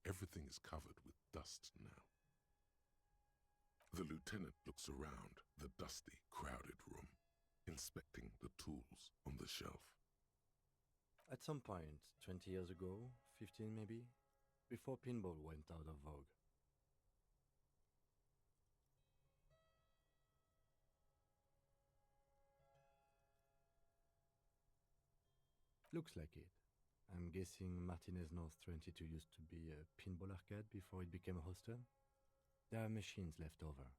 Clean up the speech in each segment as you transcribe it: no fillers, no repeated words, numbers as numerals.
Everything is covered with dust now. The lieutenant looks around the dusty, crowded room, inspecting the tools on the shelf. At some point, 20 years ago, 15 maybe, before pinball went out of vogue. Looks like it. I'm guessing Martinez North 22 used to be a pinball arcade before it became a hostel. There are machines left over.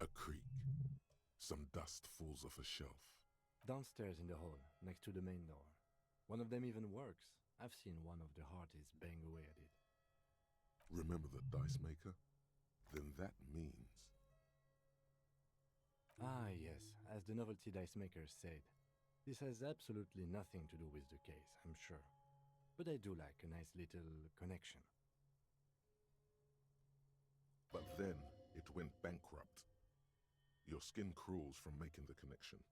A creak. Some dust falls off a shelf. Downstairs in the hall, next to the main door. One of them even works. I've seen one of the Hardys bang away at it. Remember the dice maker? Then that means... Ah, yes, as the novelty dice makers said. This has absolutely nothing to do with the case, I'm sure. But I do like a nice little connection. But then it went bankrupt. Your skin crawls from making the connection.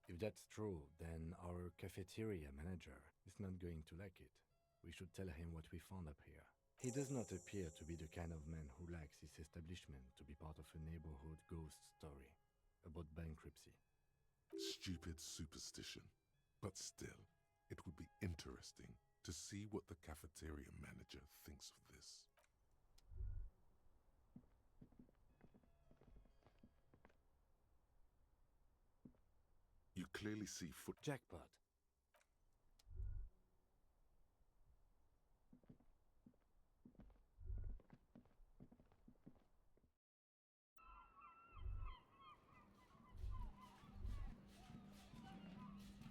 If that's true, then our cafeteria manager is not going to like it. We should tell him what we found up here. He does not appear to be the kind of man who likes his establishment to be part of a neighborhood ghost story about bankruptcy. Stupid superstition. But still, it would be interesting to see what the cafeteria manager thinks of this. You clearly see foot... Jackpot.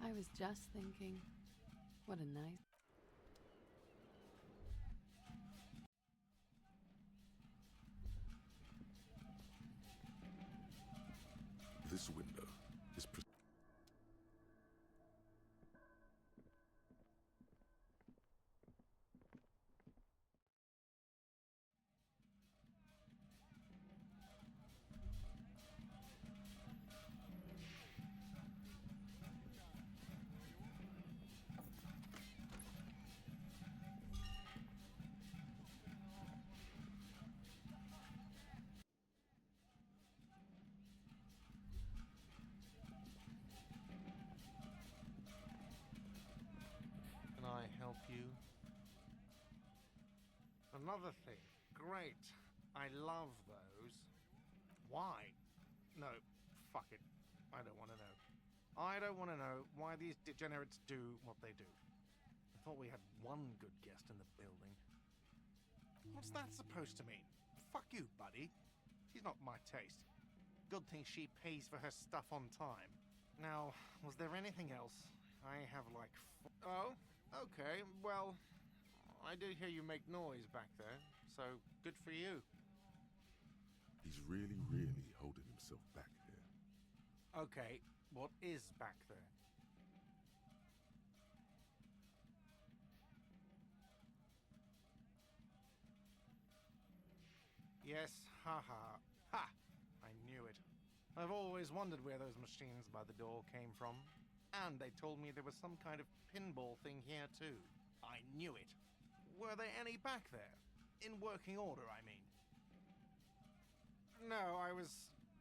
I was just thinking, what a nice... This window is... Can I help you? Another thing. Great. I love those. Why? No, fuck it. I don't want to know. I don't want to know why these degenerates do what they do. I thought we had one good guest in the building. What's that supposed to mean? Fuck you, buddy. She's not my taste. Good thing she pays for her stuff on time. Now, was there anything else? I have like Oh, okay, well, I did hear you make noise back there, so good for you. He's really holding himself back here. Okay, what is back there? Yes, haha. Ha! I knew it. I've always wondered where those machines by the door came from. And they told me there was some kind of pinball thing here too. I knew it. Were there any back there? In working order, I mean. No, I was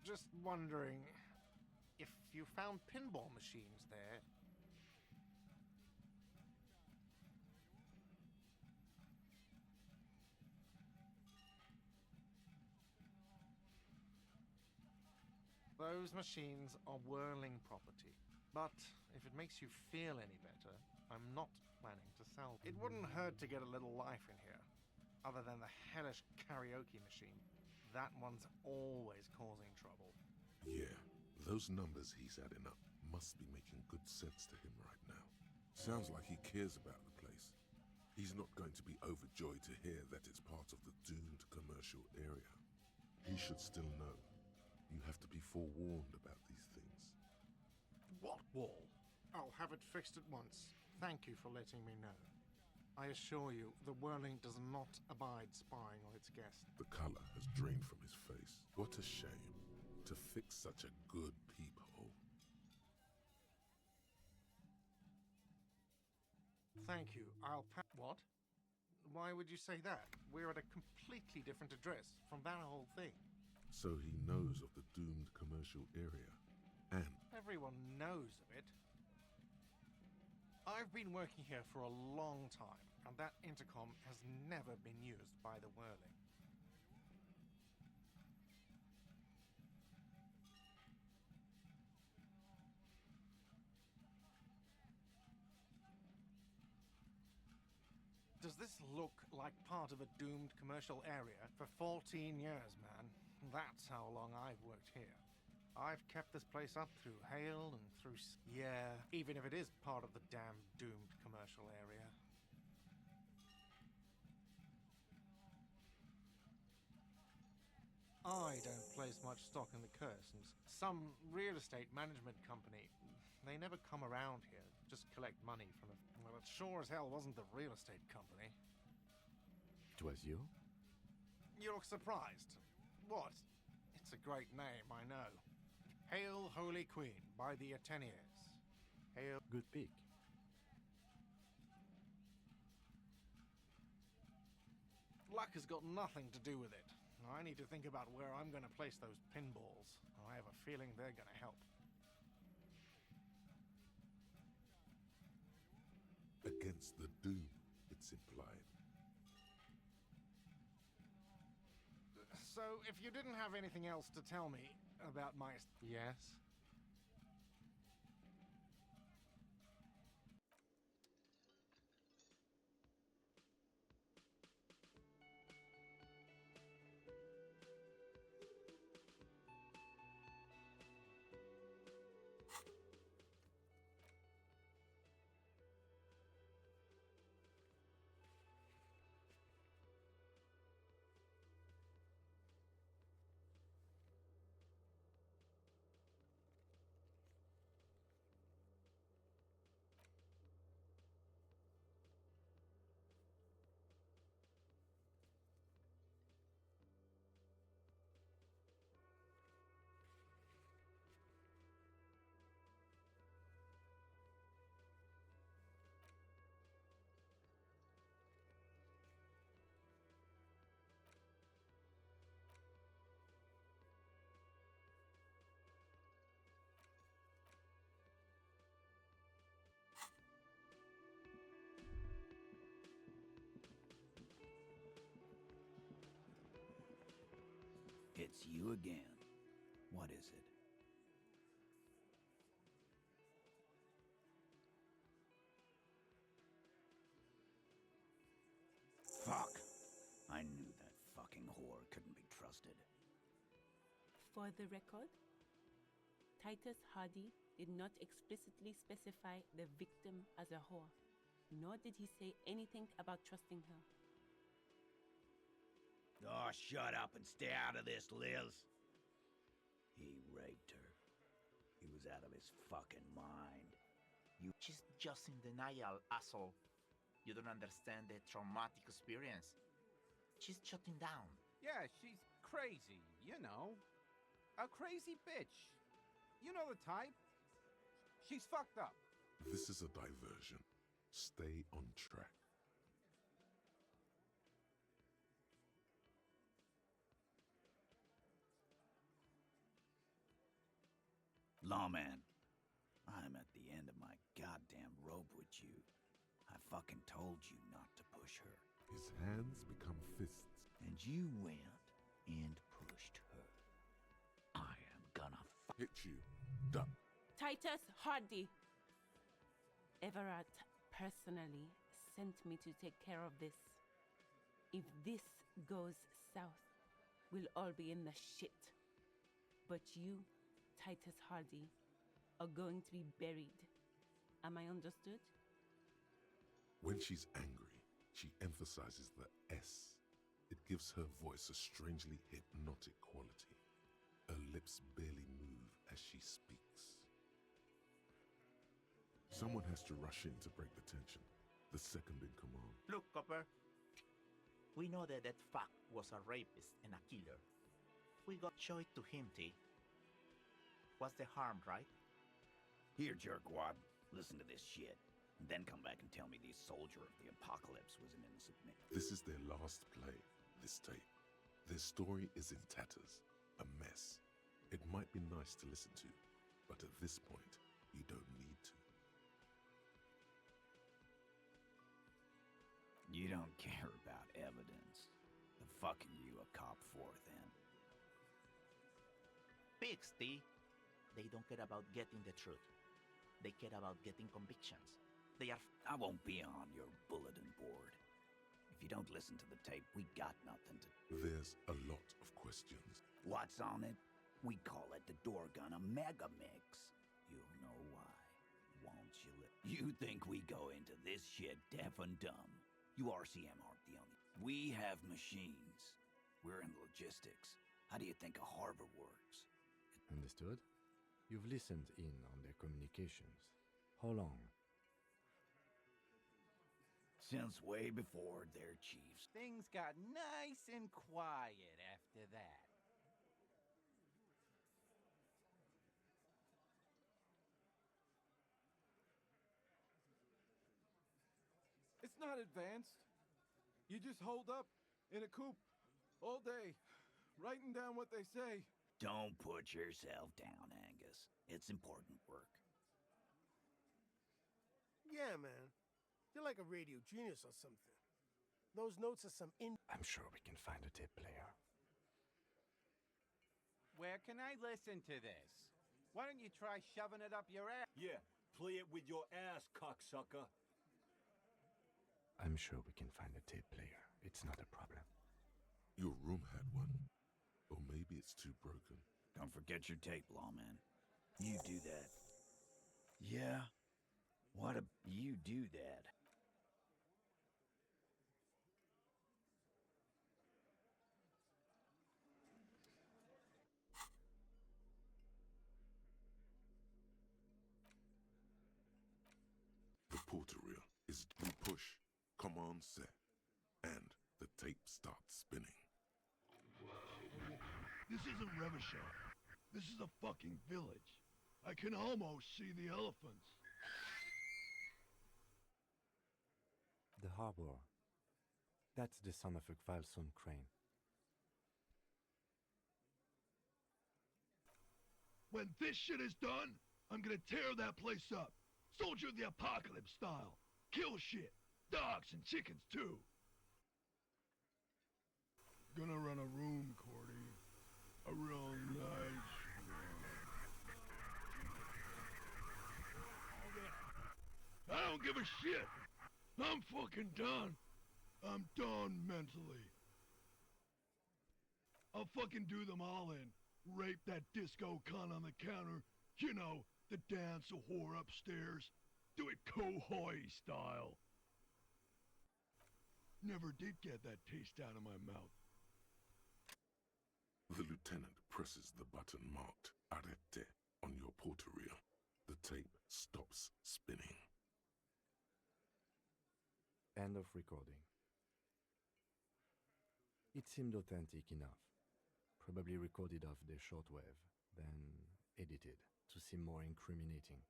just wondering if you found pinball machines there. Those machines are whirling property. But if it makes you feel any better, I'm not planning to sell. It wouldn't hurt to get a little life in here. Other than the hellish karaoke machine. That one's always causing trouble. Yeah, those numbers he's adding up must be making good sense to him right now. Sounds like he cares about the place. He's not going to be overjoyed to hear that it's part of the doomed commercial area. He should still know. You have to be forewarned about these things. What wall? I'll have it fixed at once. Thank you for letting me know. I assure you, the whirling does not abide spying on its guest. The color has drained from his face. What a shame to fix such a good peephole. thank you. What? Why would you say that? We're at a completely different address from that whole thing. So he knows of the doomed commercial area. And Everyone knows of it. I've been working here for a long time, and that intercom has never been used by the Whirling. Does this look like part of a doomed commercial area? For 14 years, man. That's how long I've worked here. I've kept this place up through hail and through... Yeah, even if it is part of the damn doomed commercial area. I don't place much stock in the Cursons. Some real estate management company. They never come around here, just collect money from it. Well, it sure as hell wasn't the real estate company. It was you? You look surprised. What? It's a great name, I know. Hail, Holy Queen, by the Ateniers. Hail... Good pick. Luck has got nothing to do with it. I need to think about where I'm going to place those pinballs. I have a feeling they're going to help. against the doom, it's implied. So, if you didn't have anything else to tell me about my... Yes? It's you again. What is it? Fuck! I knew that fucking whore couldn't be trusted. For the record, Titus Hardy did not explicitly specify the victim as a whore, nor did he say anything about trusting her. Oh, shut up and stay out of this, Liz. He raped her. He was out of his fucking mind. She's just in denial, asshole. You don't understand the traumatic experience. She's shutting down. Yeah, she's crazy, you know. A crazy bitch. You know the type. She's fucked up. This is a diversion. Stay on track. Lawman, I'm at the end of my goddamn rope with you. I fucking told you not to push her. His hands become fists. And you went and pushed her. I am gonna Hit you. Duck. Titus Hardy! Everard personally sent me to take care of this. If this goes south, we'll all be in the shit. But you, Titus Hardy, are going to be buried. Am I understood? When she's angry, she emphasizes the S. It gives her voice a strangely hypnotic quality. Her lips barely move as she speaks. Someone has to rush in to break the tension. The second in command. Look, Copper. We know that that fuck was a rapist and a killer. We got show it to him, T. What's the harm, right? Here, jerkwad. Listen to this shit. And then come back and tell me the soldier of the apocalypse was an innocent man. This is their last play, this tape. Their story is in tatters, a mess. It might be nice to listen to, but at this point, you don't need to. You don't care about evidence. The fuck are you a cop for, then? Pigs, T. They don't care about getting the truth. They care about getting convictions. They are... I won't be on your bulletin board. If you don't listen to the tape, we got nothing to... There's a lot of questions. What's on it? We call it the door gun a mega mix. You'll know why, won't you? You think we go into this shit deaf and dumb? You RCM aren't the only... We have machines. We're in logistics. How do you think a harbor works? Understood? You've listened in on their communications. How long? Since way before their chiefs. Things got nice and quiet after that. It's not advanced. You just hold up in a coop all day, writing down what they say. Don't put yourself down, Angus. It's important work. Yeah, man. You're like a radio genius or something. Those notes are some I'm sure we can find a tape player. Where can I listen to this? Why don't you try shoving it up your ass? Yeah, play it with your ass, cocksucker. I'm sure we can find a tape player. It's not a problem. Your room had one. Or maybe it's too broken. Don't forget your tape, lawman. You do that. Yeah? You do that. The porter reel is you push, command set, and the tape starts spinning. This isn't Revachol. This is a fucking village. I can almost see the elephants. The harbor. That's the son of a Kvalson crane. When this shit is done, I'm gonna tear that place up. Soldier of the Apocalypse style. Kill shit. Dogs and chickens too. Gonna run a room, Cordy. A real nice room. I don't give a shit. I'm fucking done. I'm done mentally. I'll fucking do them all in. Rape that disco cunt on the counter. You know, the dance a whore upstairs. Do it Kohoi style. Never did get that taste out of my mouth. The lieutenant presses the button marked Arete on your porter reel. The tape stops spinning. End of recording. It seemed authentic enough. Probably recorded off the shortwave, then edited to seem more incriminating.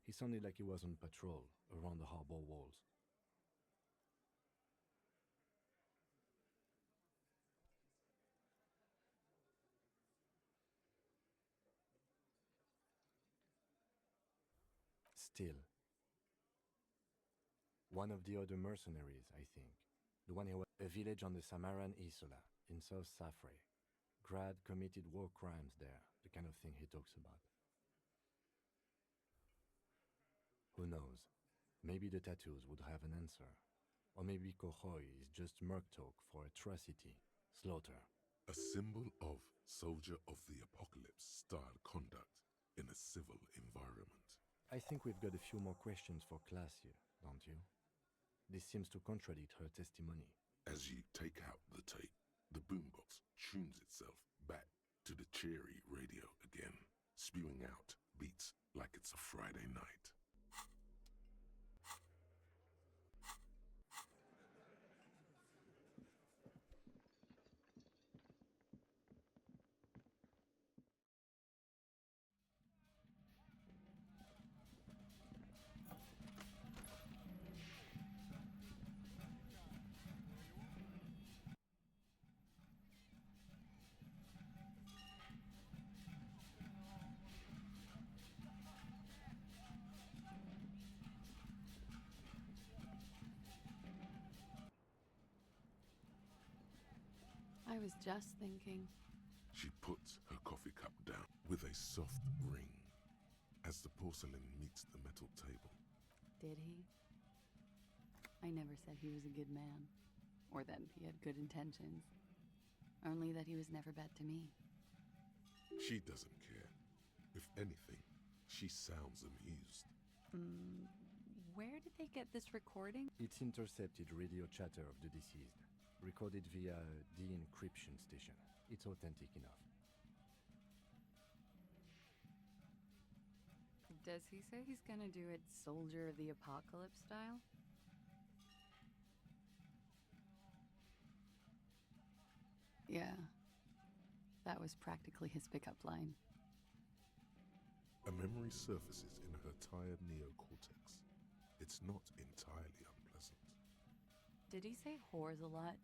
He sounded like he was on patrol around the harbor walls. Still, one of the other mercenaries, I think. The one who was a village on the Samaran Isola in South Safre. Grad committed war crimes there, the kind of thing he talks about. Who knows? Maybe the tattoos would have an answer. Or maybe Kohoi is just merc talk for atrocity, slaughter. A symbol of soldier of the apocalypse style conduct in a civil environment. I think we've got a few more questions for class here, don't you? This seems to contradict her testimony. As you take out the tape, the boombox tunes itself back to the cheery radio again, spewing out beats like it's a Friday night. I was just thinking. She puts her coffee cup down with a soft ring as the porcelain meets the metal table. Did he? I never said he was a good man, or that he had good intentions. Only that he was never bad to me. She doesn't care. If anything, she sounds amused. Where did they get this recording? It's intercepted radio chatter of the deceased, recorded via de-encryption station. It's authentic enough. Does he say he's gonna do it Soldier of the Apocalypse style? Yeah. That was practically his pickup line. A memory surfaces in her tired neocortex. It's not entirely unpleasant. Did he say whores a lot?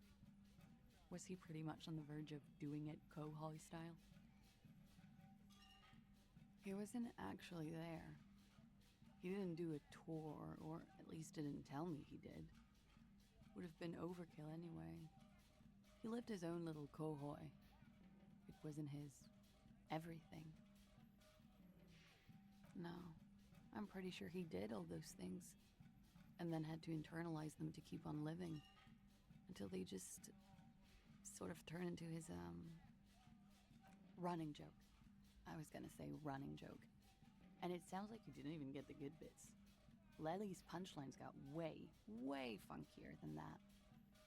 Was he pretty much on the verge of doing it Kohoi style? He wasn't actually there. He didn't do a tour, or at least didn't tell me he did. Would have been overkill anyway. He lived his own little Kohoi. It wasn't his everything. No, I'm pretty sure he did all those things, and then had to internalize them to keep on living, until they just sort of turn into his, running joke. I was gonna say running joke. And it sounds like you didn't even get the good bits. Lely's punchlines got way, way funkier than that.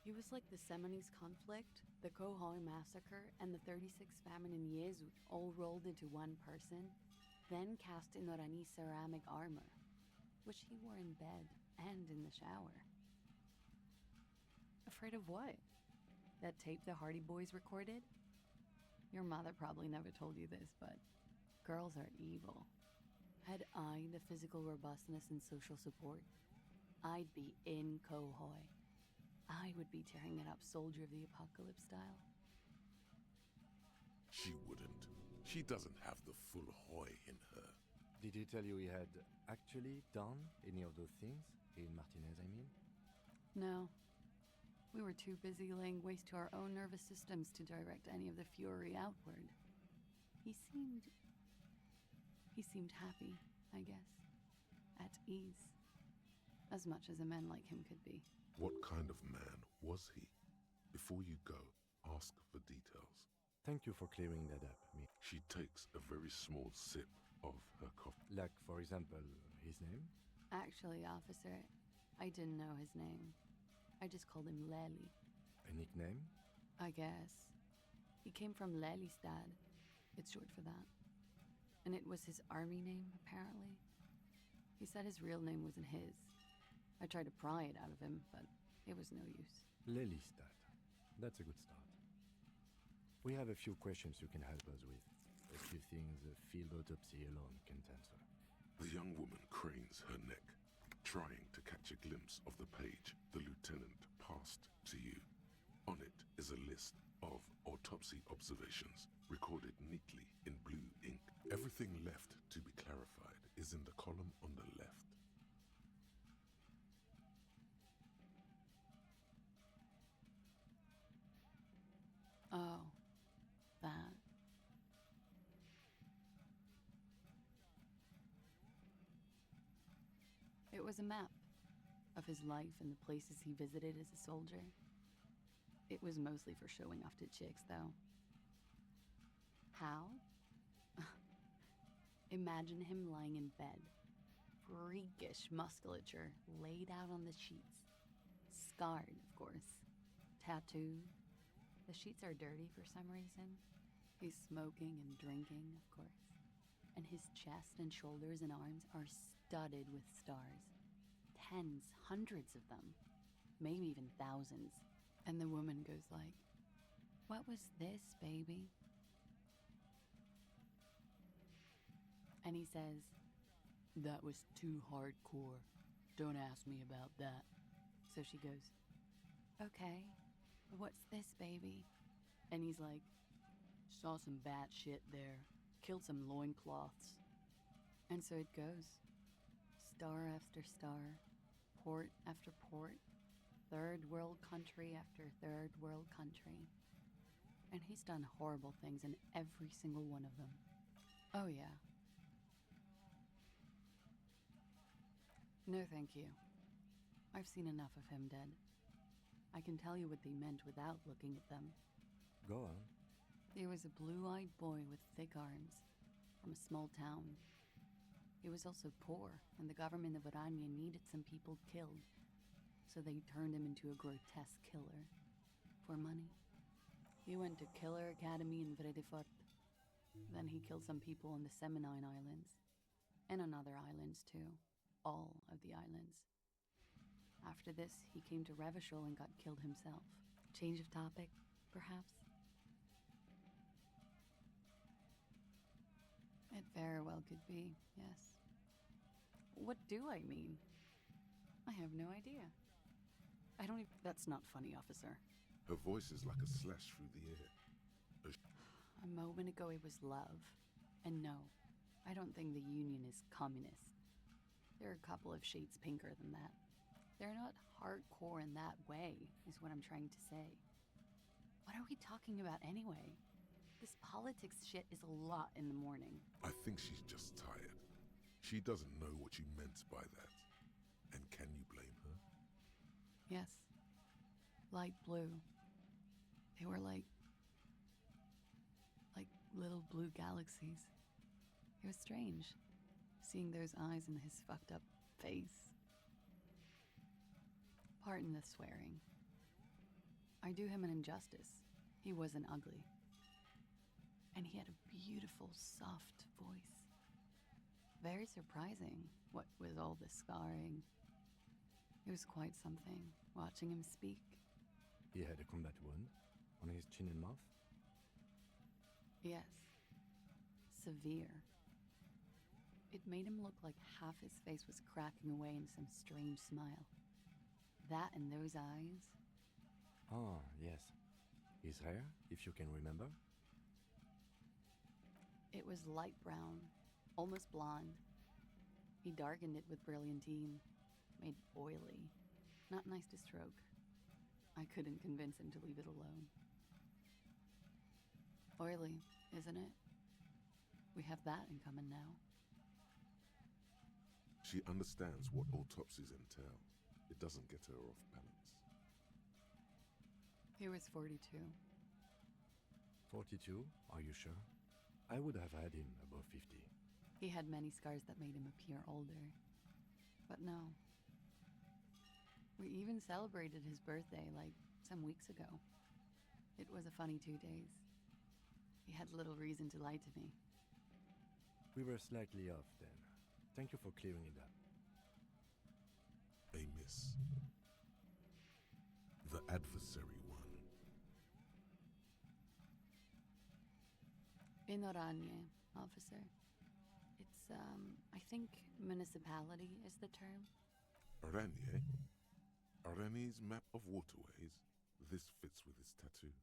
He was like the Seminese conflict, the Kohoi massacre, and the 36 famine in Jesu all rolled into one person, then cast in Orani ceramic armor, which he wore in bed and in the shower. Afraid of what? That tape the Hardy Boys recorded? Your mother probably never told you this, but girls are evil. Had I the physical robustness and social support, I'd be in Kohoi. I would be tearing it up Soldier of the Apocalypse style. She wouldn't. She doesn't have the full Hoi in her. Did he tell you he had actually done any of those things? In Martinez, I mean? No. We were too busy laying waste to our own nervous systems to direct any of the fury outward. He seemed happy, I guess. At ease. As much as a man like him could be. What kind of man was he? Before you go, ask for details. Thank you for clearing that up, me. She takes a very small sip of her coffee. Like, for example, his name? Actually, officer, I didn't know his name. I just called him Lely. A nickname? I guess. He came from Lelystad. It's short for that. And it was his army name, apparently. He said his real name wasn't his. I tried to pry it out of him, but it was no use. Lelystad. That's a good start. We have a few questions you can help us with. A few things a field autopsy alone can't answer. The young woman cranes her neck, trying to catch a glimpse of the page the lieutenant passed to you. On it is a list of autopsy observations, recorded neatly in blue ink. Everything left to be clarified is in the column on the left. Oh, that. It was a map of his life and the places he visited as a soldier. It was mostly for showing off to chicks, though. How? Imagine him lying in bed, freakish musculature laid out on the sheets. Scarred, of course. Tattooed. The sheets are dirty for some reason. He's smoking and drinking, of course. And his chest and shoulders and arms are studded with stars. Tens, hundreds of them. Maybe even thousands. And the woman goes like, "What was this, baby?" And he says, "That was too hardcore. Don't ask me about that." So she goes, "Okay, what's this, baby?" And he's like, "Saw some bat shit there. Killed some loincloths." And so it goes. Star after star. Port after port. Third world country after third world country. And he's done horrible things in every single one of them. Oh, yeah. No, thank you. I've seen enough of him dead. I can tell you what they meant without looking at them. Go on. He was a blue-eyed boy with thick arms, from a small town. He was also poor, and the government of Oranje needed some people killed, so they turned him into a grotesque killer. For money. He went to Killer Academy in Vredefort. Then he killed some people on the Seminine Islands. And on other islands, too. All of the islands. After this, he came to Revachol and got killed himself. Change of topic, perhaps? It very well could be, yes. What do I mean? I have no idea. I don't even... That's not funny, officer. Her voice is like a slash through the air. A moment ago it was love. And no, I don't think the Union is communist. They're a couple of shades pinker than that. They're not hardcore in that way, is what I'm trying to say. What are we talking about anyway? This politics shit is a lot in the morning. I think she's just tired. She doesn't know what you meant by that. And can you blame her? Yes. Light blue. They were like little blue galaxies. It was strange, seeing those eyes in his fucked up face. Pardon the swearing. I do him an injustice. He wasn't ugly. And he had a beautiful, soft voice. Very surprising, what with all the scarring. It was quite something, watching him speak. He had a combat wound on his chin and mouth? Yes. Severe. It made him look like half his face was cracking away in some strange smile. That and those eyes. Ah, yes. His hair, if you can remember? It was light brown, almost blonde. He darkened it with brilliantine, made it oily. Not nice to stroke. I couldn't convince him to leave it alone. Oily, isn't it? We have that in common now. She understands what autopsies entail. It doesn't get her off balance. He was 42. 42? Are you sure? I would have had him above 50. He had many scars that made him appear older. But no. We even celebrated his birthday, like, some weeks ago. It was a funny 2 days. He had little reason to lie to me. We were slightly off then. Thank you for clearing it up. A miss. The adversary one. In Oranje, officer. It's, I think municipality is the term. Oranje? Oranje's map of waterways? This fits with his tattoo.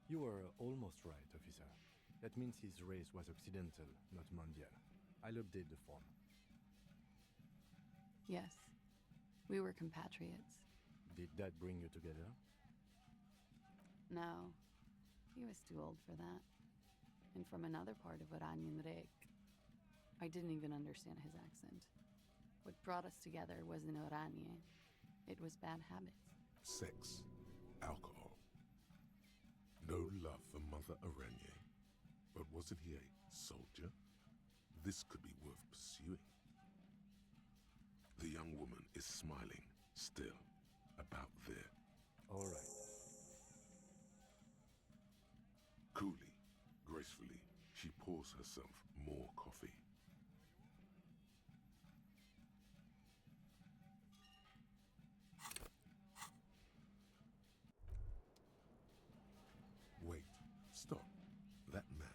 You were almost right, officer. That means his race was occidental, not mondial. I'll update the form. Yes. We were compatriots. Did that bring you together? No. He was too old for that. And from another part of Oranjenrijk. I didn't even understand his accent. What brought us together wasn't Oranje. It was bad habits. Sex. Alcohol. No love for Mother Oranje. But wasn't he a soldier? This could be worth pursuing. The young woman is smiling, still, about there. All right. Coolly, gracefully, she pours herself more coffee. Wait, stop. That man,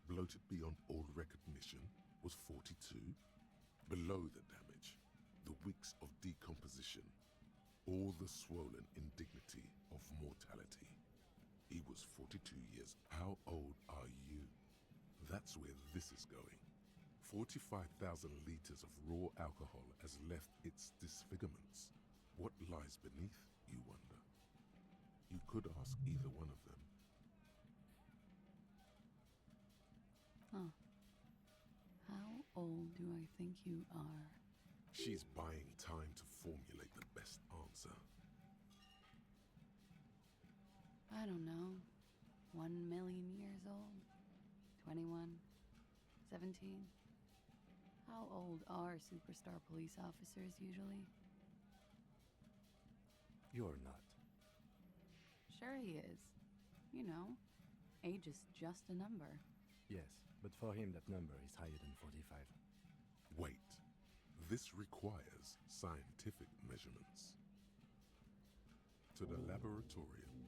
bloated beyond all recognition, was 42. Below the damage, the weeks of decomposition, all the swollen indignity of mortality. He was 42 years. How old are you? That's where this is going. 45,000 liters of raw alcohol has left its disfigurements. What lies beneath, you wonder? You could ask either one of them. Huh. How old do I think you are? She's buying time to formulate the best answer. I don't know. 1,000,000 years old? 21? 17? How old are superstar police officers usually? You're not. Sure he is. You know, age is just a number. Yes, but for him that number is higher than 45. Wait. This requires scientific measurements. To the laboratorium.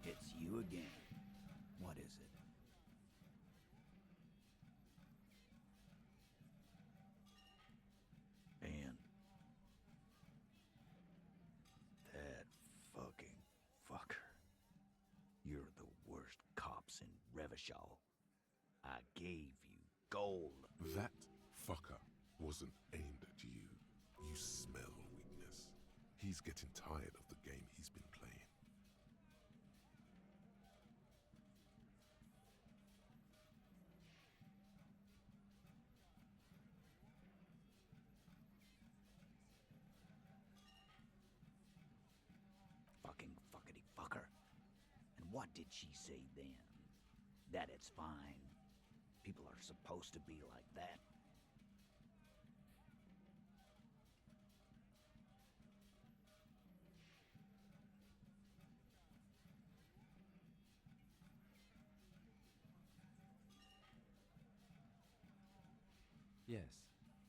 It's you again. What is it? And that fucking fucker. You're the worst cops in Revachol. I gave you gold. That fucker wasn't aimed at you. You smell weakness. He's getting tired of the game he's been playing. Fucking fuckity fucker. And what did she say then? That it's fine. People are supposed to be like that. Yes.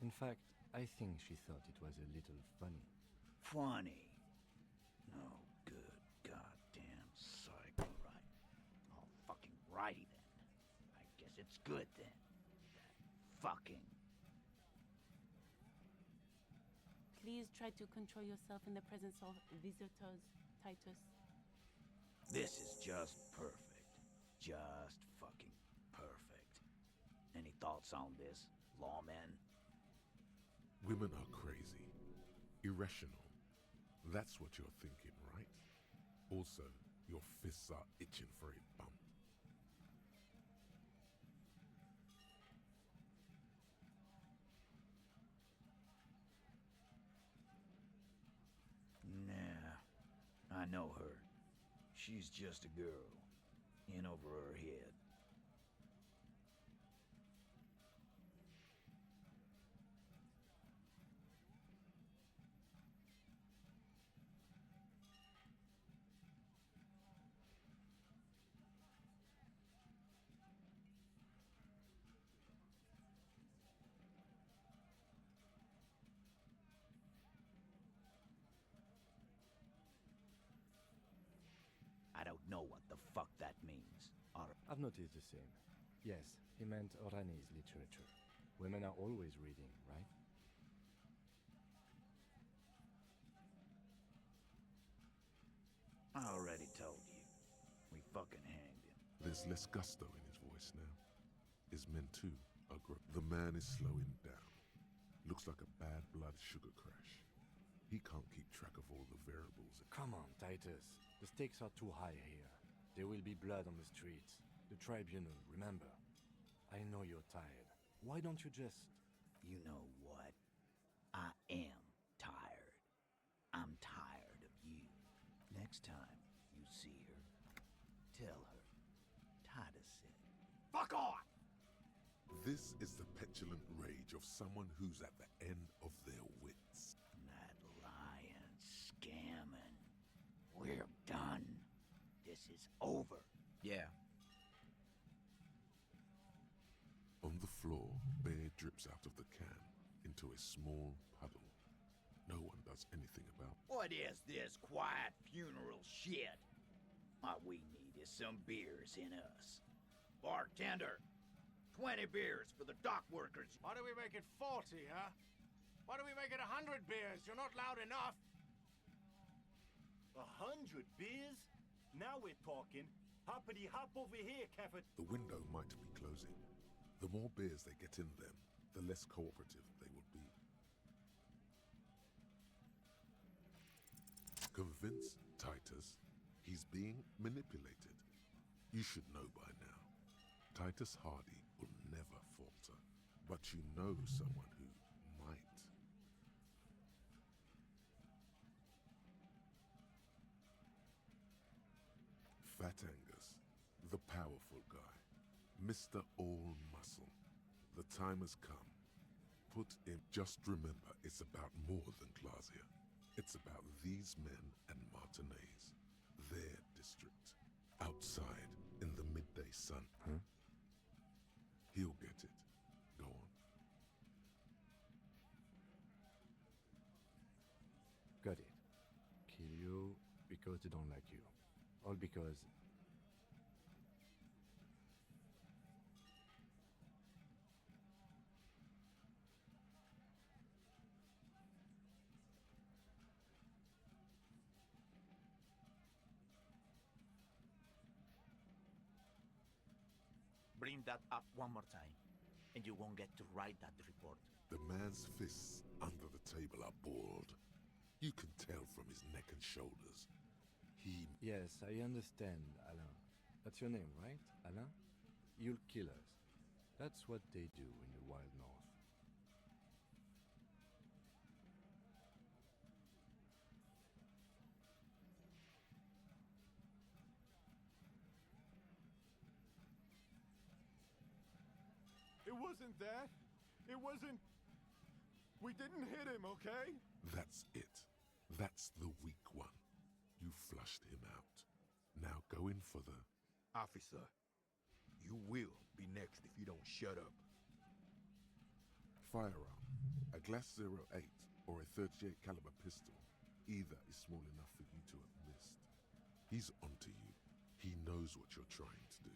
In fact, I think she thought it was a little funny. Funny. No good goddamn cycle, right? Oh, fucking righty then. I guess it's good then. That fucking... Please try to control yourself in the presence of visitors, Titus. This is just perfect. Just fucking perfect. Any thoughts on this, lawman? Women are crazy. Irrational. That's what you're thinking, right? Also, your fists are itching for a bump. Nah, I know her. She's just a girl. In over her head. I don't know what the fuck that means. I've noticed the same. Yes, he meant Oranese literature. Women are always reading, right? I already told you. We fucking hanged him. There's less gusto in his voice now. His men too are the man is slowing down. Looks like a bad blood sugar crash. He can't keep track of all the variables. Come on, Titus. The stakes are too high here. There will be blood on the streets. The tribunal, remember. I know you're tired. Why don't you just... You know what? I am tired. I'm tired of you. Next time you see her, tell her Titus said, "Fuck off!" This is the petulant rage of someone who's at the end of their wits. That lying, scamming. We're done. This is over. Yeah. On the floor, beer drips out of the can into a small puddle. No one does anything about it. What is this quiet funeral shit? What we need is some beers in us. Bartender, 20 beers for the dock workers. Why do we make it 40, huh? Why do we make it 100 beers? You're not loud enough. 100 beers? Now we're talking. Hoppity hop over here, Caffert. The window might be closing. The more beers they get in them, the less cooperative they will be. Convince Titus he's being manipulated. You should know by now. Titus Hardy will never falter. But you know someone who might. Fat Angus, the powerful guy. Mr. All Muscle. The time has come. Put in. Just remember, it's about more than Glasia. It's about these men and Martinez. Their district. Outside, in the midday sun. Huh? He'll get it. Go on. Got it. Kill you because they don't like you. All because... Bring that up one more time, and you won't get to write that report. The man's fists under the table are balled. You can tell from his neck and shoulders. He... Yes, I understand, Alain. That's your name, right, Alain? You'll kill us. That's what they do in the Wild North. It wasn't that. It wasn't... We didn't hit him, okay? That's it. That's the weak one. You flushed him out. Now go in for the... Officer, you will be next if you don't shut up. Firearm. A Glass 08 or a 38 caliber pistol. Either is small enough for you to have missed. He's onto you. He knows what you're trying to do.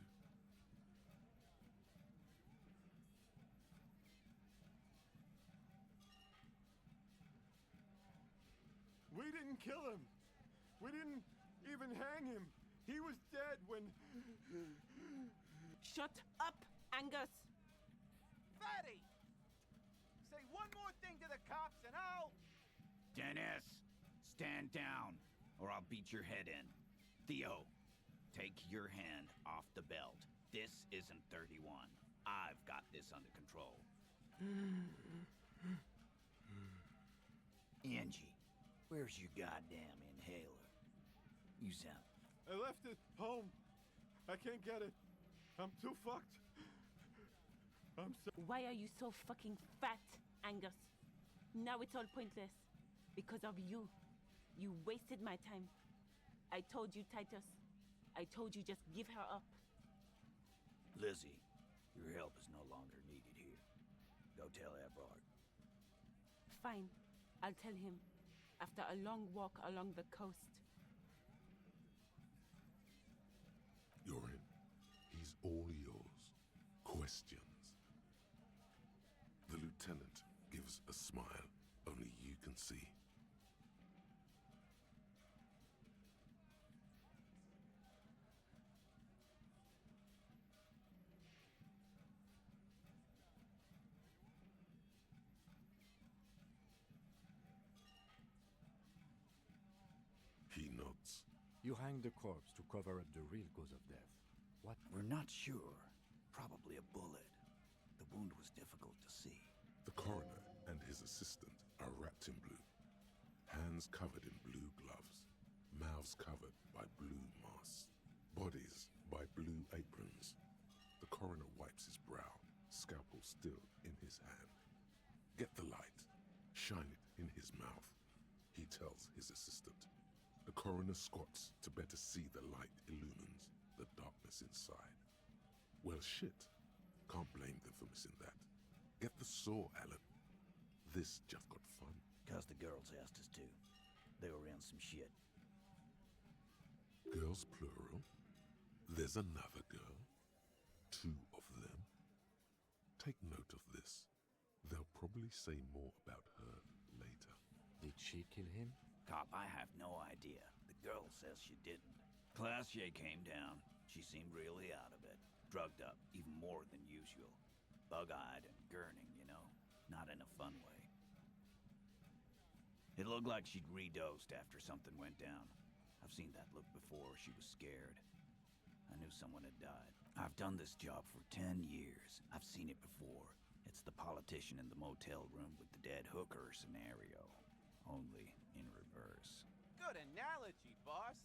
We didn't kill him. We didn't even hang him. He was dead when... Shut up, Angus! Fatty! Say one more thing to the cops and I'll... Dennis, stand down, or I'll beat your head in. Theo, take your hand off the belt. This isn't 31. I've got this under control. Angie, where's your goddamn inhaler? You sound... I left it home. I can't get it. I'm too fucked. I'm so... Why are you so fucking fat, Angus? Now it's all pointless. Because of you. You wasted my time. I told you, Titus. I told you just give her up. Lizzie, your help is no longer needed here. Go tell Evrard. Fine. I'll tell him. After a long walk along the coast. You're in. He's all yours. Questions. The lieutenant gives a smile only you can see. You hang the corpse to cover up the real cause of death. What? We're not sure. Probably a bullet. The wound was difficult to see. The coroner and his assistant are wrapped in blue. Hands covered in blue gloves. Mouths covered by blue masks. Bodies by blue aprons. The coroner wipes his brow, scalpel still in his hand. Get the light. Shine it in his mouth, he tells his assistant. The coroner squats to better see the light illumines the darkness inside. Well, shit. Can't blame them for missing that. Get the saw, Alan. This just got fun. 'Cause the girls asked us to. They were in some shit. Girls plural? There's another girl? 2 of them? Take note of this. They'll probably say more about her later. Did she kill him? Cop, I have no idea. The girl says she didn't. Classier came down. She seemed really out of it. Drugged up, even more than usual. Bug-eyed and gurning, you know? Not in a fun way. It looked like she'd redosed after something went down. I've seen that look before. She was scared. I knew someone had died. I've done this job for 10 years. I've seen it before. It's the politician in the motel room with the dead hooker scenario. Only in reverse. Good analogy, boss.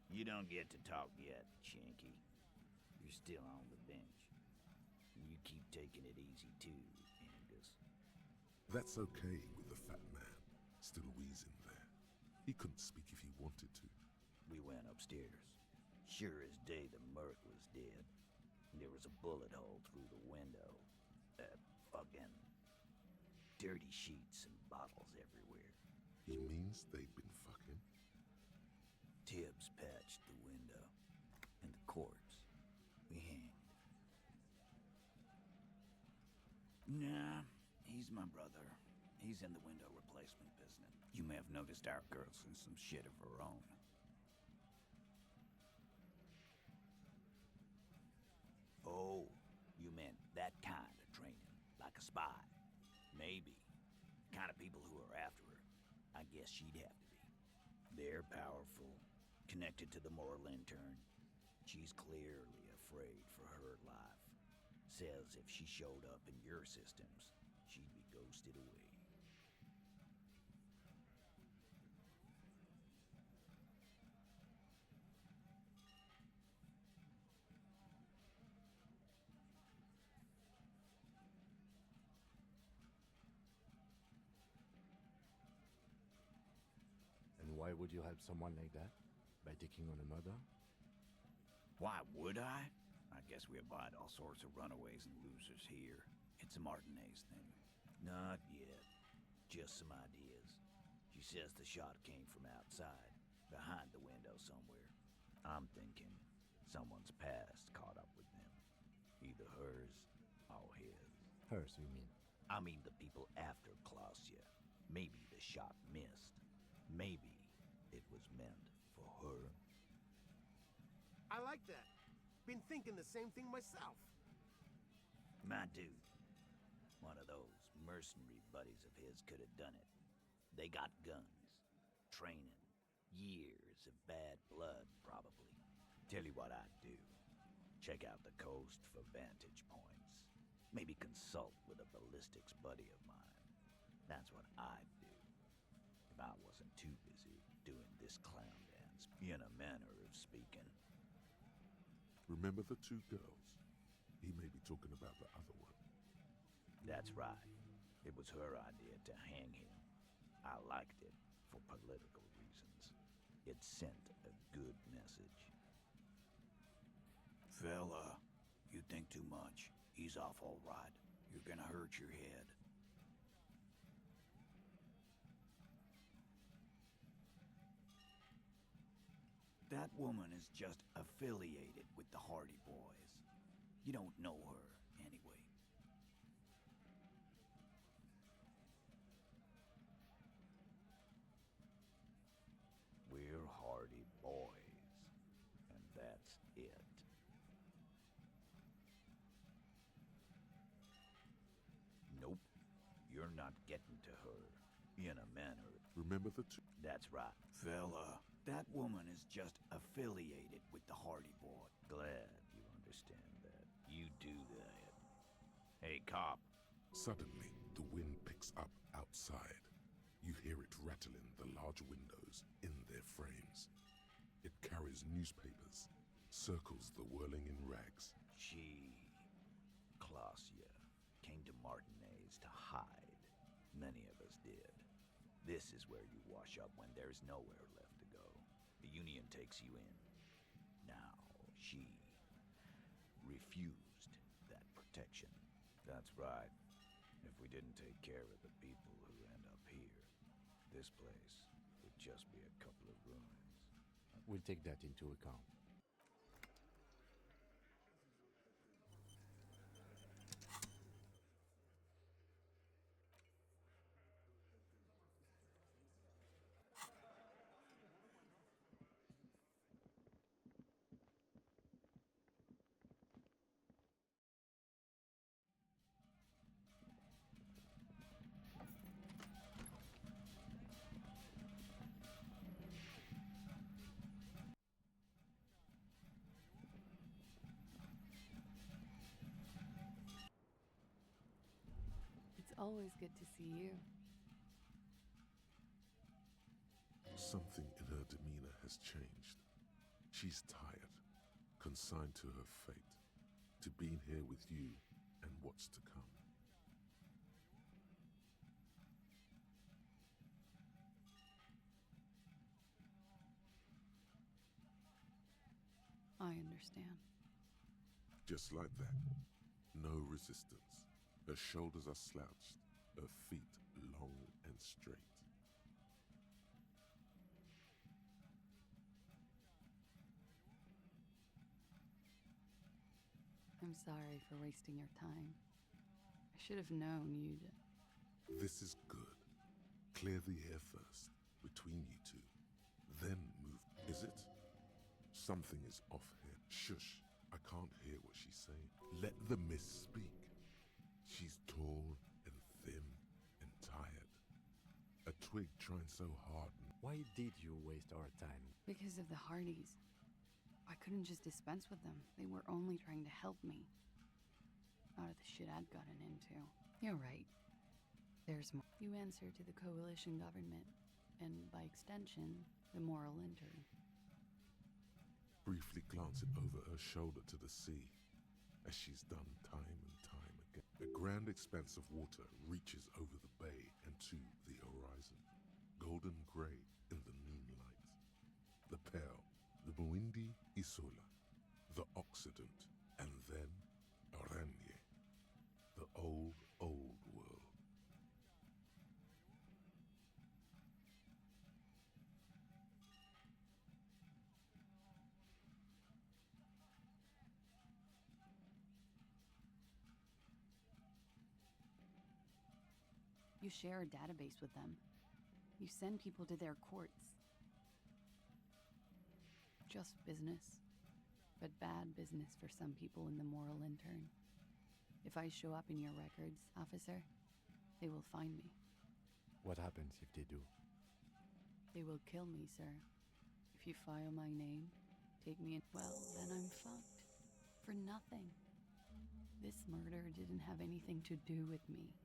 You don't get to talk yet, Shanky. You're still on the bench. You keep taking it easy too, Angus. That's okay with the fat man, still wheezing there. He couldn't speak if he wanted to. We went upstairs. Sure as day the merc was dead. There was a bullet hole through the window. Fucking dirty sheets and bottles everywhere. He means they'd been fucking? Tibbs patched the window. And the corpse we hanged. Nah, he's my brother. He's in the window replacement business. You may have noticed our girl's in some shit of her own. Oh, you meant that kind of training, like a spy. Maybe. The kind of people who are after her. I guess she'd have to be. They're powerful, connected to the moral intern. She's clearly afraid for her life. Says if she showed up in your systems, she'd be ghosted away. And why would you help someone like that? By taking on a murder? Why would I? I guess we abide all sorts of runaways and losers here. It's a Martinez thing. Not yet. Just some ideas. She says the shot came from outside, behind the window somewhere. I'm thinking someone's past caught up with them. Either hers or his. Hers, you mean? I mean the people after Klausya. Maybe the shot missed. Maybe it was meant for her. I like that. Been thinking the same thing myself. My dude. One of those mercenary buddies of his could have done it. They got guns. Training. Years of bad blood, probably. Tell you what I'd do. Check out the coast for vantage points. Maybe consult with a ballistics buddy of mine. That's what I'd do. If I wasn't too busy doing this clown dance, in a manner of speaking. Remember the 2 girls? He may be talking about the other one. That's right. It was her idea to hang him. I liked it for political reasons. It sent a good message. Fella, you think too much. He's off all right. You're gonna hurt your head. That woman is just affiliated with the Hardy Boys. You don't know her, anyway. We're Hardy Boys, and that's it. Nope, you're not getting to her in a manner. Remember the 2? That's right, fella. That woman is just affiliated with the Hardy Board. Glad you understand that. You do that. Hey, cop. Suddenly, the wind picks up outside. You hear it rattling the large windows in their frames. It carries newspapers, circles the whirling in rags. She, Clausia, came to Martinez to hide. Many of us did. This is where you wash up when there's nowhere left to go. The Union takes you in. Now, she refused that protection. That's right. If we didn't take care of the people who end up here, this place would just be a couple of ruins. We'll take that into account. It's always good to see you. Something in her demeanor has changed. She's tired, consigned to her fate, to being here with you and what's to come. I understand. Just like that. No resistance. Her shoulders are slouched, her feet long and straight. I'm sorry for wasting your time. I should have known you'd... This is good. Clear the air first, between you two. Then move. Is it? Something is off here. Shush. I can't hear what she's saying. Let the mist speak. She's tall and thin and tired. A twig trying so hard. Why did you waste our time? Because of the Hardys. I couldn't just dispense with them. They were only trying to help me. Out of the shit I'd gotten into. You're right. There's more. You answer to the coalition government, and by extension, the moral intern. Briefly glancing over her shoulder to the sea, as she's done time and time again. A grand expanse of water reaches over the bay and to the horizon, golden grey in the moonlight. The Pearl, the Muindi Isola, the Occident, and then Oranje, the old world. You share a database with them. You send people to their courts. Just business, but bad business for some people in the moral intern. If I show up in your records, officer, they will find me. What happens if they do? They will kill me, sir. If you file my name, take me in, well, then I'm fucked. For nothing. This murder didn't have anything to do with me.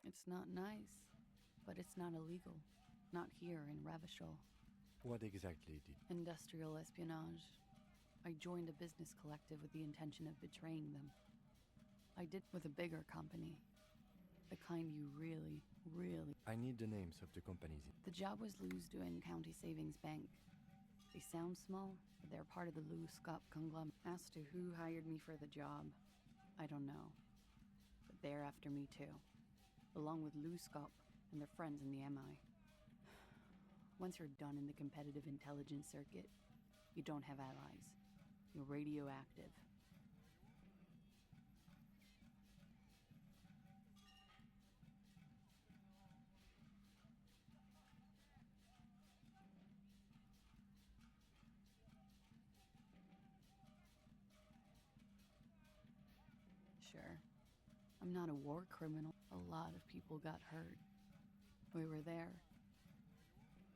It's not nice, but it's not illegal. Not here in Ravishol. What exactly did... Industrial espionage. I joined a business collective with the intention of betraying them. I did with a bigger company. The kind you really... I need the names of the companies. The job was Lusduin County Savings Bank. They sound small, but they're part of the Luskop conglomerate. As to who hired me for the job, I don't know. But they're after me too. Along with Luskop and their friends in the MI. Once you're done in the competitive intelligence circuit, you don't have allies. You're radioactive. sure. I'm not a war criminal. A lot of people got hurt. We were there.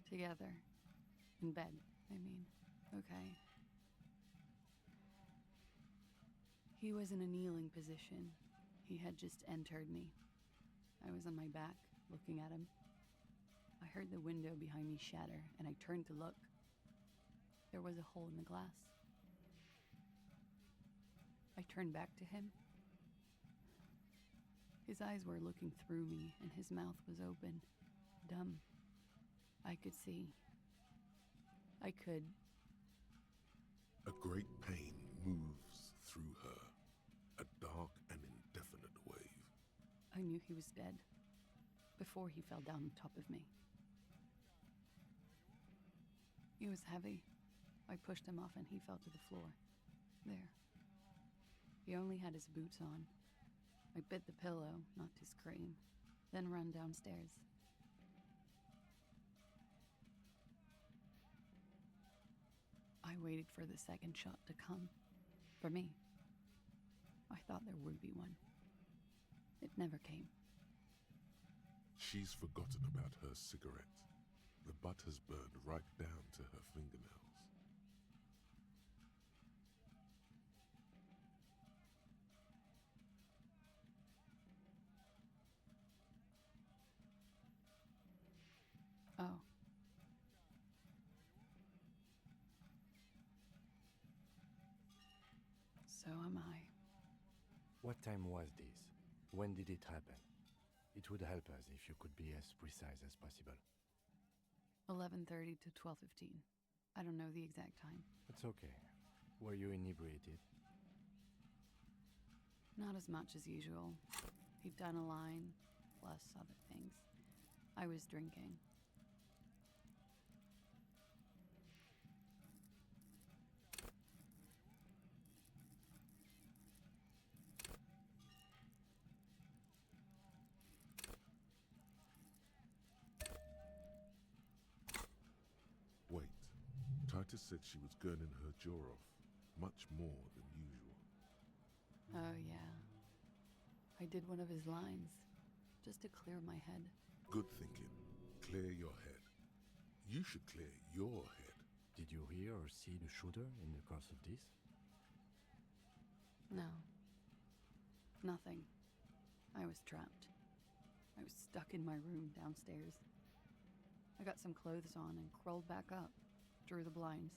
Together. In bed, I mean. Okay. He was in a kneeling position. He had just entered me. I was on my back, looking at him. I heard the window behind me shatter, and I turned to look. There was a hole in the glass. I turned back to him. His eyes were looking through me, and his mouth was open, dumb. I could see. I could. A great pain moves through her, a dark and indefinite wave. I knew he was dead before he fell down on top of me. He was heavy. I pushed him off and he fell to the floor. There. He only had his boots on. I bit the pillow, not to scream, then ran downstairs. I waited for the second shot to come. For me. I thought there would be one. It never came. She's forgotten about her cigarette. The butt has burned right down to her fingernails. Oh. So am I. What time was this? When did it happen? It would help us if you could be as precise as possible. 11:30 to 12:15. I don't know the exact time. It's okay. Were you inebriated? Not as much as usual. He'd done a line, plus other things. I was drinking. Wait. Titus said she was gurning her jaw off, much more than usual. Oh, yeah. I did one of his lines, just to clear my head. Good thinking. Clear your head. You should clear your head. Did you hear or see the shooter in the course of this? No. Nothing. I was trapped. I was stuck in my room downstairs. I got some clothes on and crawled back up, drew the blinds.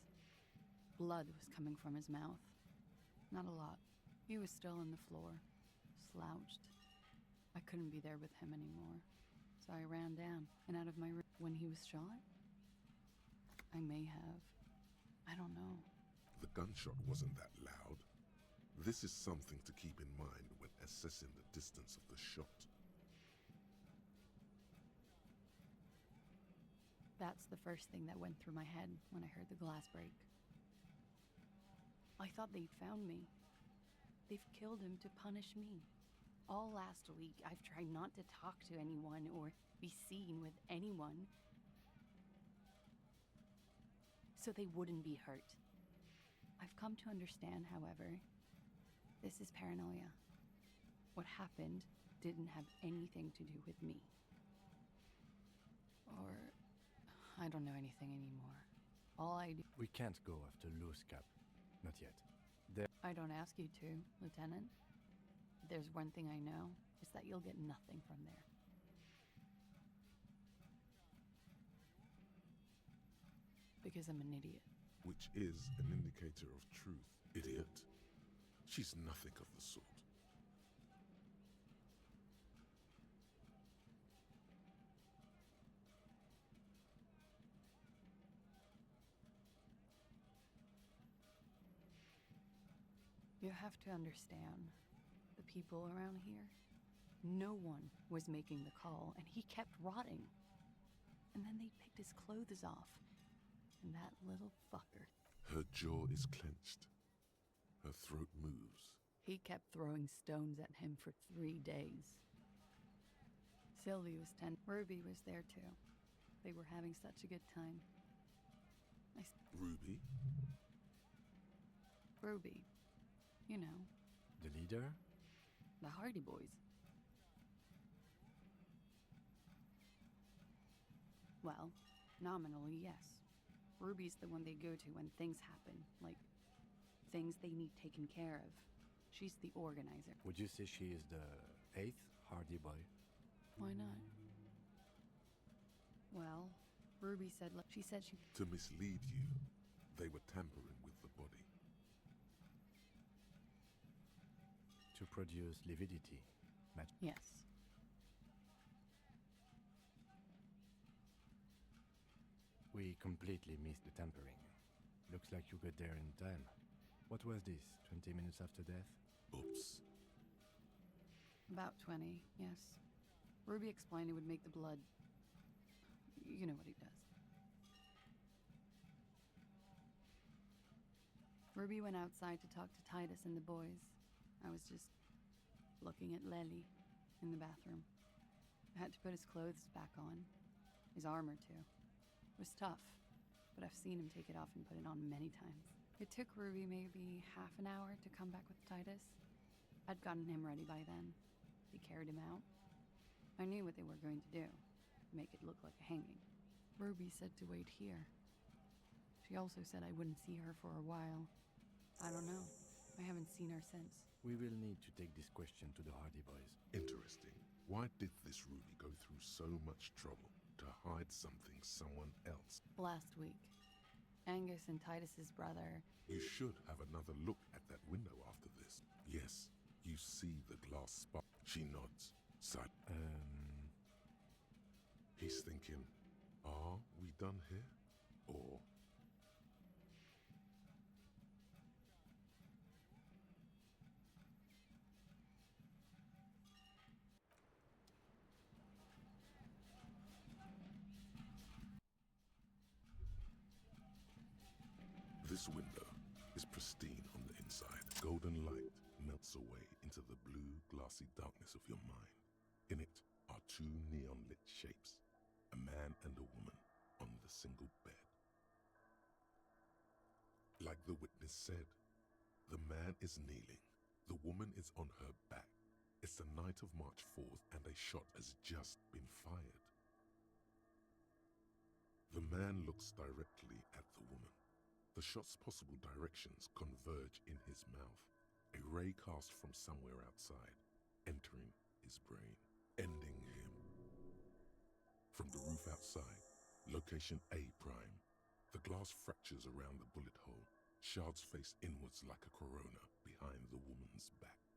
Blood was coming from his mouth. Not a lot. He was still on the floor, slouched. I couldn't be there with him anymore, so I ran down and out of my room. When he was shot? I may have. I don't know. The gunshot wasn't that loud. This is something to keep in mind when assessing the distance of the shot. That's the first thing that went through my head when I heard the glass break. I thought they'd found me. They've killed him to punish me. All last week, I've tried not to talk to anyone or be seen with anyone, so they wouldn't be hurt. I've come to understand, however, this is paranoia. What happened didn't have anything to do with me. Or I don't know anything anymore. All I do... We can't go after loose cap. Not yet. I don't ask you to, Lieutenant. If there's one thing I know, it's that you'll get nothing from there. Because I'm an idiot. Which is an indicator of truth, idiot. She's nothing of the sort. You have to understand, the people around here, no one was making the call, and he kept rotting. And then they picked his clothes off, and that little fucker. Her jaw is clenched. Her throat moves. He kept throwing stones at him for 3 days. Sylvie was 10. Ruby was there too. They were having such a good time. Ruby? Ruby. You know. The leader? The Hardy Boys. Well, nominally, yes. Ruby's the one they go to when things happen, like things they need taken care of. She's the organizer. Would you say she is the 8th Hardy Boy? Why not? Well, Ruby said she said she... To mislead you, they were tampering with the body. To produce lividity. Yes. We completely missed the tampering. Looks like you got there in time. What was this, 20 minutes after death? Oops. About 20, yes. Ruby explained it would make the blood... You know what he does. Ruby went outside to talk to Titus and the boys. I was just looking at Lely in the bathroom. I had to put his clothes back on. His armor, too. It was tough, but I've seen him take it off and put it on many times. It took Ruby maybe half an hour to come back with Titus. I'd gotten him ready by then. They carried him out. I knew what they were going to do, make it look like a hanging. Ruby said to wait here. She also said I wouldn't see her for a while. I don't know. I haven't seen her since. We will need to take this question to the Hardy Boys. Interesting. Why did this Ruby go through so much trouble to hide something someone else? Last week, Angus and Titus's brother... You should have another look at that window after this. Yes, you see the glass spot. She nods. Side. He's thinking, are we done here? Or... This window is pristine on the inside. Golden light melts away into the blue, glassy darkness of your mind. In it are two neon-lit shapes, a man and a woman on the single bed. Like the witness said, the man is kneeling, the woman is on her back. It's the night of March 4th and a shot has just been fired. The man looks directly at the woman. The shot's possible directions converge in his mouth, a ray cast from somewhere outside, entering his brain, ending him. From the roof outside, location A prime, the glass fractures around the bullet hole, shards face inwards like a corona behind the woman's back.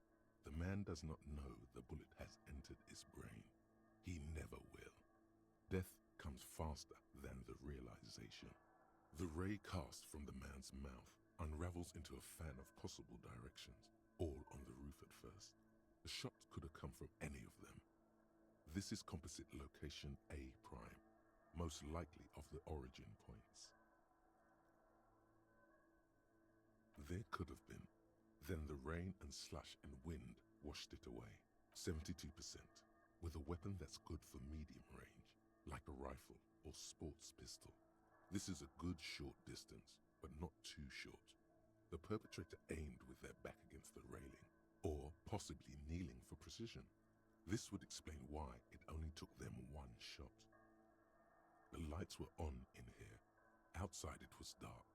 The man does not know the bullet has entered his brain. He never will. Death comes faster than the realization. The ray cast from the man's mouth unravels into a fan of possible directions, all on the roof at first. The shot could have come from any of them. This is composite location A prime, most likely of the origin points. There could have been. Then the rain and slush and wind washed it away. 72%, with a weapon that's good for medium range, like a rifle or sports pistol. This is a good short distance, but not too short. The perpetrator aimed with their back against the railing, or possibly kneeling for precision. This would explain why it only took them one shot. The lights were on in here. Outside it was dark.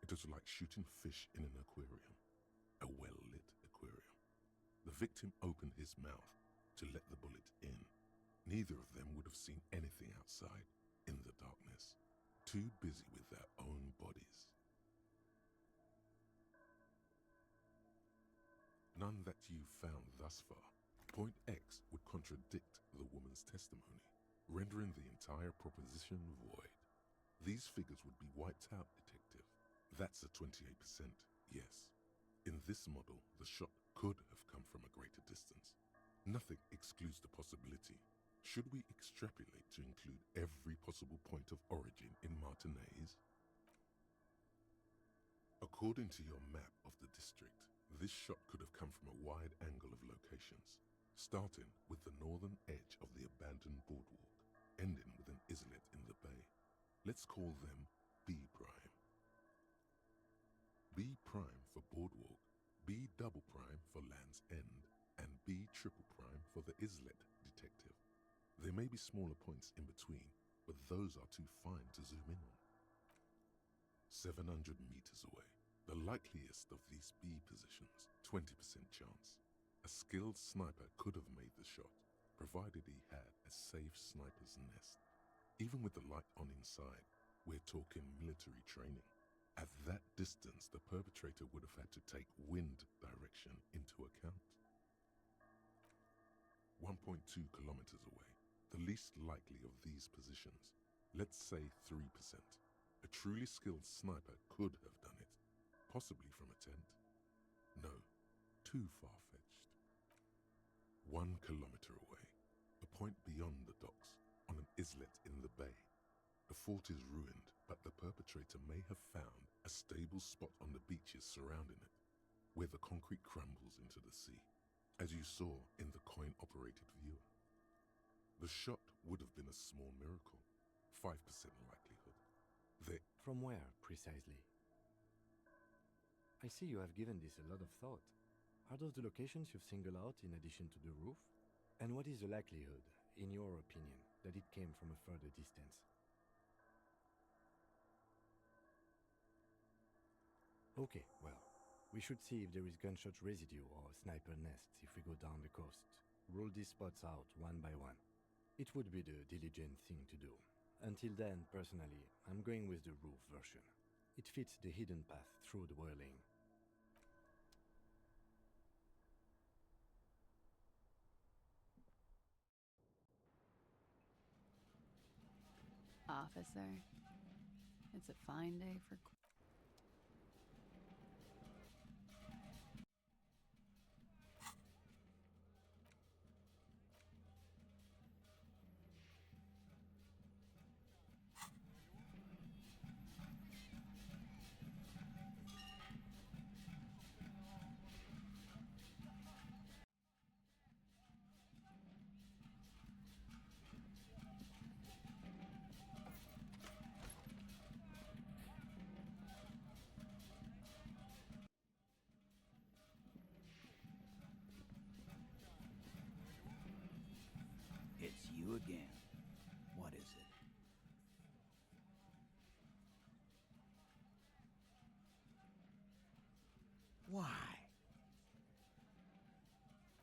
It was like shooting fish in an aquarium, a well-lit aquarium. The victim opened his mouth to let the bullet in. Neither of them would have seen anything outside in the darkness, too busy with their own bodies. None that you've found thus far. Point X would contradict the woman's testimony, rendering the entire proposition void. These figures would be wiped out, detective. That's a 28%, yes. In this model, the shot could have come from a greater distance. Nothing excludes the possibility. Should we extrapolate to include every possible point of origin in Martinez? According to your map of the district, this shot could have come from a wide angle of locations, starting with the northern edge of the abandoned boardwalk, ending with an islet in the bay. Let's call them B prime. B prime for boardwalk, B double prime for Land's End, and B the islet, Detective. There may be smaller points in between, but those are too fine to zoom in on. 700 meters away. The likeliest of these B positions, 20% chance. A skilled sniper could have made the shot, provided he had a safe sniper's nest. Even with the light on inside, we're talking military training. At that distance, the perpetrator would have had to take wind direction into account. 1.2 kilometers away, the least likely of these positions, let's say 3%. A truly skilled sniper could have done it, possibly from a tent. No, too far-fetched. 1 kilometer away, a point beyond the docks, on an islet in the bay. The fort is ruined, but the perpetrator may have found a stable spot on the beaches surrounding it, where the concrete crumbles into the sea, as you saw in the coin-operated viewer. The shot would have been a small miracle, 5% likelihood. From where, precisely? I see you have given this a lot of thought. Are those the locations you've singled out in addition to the roof? And what is the likelihood, in your opinion, that it came from a further distance? Okay, well, we should see if there is gunshot residue or sniper nests if we go down the coast. Rule these spots out one by one. It would be the diligent thing to do. Until then, personally, I'm going with the roof version. It fits the hidden path through the whirling. Officer, it's a fine day for... It's you again. What is it? Why?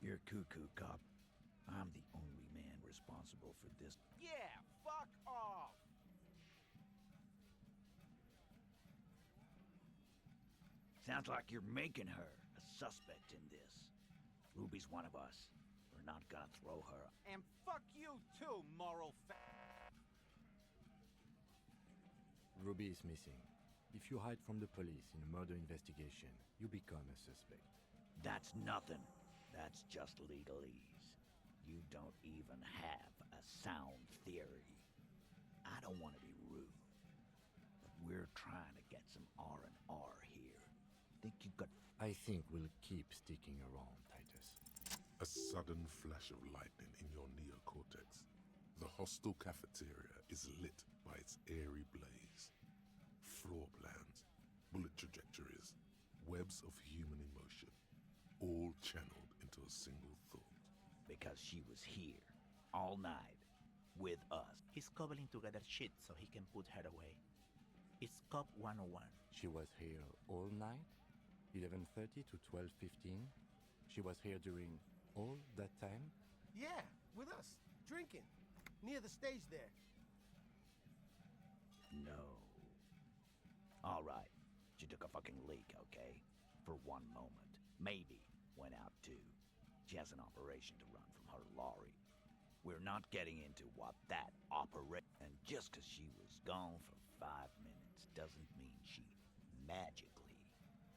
You're cuckoo, cop. I'm the only man responsible for this. Yeah, fuck off! Sounds like you're making her a suspect in this. Ruby's one of us. We're not gonna throw her. And fuck you too, moral Ruby is missing. If you hide from the police in a murder investigation, you become a suspect. That's nothing. That's just legalese. You don't even have a sound theory. I don't want to be rude, but we're trying to get some R&R here. Think you could... I think we'll keep sticking around, Titus. A sudden flash of lightning in your neocortex. The hostel cafeteria is lit by its airy blaze. Floor plans, bullet trajectories, webs of human emotion, all channeled into a single thought. Because she was here, all night, with us. He's cobbling together shit so he can put her away. It's Cop 101. She was here all night? 11:30 to 12:15? She was here during all that time? Yeah, with us, drinking, near the stage there. No. All right, she took a fucking leak, okay? For one moment. Maybe went out too. She has an operation to run from her lorry. We're not getting into what that operation... And just because she was gone for 5 minutes doesn't mean she magically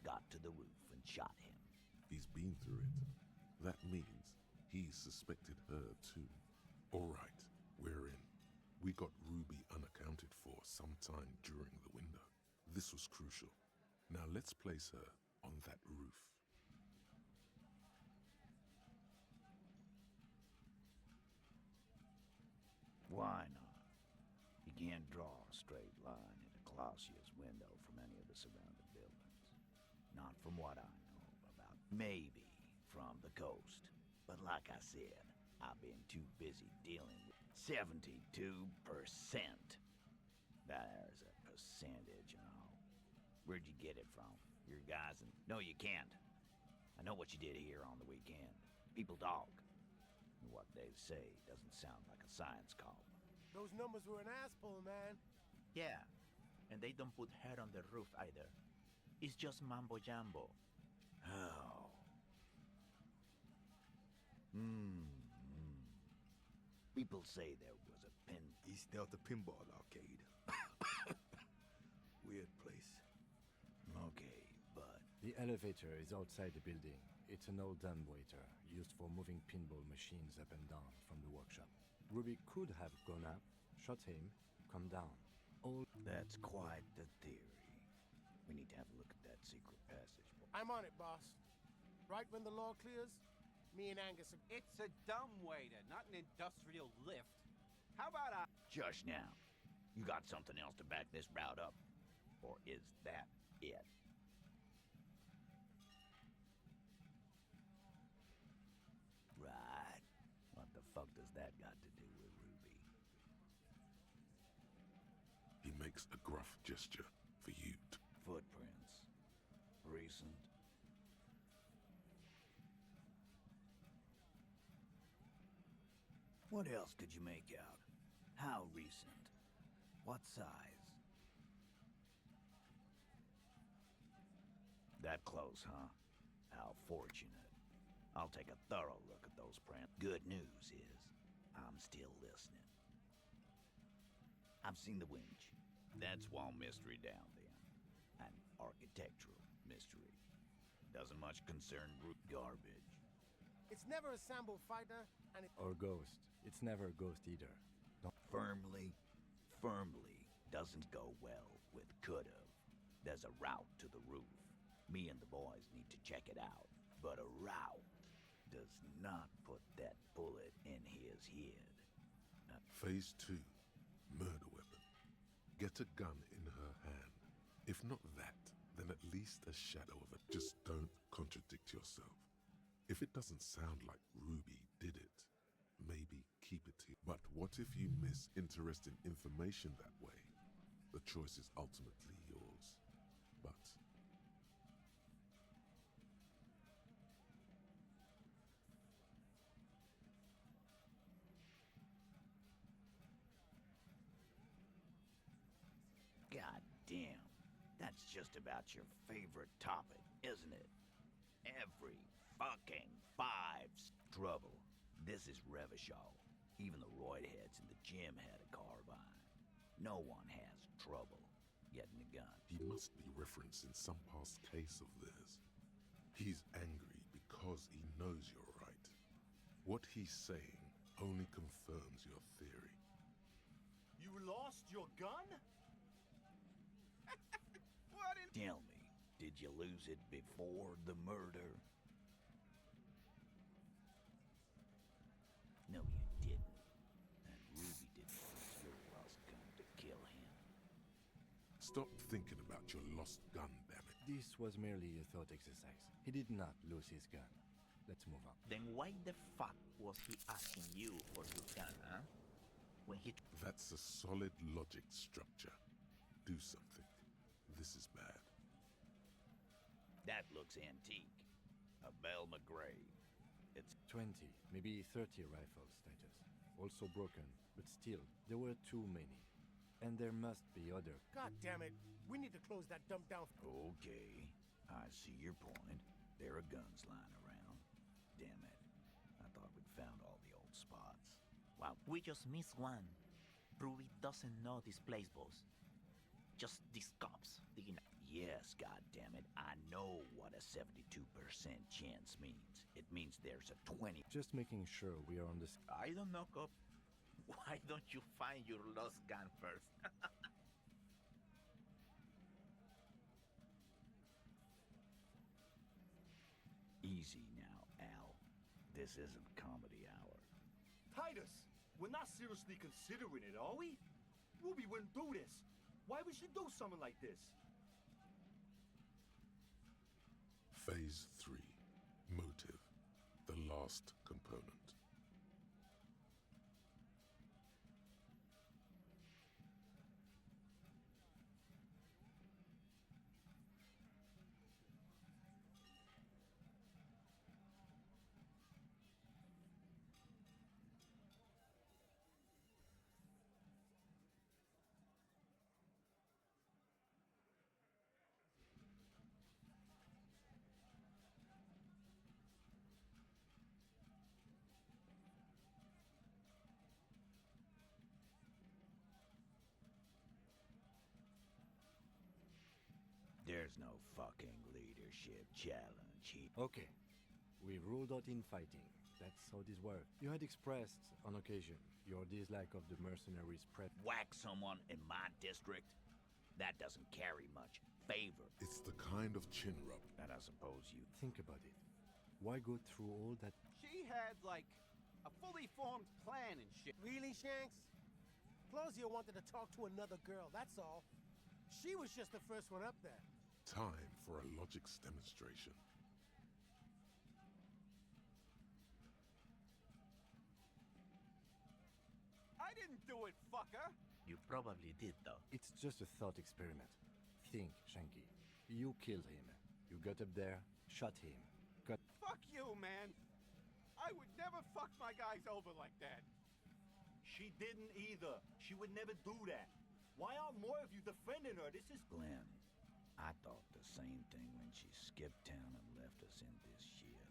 got to the roof and shot him. He's been through it. That means he suspected her too. All right, we're in. We got Ruby unaccounted for sometime during the window. This was crucial. Now let's place her on that roof. Why not? You can't draw a straight line into Clausia's window from any of the surrounding buildings. Not from what I know about. Maybe from the coast. But like I said, I've been too busy dealing with 72%. There's a percentage and all. Where'd you get it from? Your guys and... No, you can't. I know what you did here on the weekend. People talk. And what they say doesn't sound like a science column. Those numbers were an asspull, man. Yeah, and they don't put hair on the roof either. It's just mambo jumbo. Oh. People say there was a pin... East Delta Pinball Arcade. Weird place. Okay, but... The elevator is outside the building. It's an old dumbwaiter used for moving pinball machines up and down from the workshop. Ruby could have gone up, shot him, come down. That's quite the theory. We need to have a look at that secret passage. I'm on it, boss. Right when the law clears, me and Angus... It's a dumbwaiter, not an industrial lift. How about I... Just now. You got something else to back this route up? Or is that it? Right. What the fuck does that got to do with Ruby? He makes a gruff gesture for you to... Footprints. Recent. What else could you make out? How recent? What size? That close, huh? How fortunate. I'll take a thorough look at those prints. Good news is, I'm still listening. I've seen the winch. That's one mystery down there. An architectural mystery. Doesn't much concern root garbage. It's never a Sambo fighter, and it... Or ghost. It's never a ghost either. Firmly doesn't go well with could've. There's a route to the roof. Me and the boys need to check it out. But a route does not put that bullet in his head. Phase 2. Murder weapon. Get a gun in her hand. If not that, then at least a shadow of it. Just don't contradict yourself. If it doesn't sound like Ruby did it, maybe keep it to you. But what if you miss interesting information that way? The choice is ultimately yours. But... God damn. That's just about your favorite topic, isn't it? Every fucking five's trouble. This is Revachol. Even the roidheads in the gym had a carbine. No one has trouble getting a gun. He must be referencing some past case of theirs. He's angry because he knows you're right. What he's saying only confirms your theory. You lost your gun? What in... Tell me, did you lose it before the murder? No, you didn't. And Ruby didn't use your lost gun to kill him. Stop thinking about your lost gun, damn it. This was merely a thought exercise. He did not lose his gun. Let's move on. Then why the fuck was he asking you for your gun, huh? When he... That's a solid logic structure. Do something. This is bad. That looks antique. A Bell McGray. It's 20, maybe 30 rifles, Titus. Also broken, but still, there were too many. And there must be other... God damn it. We need to close that dump down. Okay. I see your point. There are guns lying around. Damn it. I thought we'd found all the old spots. Wow, we just missed one. Ruby doesn't know this place, boss. Just these cops digging. Yes, goddammit, I know what a 72% chance means. It means there's a 20. Just making sure we are on the... I don't know, cop. Why don't you find your lost gun first? Easy now, Al. This isn't comedy hour. Titus, we're not seriously considering it, are we? Ruby wouldn't do this. Why would she do something like this? Phase 3. Motive. The last component. There's no fucking leadership challenge here. Okay. We ruled out infighting. That's how this works. You had expressed, on occasion, your dislike of the mercenary spread. Whack someone in my district? That doesn't carry much favor. It's the kind of chin rub. And I suppose you... Think about it. Why go through all that? She had, like, a fully formed plan and shit. Really, Shanks? Closio wanted to talk to another girl, that's all. She was just the first one up there. Time for a logics demonstration. I didn't do it, fucker! You probably did, though. It's just a thought experiment. Think, Shanky. You killed him. You got up there, shot him. Fuck you, man! I would never fuck my guys over like that. She didn't either. She would never do that. Why aren't more of you defending her? This is... Glenn, I thought the same thing when she skipped town and left us in this shit.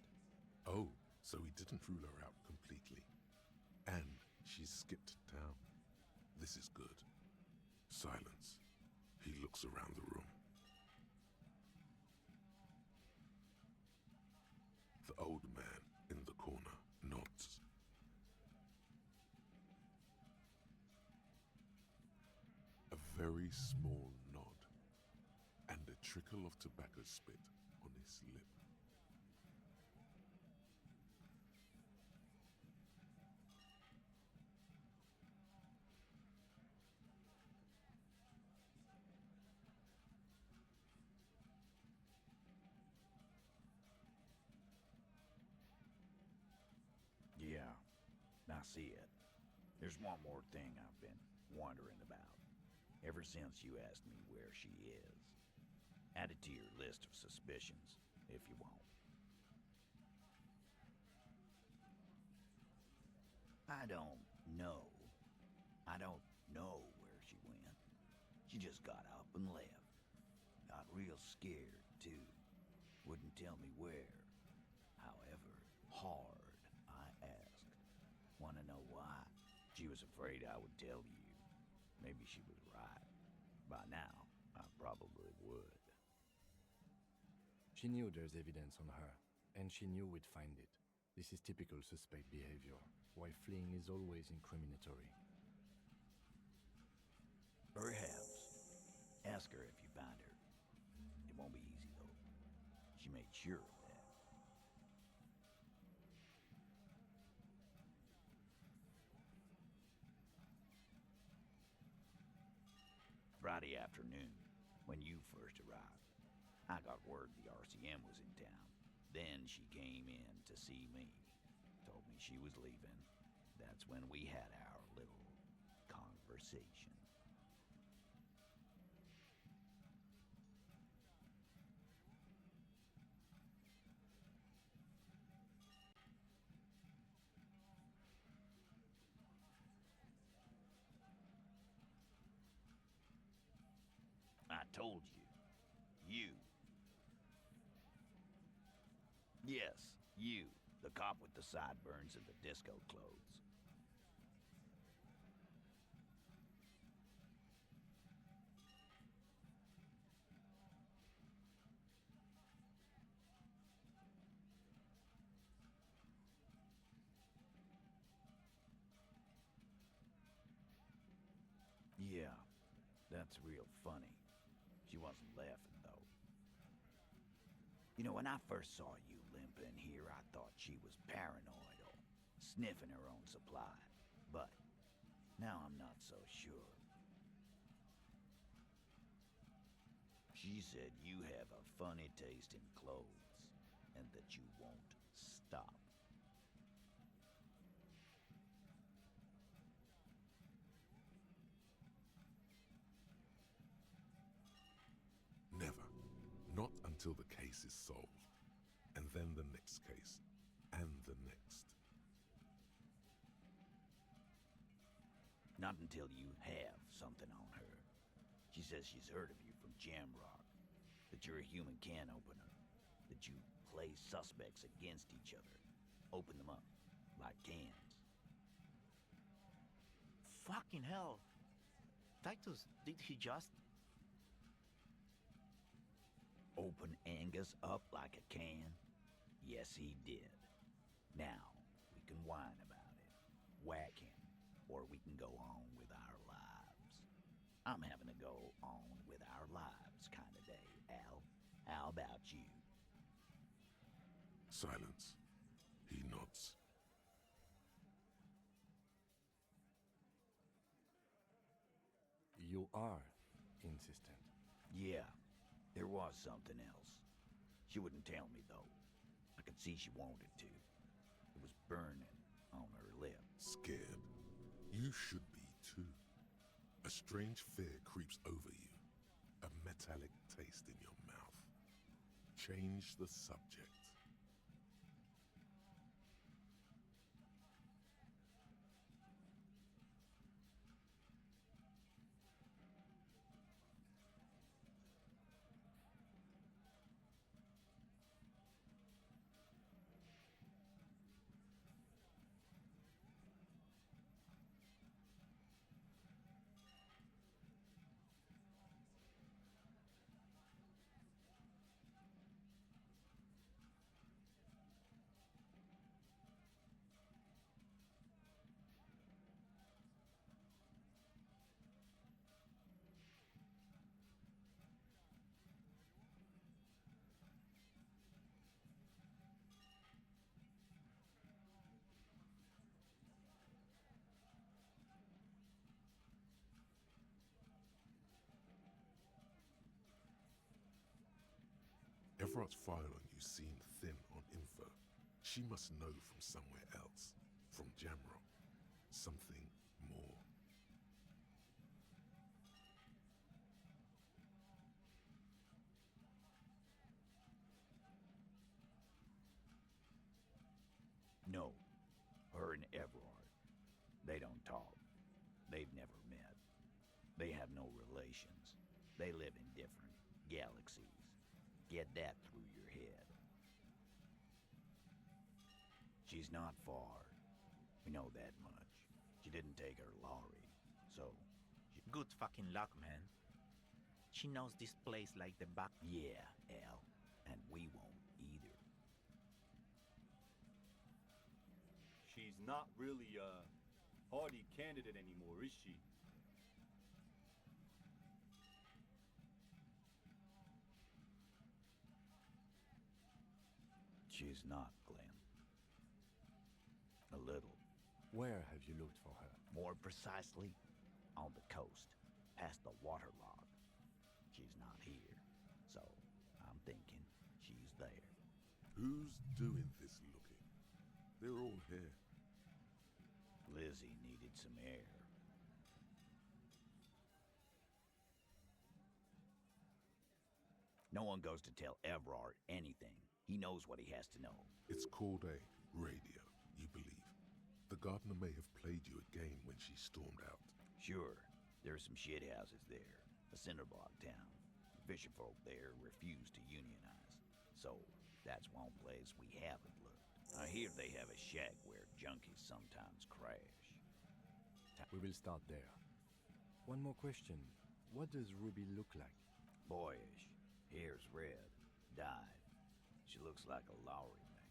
Oh, so he didn't rule her out completely. And she skipped town. This is good. Silence. He looks around the room. The old man in the corner nods. A very small nod, and a trickle of tobacco spit on his lip. Yeah, I see it. There's one more thing I've been wondering about. Ever since you asked me where she is. Add it to your list of suspicions, if you want. I don't know. I don't know where she went. She just got up and left. Got real scared, too. Wouldn't tell me where. However, hard I asked. Wanna know why? She was afraid I would tell you. Maybe she was right. By now, I probably would. She knew there's evidence on her, and she knew we'd find it. This is typical suspect behavior, why fleeing is always incriminatory. Perhaps. Ask her if you find her. It won't be easy, though. She made sure of that. Friday afternoon, when you first arrived, I got word the RCM was in town. Then she came in to see me. Told me she was leaving. That's when we had our little conversation. I told you. You. Yes, you. The cop with the sideburns and the disco clothes. Yeah, that's real funny. She wasn't laughing, though. You know, when I first saw you limping here, I thought she was paranoid or sniffing her own supply. But now I'm not so sure. She said you have a funny taste in clothes and that you won't stop. Never. Not until the case is solved. And then the next case. And the next. Not until you have something on her. She says she's heard of you from Jamrock. That you're a human can opener. That you play suspects against each other. Open them up. Like cans. Fucking hell. Titus, did he just... Open Angus up like a can? Yes, he did. Now, we can whine about it, whack him, or we can go on with our lives. I'm having a go on with our lives kind of day, Al. How about you? Silence. He nods. You are insistent. Yeah, there was something else. She wouldn't tell me, though. I could see she wanted to. It was burning on her lip. Scared? You should be too. A strange fear creeps over you. A metallic taste in your mouth. Change the subject. Everard's file on you seemed thin on info. She must know from somewhere else. From Jamrock. Something more. No. Her and Everard. They don't talk. They've never met. They have no relations. They live in different galaxies. Get that through your head. She's not far. We know that much. She didn't take her lorry, so... Good fucking luck, man. She knows this place like the back. Yeah, Al. And we won't either. She's not really a hardy candidate anymore, is she? She's not, Glenn. A little. Where have you looked for her? More precisely, on the coast, past the waterlogged. She's not here, so I'm thinking she's there. Who's doing this looking? They're all here. Lizzie needed some air. No one goes to tell Everard anything. He knows what he has to know. It's called a radio, you believe. The gardener may have played you a game when she stormed out. Sure, there are some shithouses there. A cinderblock town. Fisherfolk there refuse to unionize. So, that's one place we haven't looked. I hear they have a shack where junkies sometimes crash. We will start there. One more question. What does Ruby look like? Boyish. Hair's red. Dyed. She looks like a Lowry man.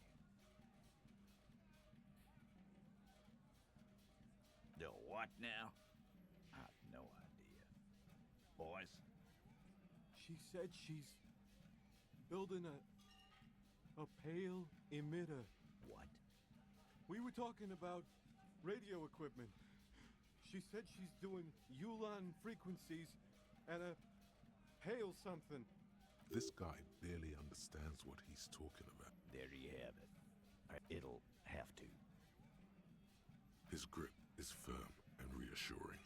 The what now? I've no idea. Boys? She said she's building a pale emitter. What? We were talking about radio equipment. She said she's doing Ulan frequencies and a pale something. This guy barely understands what he's talking about. There you have it. It'll have to. His grip is firm and reassuring,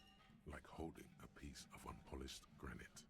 like holding a piece of unpolished granite.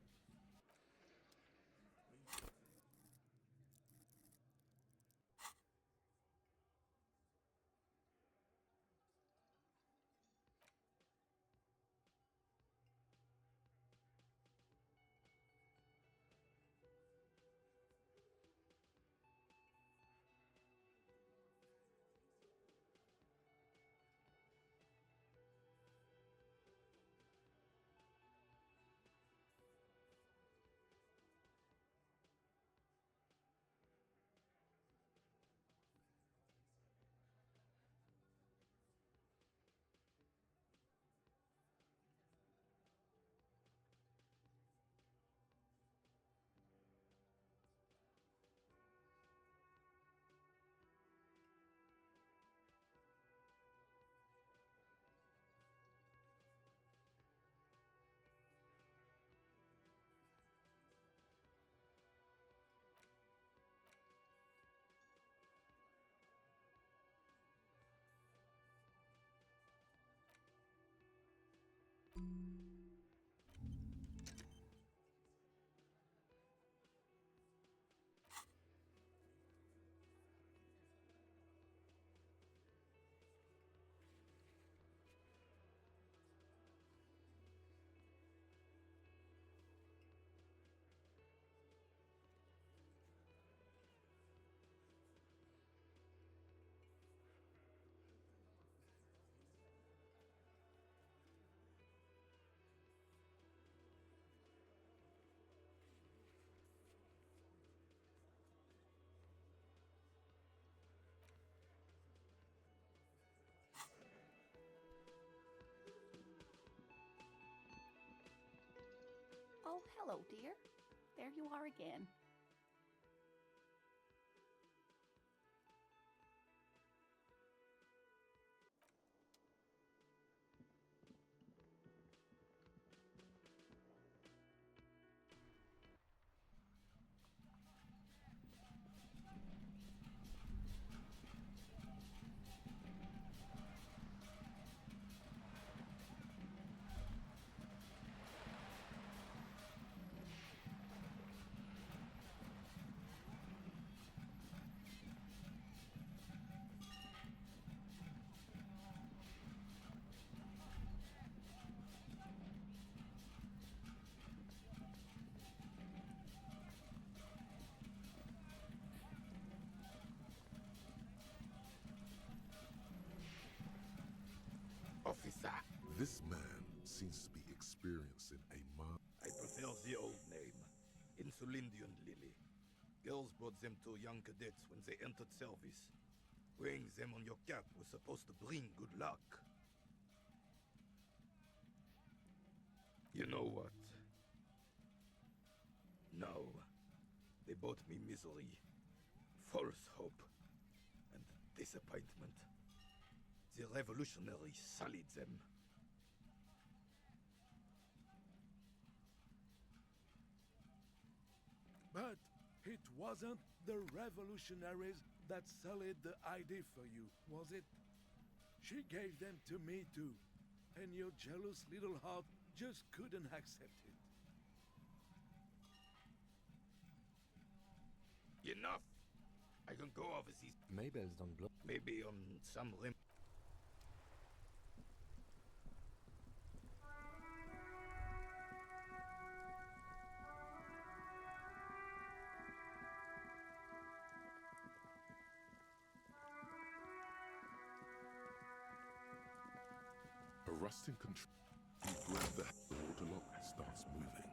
Oh, hello, dear. There you are again. Officer, This man seems to be experiencing a mind. I prefer the old name. Insulindian Lily. Girls brought them to young cadets when they entered service. Wearing them on your cap was supposed to bring good luck. You know what? No. They brought me misery, false hope, and disappointment. The revolutionaries sullied them. But it wasn't the revolutionaries that sullied the ID for you, was it? She gave them to me too, and your jealous little heart just couldn't accept it. Enough! I can go over these. Mabels don't blow. Maybe on some rim. A rusting control. You grab the water lock, starts moving.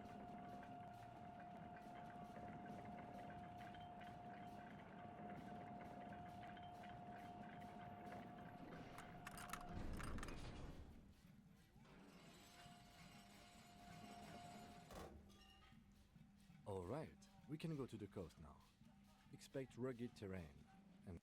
All right, we can go to the coast now. Expect rugged terrain. And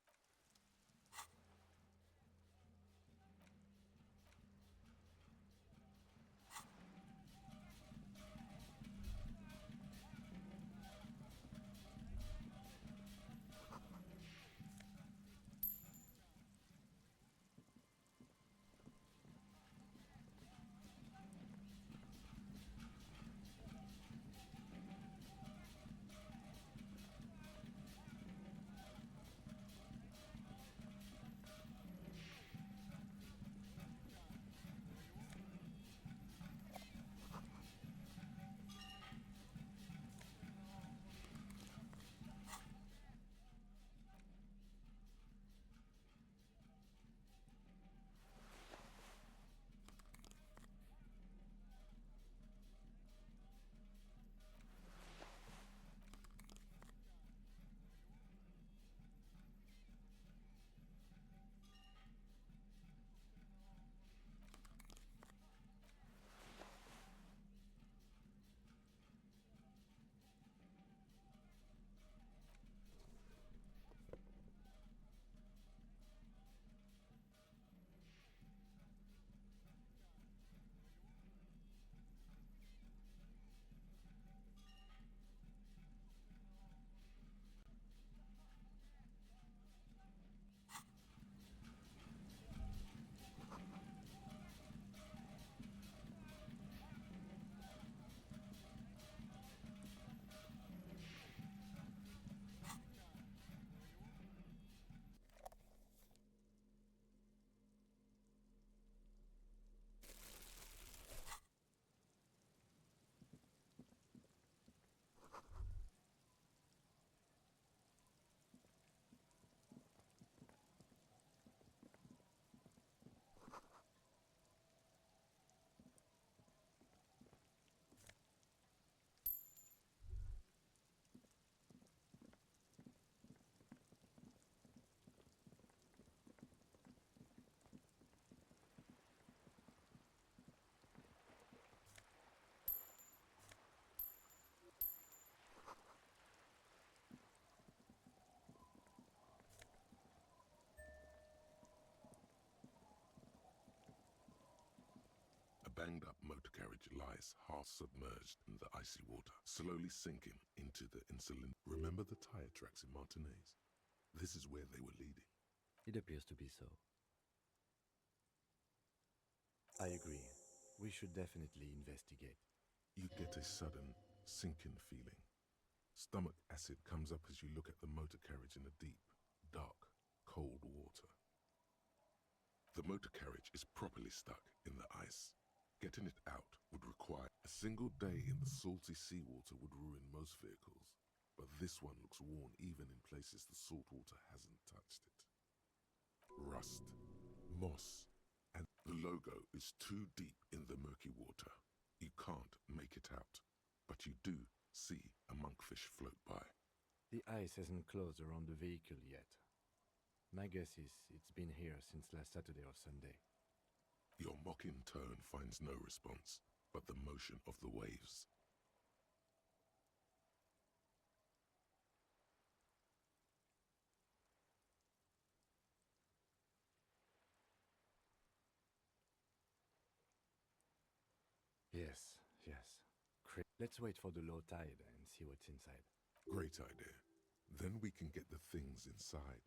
banged-up motor carriage lies half-submerged in the icy water, slowly sinking into the insulin. Remember the tire tracks in Martinez? This is where they were leading. It appears to be so. I agree. We should definitely investigate. You get a sudden sinking feeling. Stomach acid comes up as you look at the motor carriage in the deep, dark, cold water. The motor carriage is properly stuck in the ice. Getting it out would require a single day in the salty seawater would ruin most vehicles, but this one looks worn even in places the salt water hasn't touched it. Rust, moss, and the logo is too deep in the murky water. You can't make it out, but you do see a monkfish float by. The ice hasn't closed around the vehicle yet. My guess is it's been here since last Saturday or Sunday. Your mocking tone finds no response, but the motion of the waves. Yes. Let's wait for the low tide and see what's inside. Great idea. Then we can get the things inside.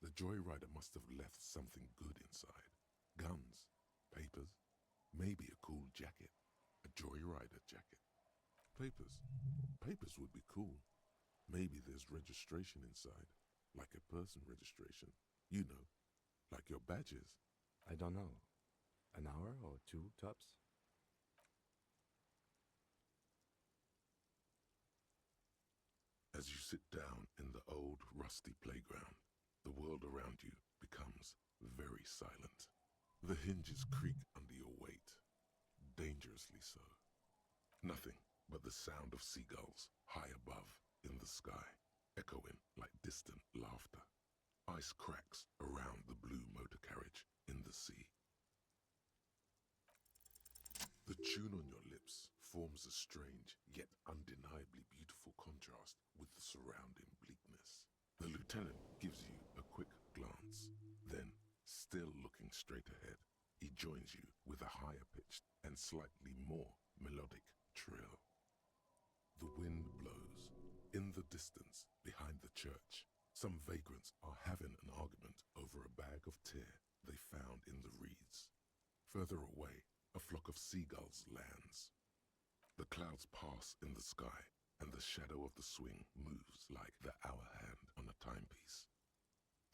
The joyrider must have left something good inside. Guns, papers, maybe a cool jacket. A joyrider jacket. Papers. Papers would be cool. Maybe there's registration inside. Like a person registration. You know, like your badges. I don't know. An hour or two, tops? As you sit down in the old, rusty playground, the world around you becomes very silent. The hinges creak under your weight, dangerously so. Nothing but the sound of seagulls high above in the sky, echoing like distant laughter. Ice cracks around the blue motor carriage in the sea. The tune on your lips forms a strange yet undeniably beautiful contrast with the surrounding bleakness. The lieutenant gives you a quick glance, then, still looking straight ahead, he joins you with a higher pitched and slightly more melodic trill. The wind blows. In the distance, behind the church, some vagrants are having an argument over a bag of tear they found in the reeds. Further away, a flock of seagulls lands. The clouds pass in the sky, and the shadow of the swing moves like the hour hand on a timepiece.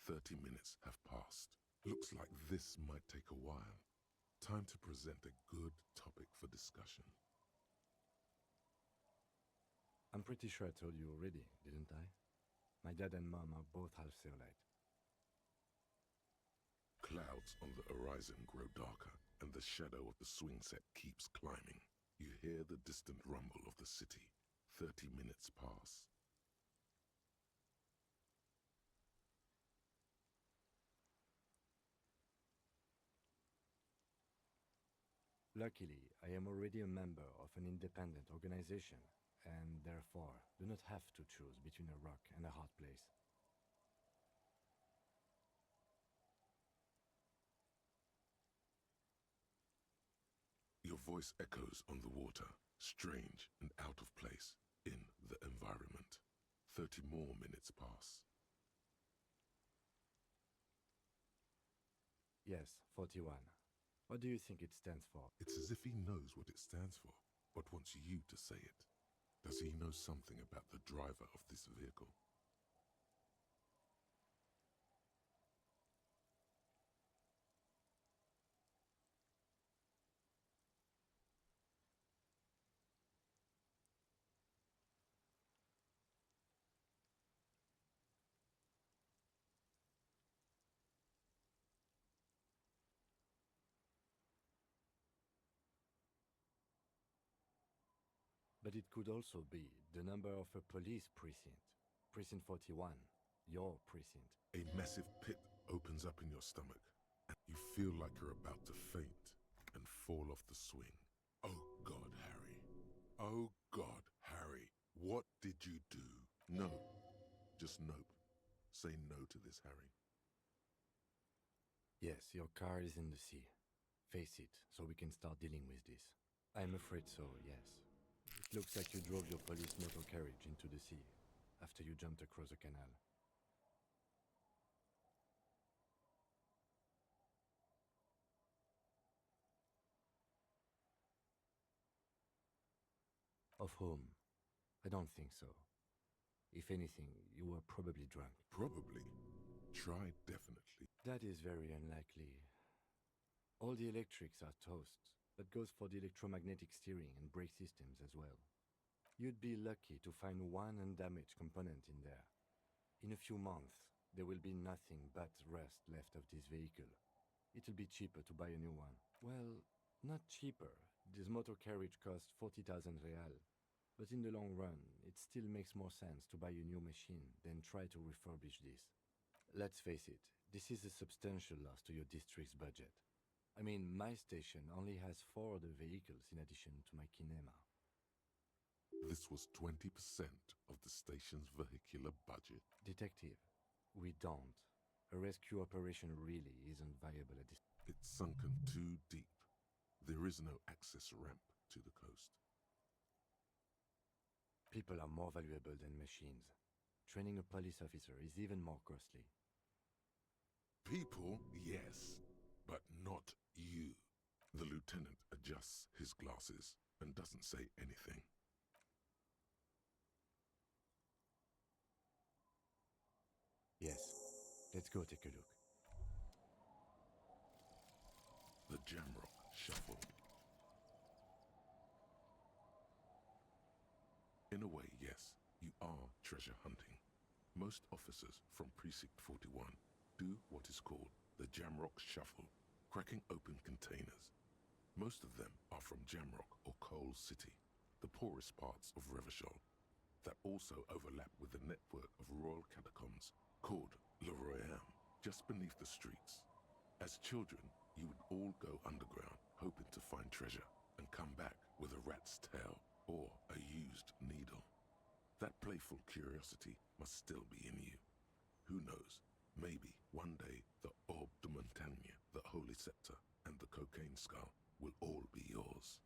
30 minutes have passed. Looks like this might take a while. Time to present a good topic for discussion. I'm pretty sure I told you already, didn't I? My dad and mom are both half Seolite. Clouds on the horizon grow darker, and the shadow of the swing set keeps climbing. You hear the distant rumble of the city. 30 minutes pass. Luckily, I am already a member of an independent organization, and therefore do not have to choose between a rock and a hard place. Your voice echoes on the water, strange and out of place in the environment. 30 more minutes pass. Yes, 41. What do you think it stands for? It's as if he knows what it stands for, but wants you to say it. Does he know something about the driver of this vehicle? But it could also be the number of a police precinct. Precinct 41. Your precinct. A massive pit opens up in your stomach, and you feel like you're about to faint and fall off the swing. Oh God, Harry. Oh God, Harry. What did you do? No. Just nope. Say no to this, Harry. Yes, your car is in the sea. Face it, so we can start dealing with this. I'm afraid so, yes. It looks like you drove your police motor carriage into the sea after you jumped across the canal. Of whom? I don't think so. If anything, you were probably drunk. Probably. Tried, definitely. That is very unlikely. All the electrics are toast. That goes for the electromagnetic steering and brake systems as well. You'd be lucky to find one undamaged component in there. In a few months, there will be nothing but rust left of this vehicle. It'll be cheaper to buy a new one. Well, not cheaper. This motor carriage costs 40,000 real. But in the long run, it still makes more sense to buy a new machine than try to refurbish this. Let's face it, this is a substantial loss to your district's budget. I mean, my station only has 4 other vehicles in addition to my kinema. This was 20% of the station's vehicular budget. Detective, we don't. A rescue operation really isn't viable at this. It's sunken too deep. There is no access ramp to the coast. People are more valuable than machines. Training a police officer is even more costly. People, yes, but not you. The lieutenant adjusts his glasses and doesn't say anything. Yes, let's go take a look. The Jamrock Shuffle. In a way, yes, you are treasure hunting. Most officers from Precinct 41 do what is called the Jamrock Shuffle, cracking open containers. Most of them are from Jamrock or Coal City, the poorest parts of Revachol, that also overlap with the network of royal catacombs called Le Royaume, just beneath the streets. As children, you would all go underground, hoping to find treasure, and come back with a rat's tail or a used needle. That playful curiosity must still be in you. Who knows, maybe one day the Orbe de Montagne, the Holy Scepter, and the Cocaine Skull will all be yours.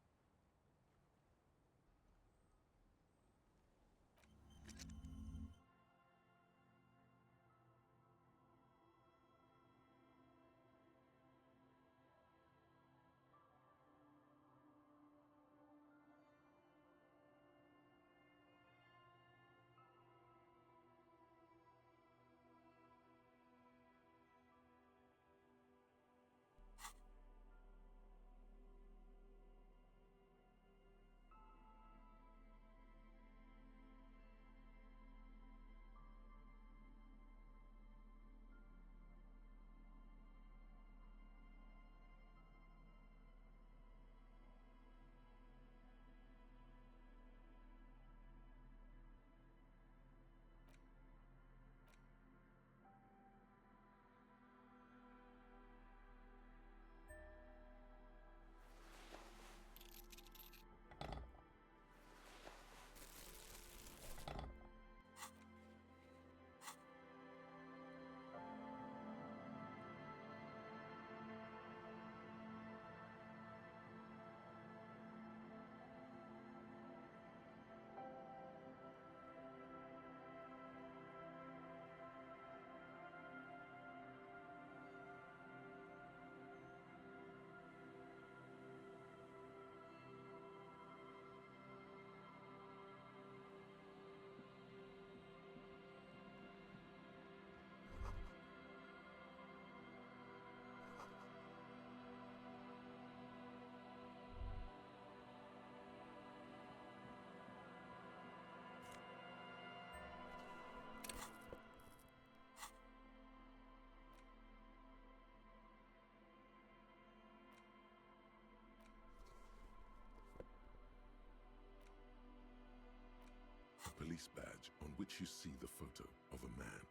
Police badge on which you see the photo of a man.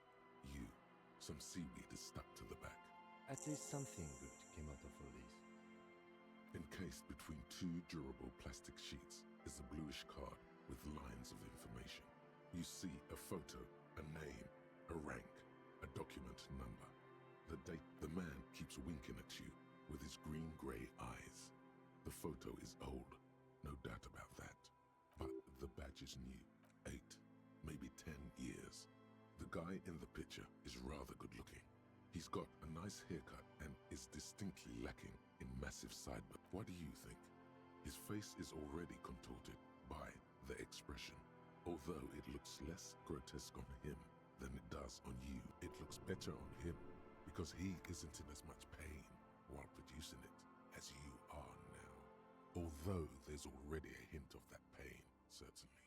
You. Some seaweed is stuck to the back. At least something good came out of all this. Encased between 2 durable plastic sheets is a bluish card with lines of information. You see a photo, a name, a rank, a document number, the date. The man keeps winking at you with his green-gray eyes. The photo is old, no doubt about that. But the badge is new. 8, maybe 10 years. The guy in the picture is rather good-looking. He's got a nice haircut and is distinctly lacking in massive sideburns. What do you think? His face is already contorted by the expression. Although it looks less grotesque on him than it does on you, it looks better on him because he isn't in as much pain while producing it as you are now. Although there's already a hint of that pain, certainly.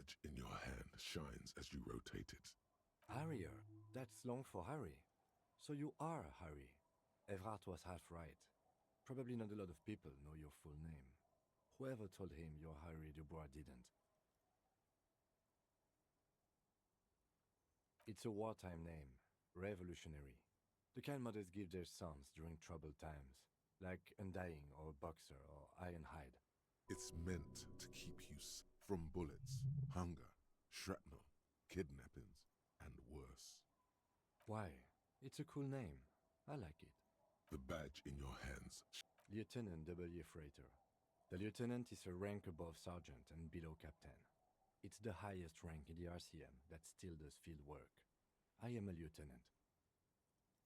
badge in your hand shines as you rotate it. Harrier. That's long for Harry. So you are Harry. Evrard was half right. Probably not a lot of people know your full name. Whoever told him you're Harry Dubois didn't. It's a wartime name, revolutionary. The kind mothers give their sons during troubled times, like Undying or Boxer or Ironhide. It's meant to keep you from bullets, hunger, shrapnel, kidnappings, and worse. Why? It's a cool name. I like it. The badge in your hands. Lieutenant W. Freighter. The lieutenant is a rank above sergeant and below captain. It's the highest rank in the RCM that still does field work. I am a lieutenant.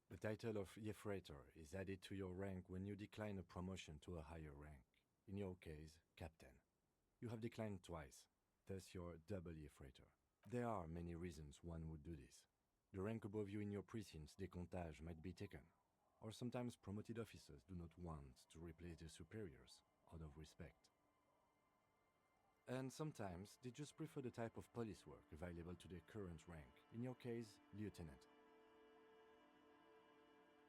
The title of Freighter is added to your rank when you decline a promotion to a higher rank. In your case, captain. You have declined twice, thus you're W. Freighter. There are many reasons one would do this. The rank above you in your precinct's decomptage might be taken, or sometimes promoted officers do not want to replace their superiors out of respect. And sometimes they just prefer the type of police work available to their current rank, in your case, lieutenant.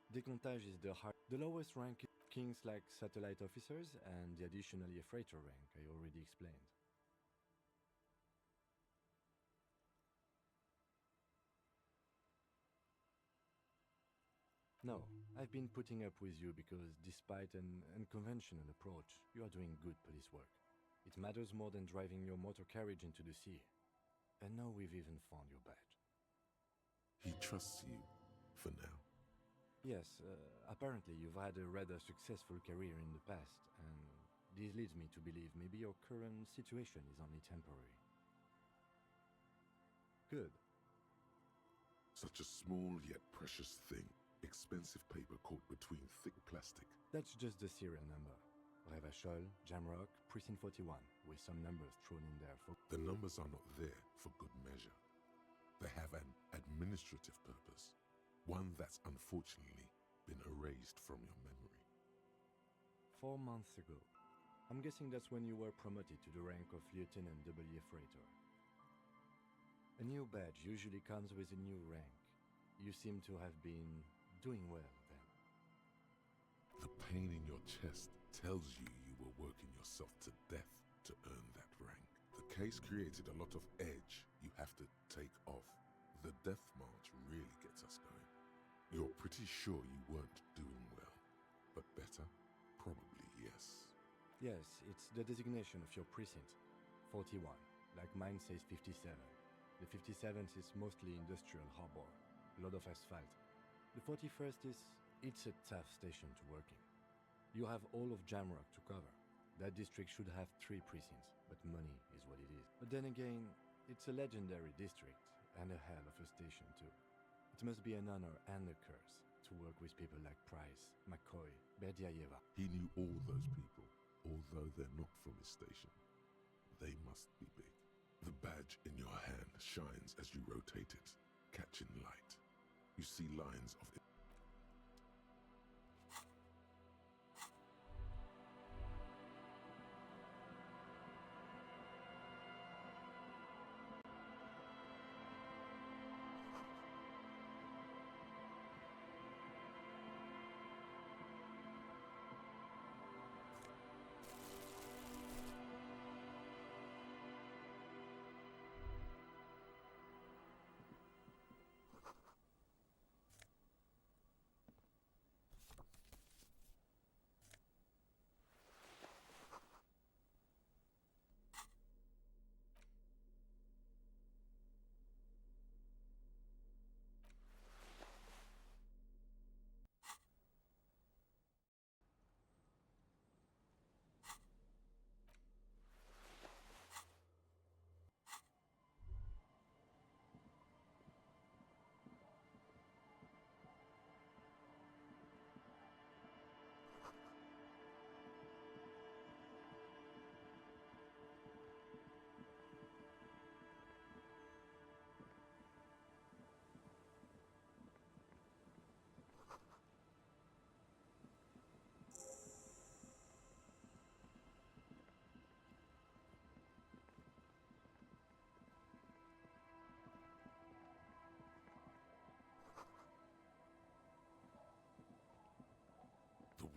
Decomptage is the lowest rank kings like satellite officers and the additionally freighter rank I already explained. No, I've been putting up with you because despite an unconventional approach, you are doing good police work. It matters more than driving your motor carriage into the sea. And now we've even found your badge. He trusts you, for now. Yes, apparently you've had a rather successful career in the past, and this leads me to believe maybe your current situation is only temporary. Good. Such a small yet precious thing. Expensive paper caught between thick plastic. That's just the serial number. Revachol, Jamrock, Precinct 41, with some numbers thrown in there for... The numbers are not there for good measure. They have an administrative purpose, one that's unfortunately been erased from your memory. 4 months ago. I'm guessing that's when you were promoted to the rank of Lieutenant W. Freighter. A new badge usually comes with a new rank. You seem to have been doing well then. The pain in your chest tells you you were working yourself to death to earn that rank. The case created a lot of edge you have to take off. The death march really gets us going. You're pretty sure you weren't doing well, but better? Probably yes. Yes, it's the designation of your precinct. 41, like mine says 57. The 57th is mostly industrial harbor, a lot of asphalt. The 41st it's a tough station to work in. You have all of Jamrock to cover. That district should have 3 precincts, but money is what it is. But then again, it's a legendary district, and a hell of a station too. It must be an honor and a curse to work with people like Price, McCoy, Berdiaeva. He knew all those people, although they're not from his station. They must be big. The badge in your hand shines as you rotate it, catching light. You see lines of it.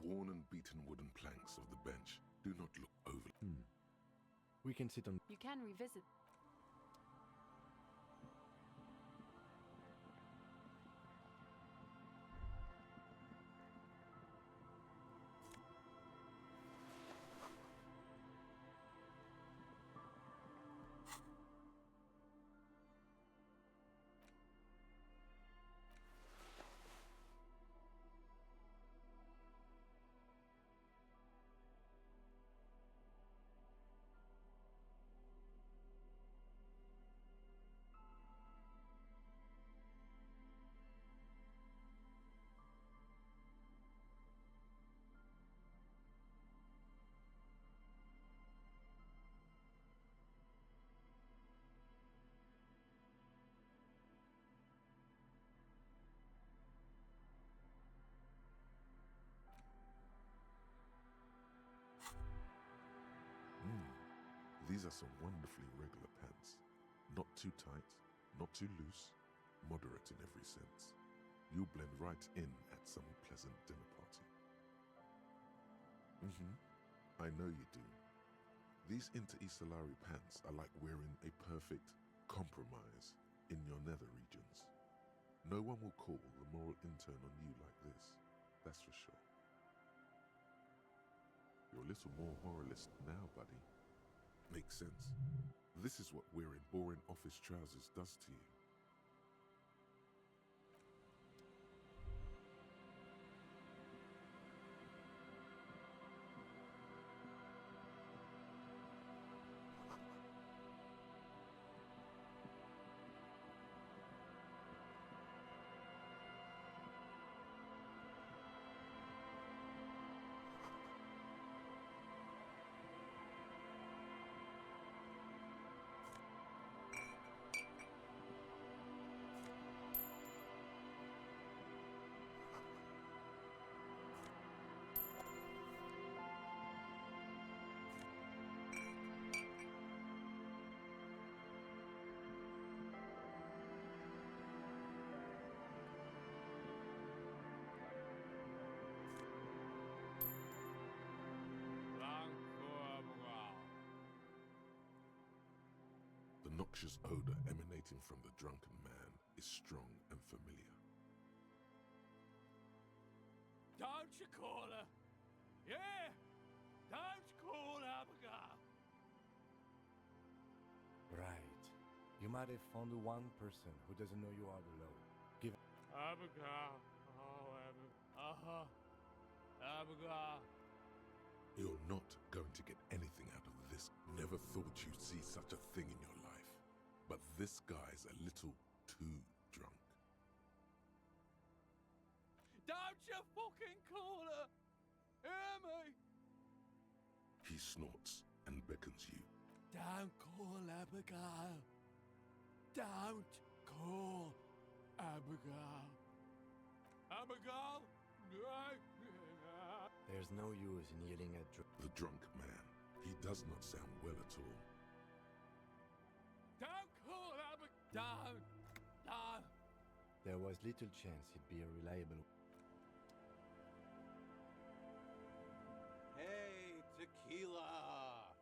worn and beaten wooden planks of the bench do not look over. We can sit on. You can revisit. These are some wonderfully regular pants. Not too tight, not too loose, moderate in every sense. You'll blend right in at some pleasant dinner party. I know you do. These Inter-Estellari pants are like wearing a perfect compromise in your nether regions. No one will call the moral intern on you like this, that's for sure. You're a little more moralist now, buddy. Makes sense. This is what wearing boring office trousers does to you. The noxious odor emanating from the drunken man is strong and familiar. Don't you call her? Yeah! Don't call Abigail! Right. You might have found one person who doesn't know you are the law. Give. Abigail. Oh, Abigail. Abigail. You're not going to get anything out of this. Never thought you'd see such a thing in your life. But this guy's a little too drunk. Don't you fucking call her! Hear me! He snorts and beckons you. Don't call Abigail. Don't call Abigail. Abigail? There's no use in yelling at the drunk man. He does not sound well at all. Don't call Abigail. Don't. There was little chance he'd be a reliable. Hey, Tequila!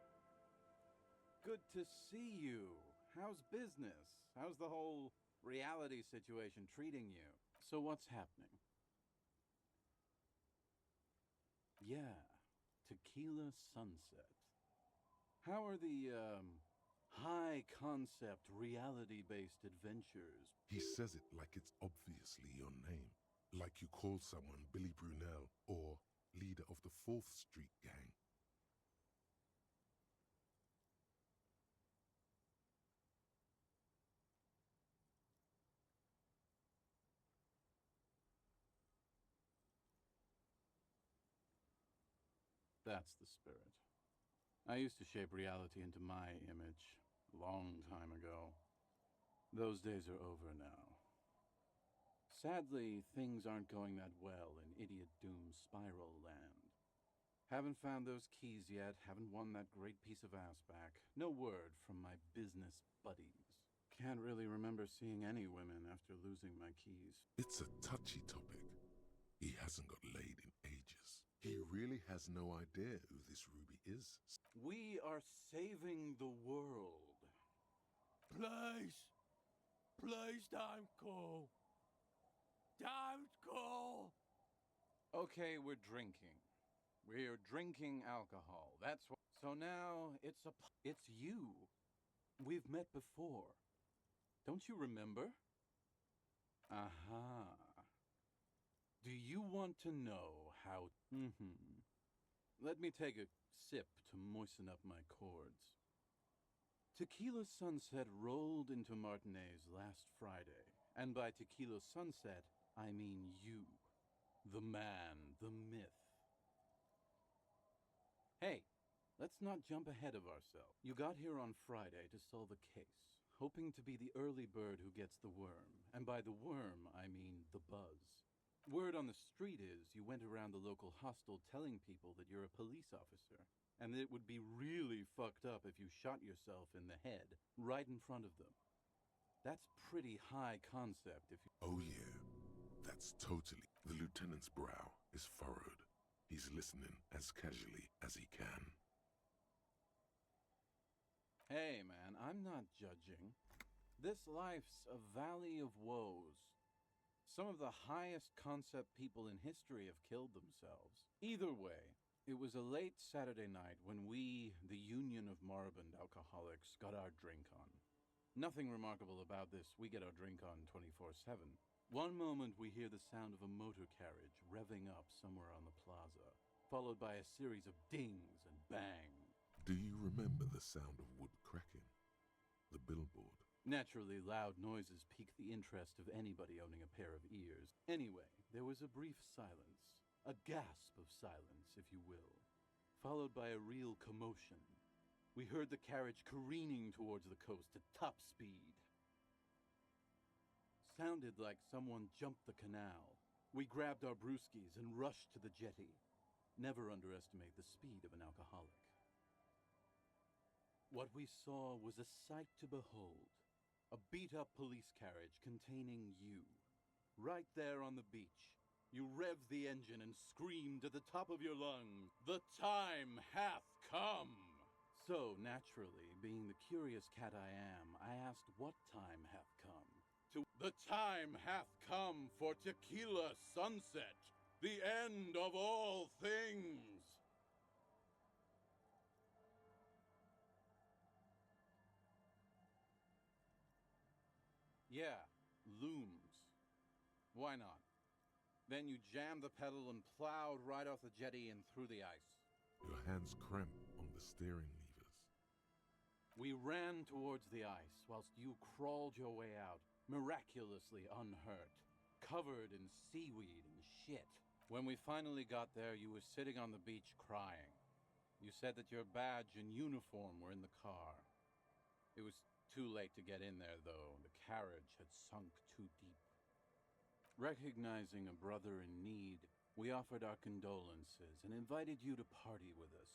Good to see you. How's business? How's the whole reality situation treating you? So what's happening? Yeah, Tequila Sunset. How are the, high-concept, reality-based adventures? He says it like it's obviously your name. Like you call someone Billy Brunel or leader of the 4th Street Gang. That's the spirit. I used to shape reality into my image a long time ago. Those days are over now. Sadly, things aren't going that well in Idiot Doom Spiral Land. Haven't found those keys yet, haven't won that great piece of ass back. No word from my business buddies. Can't really remember seeing any women after losing my keys. It's a touchy topic. He hasn't got laid in ages. He really has no idea who this Ruby is. We are saving the world. Please. Please don't go. Don't go. Okay, we're drinking. We're drinking alcohol. That's what. So now it's you. We've met before. Don't you remember? Aha. Do you want to know how? Let me take a sip to moisten up my cords. Tequila Sunset rolled into Martinez last Friday, and by Tequila Sunset, I mean you. The man, the myth. Hey, let's not jump ahead of ourselves. You got here on Friday to solve a case, hoping to be the early bird who gets the worm. And by the worm, I mean the buzz. Word on the street is you went around the local hostel telling people that you're a police officer, and that it would be really fucked up if you shot yourself in the head right in front of them. That's pretty high concept if you... Oh yeah, that's totally... The lieutenant's brow is furrowed. He's listening as casually as he can. Hey man, I'm not judging. This life's a valley of woes. Some of the highest concept people in history have killed themselves. Either way, it was a late Saturday night when we, the Union of Moribund Alcoholics, got our drink on. Nothing remarkable about this. We get our drink on 24/7. One moment we hear the sound of a motor carriage revving up somewhere on the plaza, followed by a series of dings and bangs. Do you remember the sound of wood cracking? The billboard? Naturally, loud noises pique the interest of anybody owning a pair of ears. Anyway, there was a brief silence. A gasp of silence, if you will. Followed by a real commotion. We heard the carriage careening towards the coast at top speed. Sounded like someone jumped the canal. We grabbed our brewskis and rushed to the jetty. Never underestimate the speed of an alcoholic. What we saw was a sight to behold. A beat-up police carriage containing you. Right there on the beach. You revved the engine and screamed at the top of your lungs, "The time hath come!" So, naturally, being the curious cat I am, I asked what time hath come. The time hath come for Tequila Sunset, the end of all things! Yeah, looms. Why not? Then you jammed the pedal and plowed right off the jetty and through the ice. Your hands cramp on the steering levers. We ran towards the ice whilst you crawled your way out, miraculously unhurt, covered in seaweed and shit. When we finally got there, you were sitting on the beach crying. You said that your badge and uniform were in the car. It was too late to get in there, though. The carriage had sunk too deep. Recognizing a brother in need, we offered our condolences and invited you to party with us,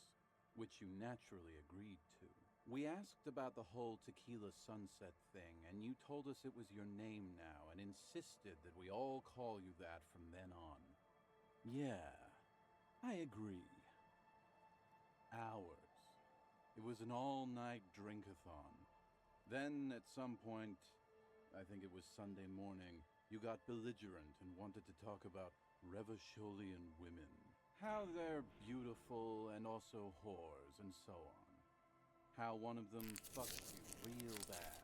which you naturally agreed to. We asked about the whole Tequila Sunset thing, and you told us it was your name now and insisted that we all call you that from then on. Yeah, I agree. Hours. It was an all-night drink-a-thon. Then, at some point, I think it was Sunday morning, you got belligerent and wanted to talk about Revacholian women. How they're beautiful and also whores and so on. How one of them fucked you real bad.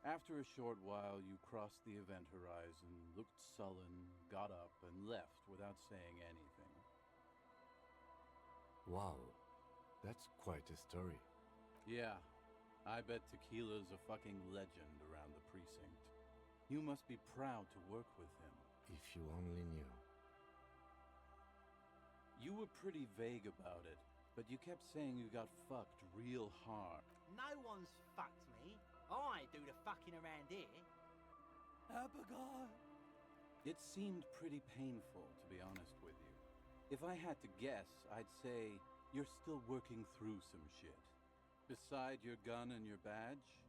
After a short while, you crossed the event horizon, looked sullen, got up, and left without saying anything. Wow, that's quite a story. Yeah, I bet Tequila's a fucking legend around the precinct. You must be proud to work with him. If you only knew. You were pretty vague about it, but you kept saying you got fucked real hard. No one's fucked me. I do the fucking around here. Abigail! It seemed pretty painful, to be honest with you. If I had to guess, I'd say you're still working through some shit. Beside your gun and your badge,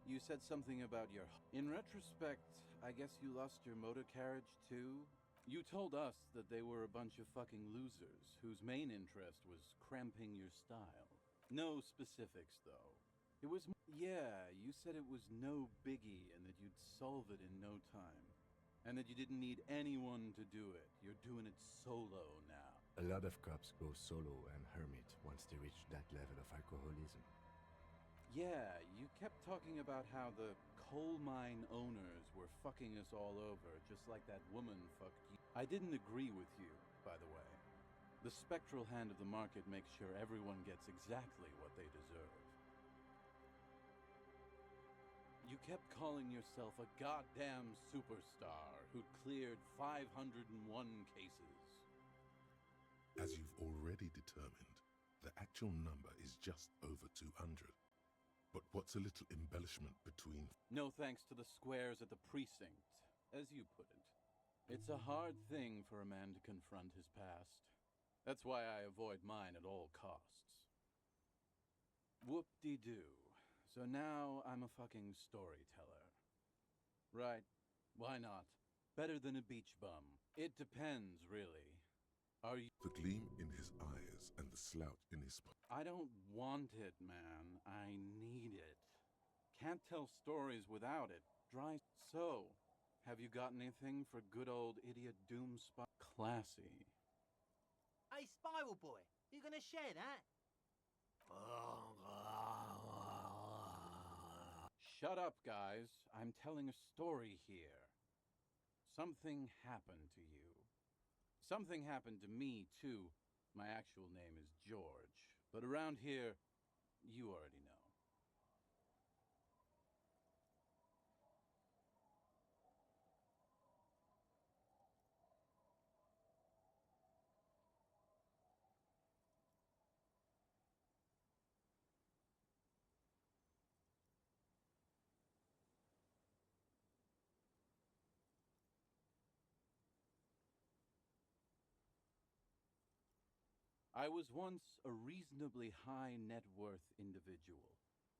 you said something about your... In retrospect, I guess you lost your motor carriage too? You told us that they were a bunch of fucking losers whose main interest was cramping your style. No specifics, though. It was... Yeah, you said it was no biggie and that you'd solve it in no time. And that you didn't need anyone to do it. You're doing it solo now. A lot of cops go solo and hermit once they reach that level of alcoholism. Yeah, you kept talking about how the coal mine owners were fucking us all over, just like that woman fucked you. I didn't agree with you, by the way. The spectral hand of the market makes sure everyone gets exactly what they deserve. You kept calling yourself a goddamn superstar who'd cleared 501 cases. As you've already determined, the actual number is just over 200. But what's a little embellishment between... No thanks to the squares at the precinct, as you put it. It's a hard thing for a man to confront his past. That's why I avoid mine at all costs. Whoop-de-doo. So now I'm a fucking storyteller. Right, why not? Better than a beach bum. It depends, really. Are you... The gleam in his eyes and the slouch in his... I don't want it, man. I need it. Can't tell stories without it. Dry... So, have you got anything for good old idiot Doom Spot? Classy. Hey, Spiral Boy, you gonna share that? Shut up, guys. I'm telling a story here. Something happened to you. Something happened to me, too. My actual name is George. But around here, you already know. I was once a reasonably high net worth individual,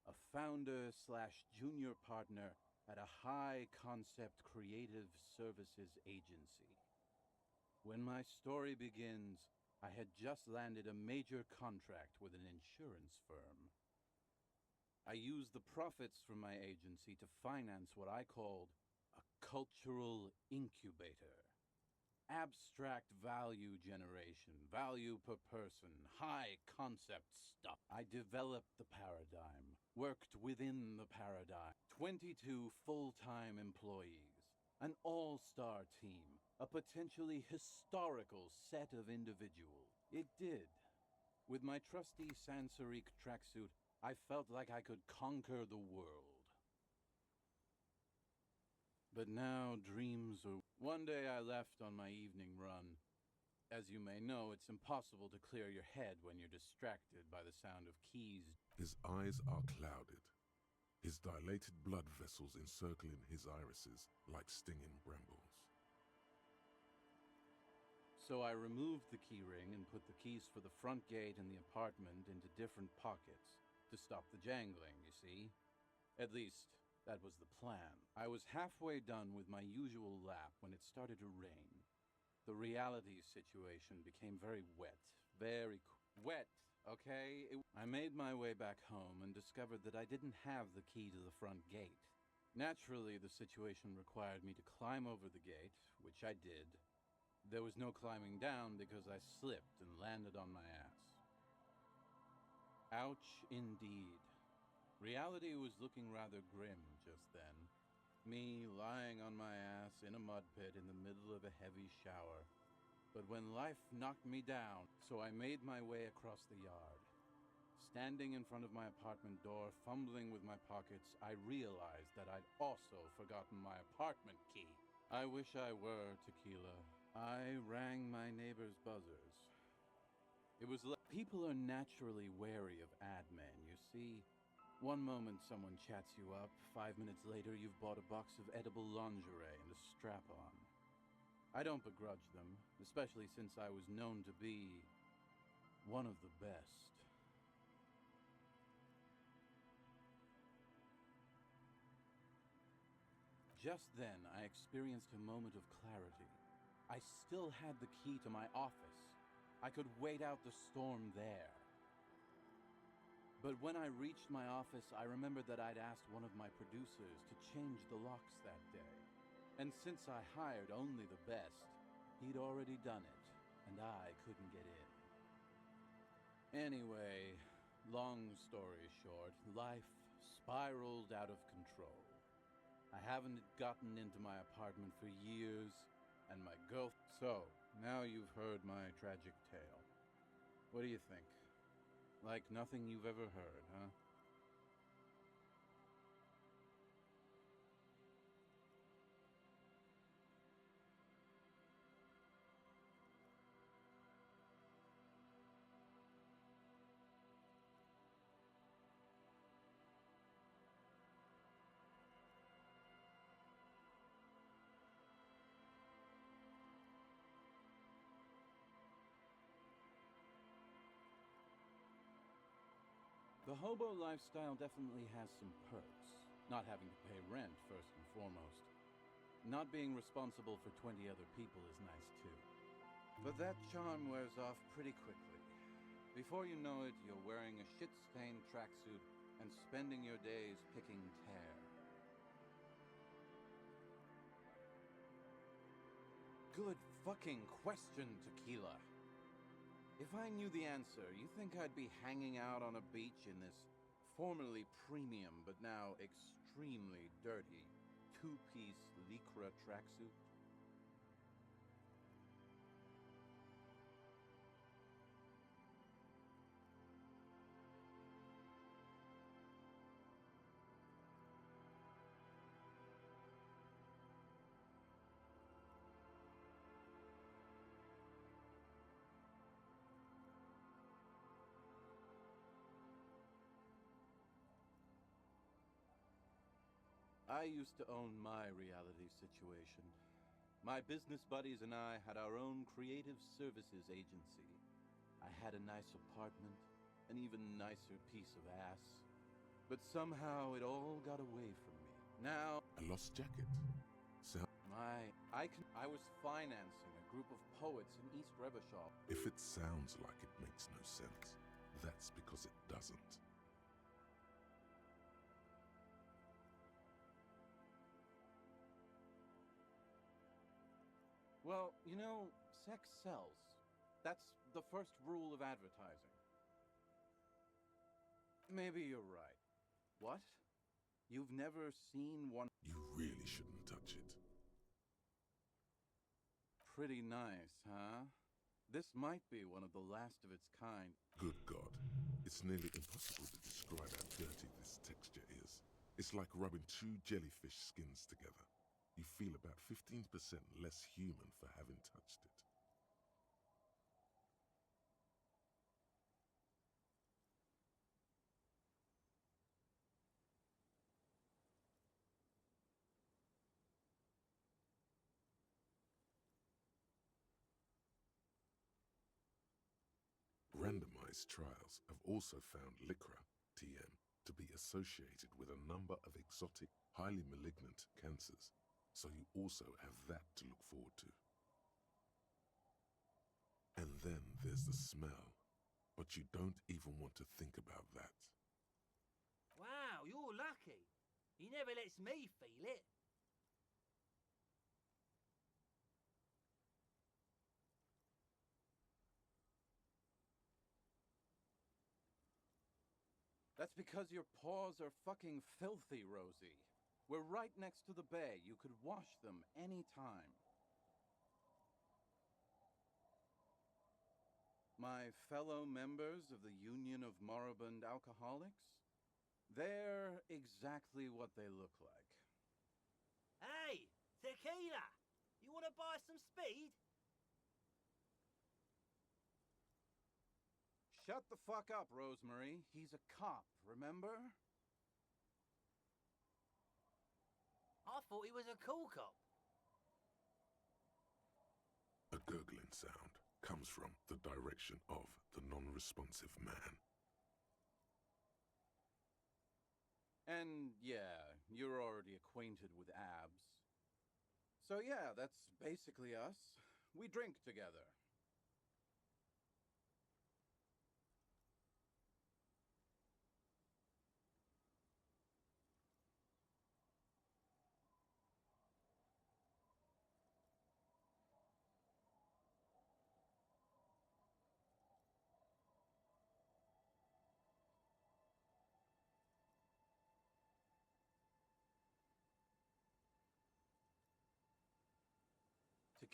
a founder slash junior partner at a high concept creative services agency. When my story begins, I had just landed a major contract with an insurance firm. I used the profits from my agency to finance what I called a cultural incubator. Abstract value generation, value per person, high concept stuff. I developed the paradigm, worked within the paradigm. 22 full-time employees, an all-star team, a potentially historical set of individuals. It did. With my trusty Sansarique tracksuit, I felt like I could conquer the world. But now dreams are... One day I left on my evening run. As you may know, it's impossible to clear your head when you're distracted by the sound of keys. His eyes are clouded, his dilated blood vessels encircling his irises like stinging brambles. So I removed the keyring and put the keys for the front gate and the apartment into different pockets to stop the jangling, you see. At least, that was the plan. I was halfway done with my usual lap when it started to rain. The reality situation became very wet. Wet, okay? I made my way back home and discovered that I didn't have the key to the front gate. Naturally, the situation required me to climb over the gate, which I did. There was no climbing down because I slipped and landed on my ass. Ouch, indeed. Reality was looking rather grim just then. Me lying on my ass in a mud pit in the middle of a heavy shower. But when life knocked me down, so I made my way across the yard. Standing in front of my apartment door, fumbling with my pockets, I realized that I'd also forgotten my apartment key. I wish I were, Tequila. I rang my neighbor's buzzers. It was people are naturally wary of ad men, you see. One moment someone chats you up, 5 minutes later you've bought a box of edible lingerie and a strap-on. I don't begrudge them, especially since I was known to be one of the best. Just then, I experienced a moment of clarity. I still had the key to my office. I could wait out the storm there. But when I reached my office, I remembered that I'd asked one of my producers to change the locks that day. And since I hired only the best, he'd already done it, and I couldn't get in. Anyway, long story short, life spiraled out of control. I haven't gotten into my apartment for years, and my girl... So, now you've heard my tragic tale. What do you think? Like nothing you've ever heard, huh? The hobo lifestyle definitely has some perks. Not having to pay rent, first and foremost. Not being responsible for 20 other people is nice, too. But that charm wears off pretty quickly. Before you know it, you're wearing a shit-stained tracksuit and spending your days picking tear. Good fucking question, Tequila. If I knew the answer, you think I'd be hanging out on a beach in this formerly premium but now extremely dirty two-piece lycra tracksuit? I used to own my reality situation. My business buddies and I had our own creative services agency. I had a nice apartment, an even nicer piece of ass. But somehow it all got away from me. Now... A lost jacket. I was financing a group of poets in East Revachol. If it sounds like it makes no sense, that's because it doesn't. Well, you know, sex sells. That's the first rule of advertising. Maybe you're right. What? You've never seen one... You really shouldn't touch it. Pretty nice, huh? This might be one of the last of its kind. Good God. It's nearly impossible to describe how dirty this texture is. It's like rubbing two jellyfish skins together. You feel about 15% less human for having touched it. Randomized trials have also found lycra, TM, to be associated with a number of exotic, highly malignant cancers. So you also have that to look forward to. And then there's the smell. But you don't even want to think about that. Wow, you're lucky. He never lets me feel it. That's because your paws are fucking filthy, Rosie. We're right next to the bay. You could wash them any time. My fellow members of the Union of Moribund Alcoholics? They're exactly what they look like. Hey, Tequila! You want to buy some speed? Shut the fuck up, Rosemary. He's a cop, remember? I thought he was a cool cop. A gurgling sound comes from the direction of the non-responsive man. And yeah, you're already acquainted with abs. So yeah, that's basically us. We drink together.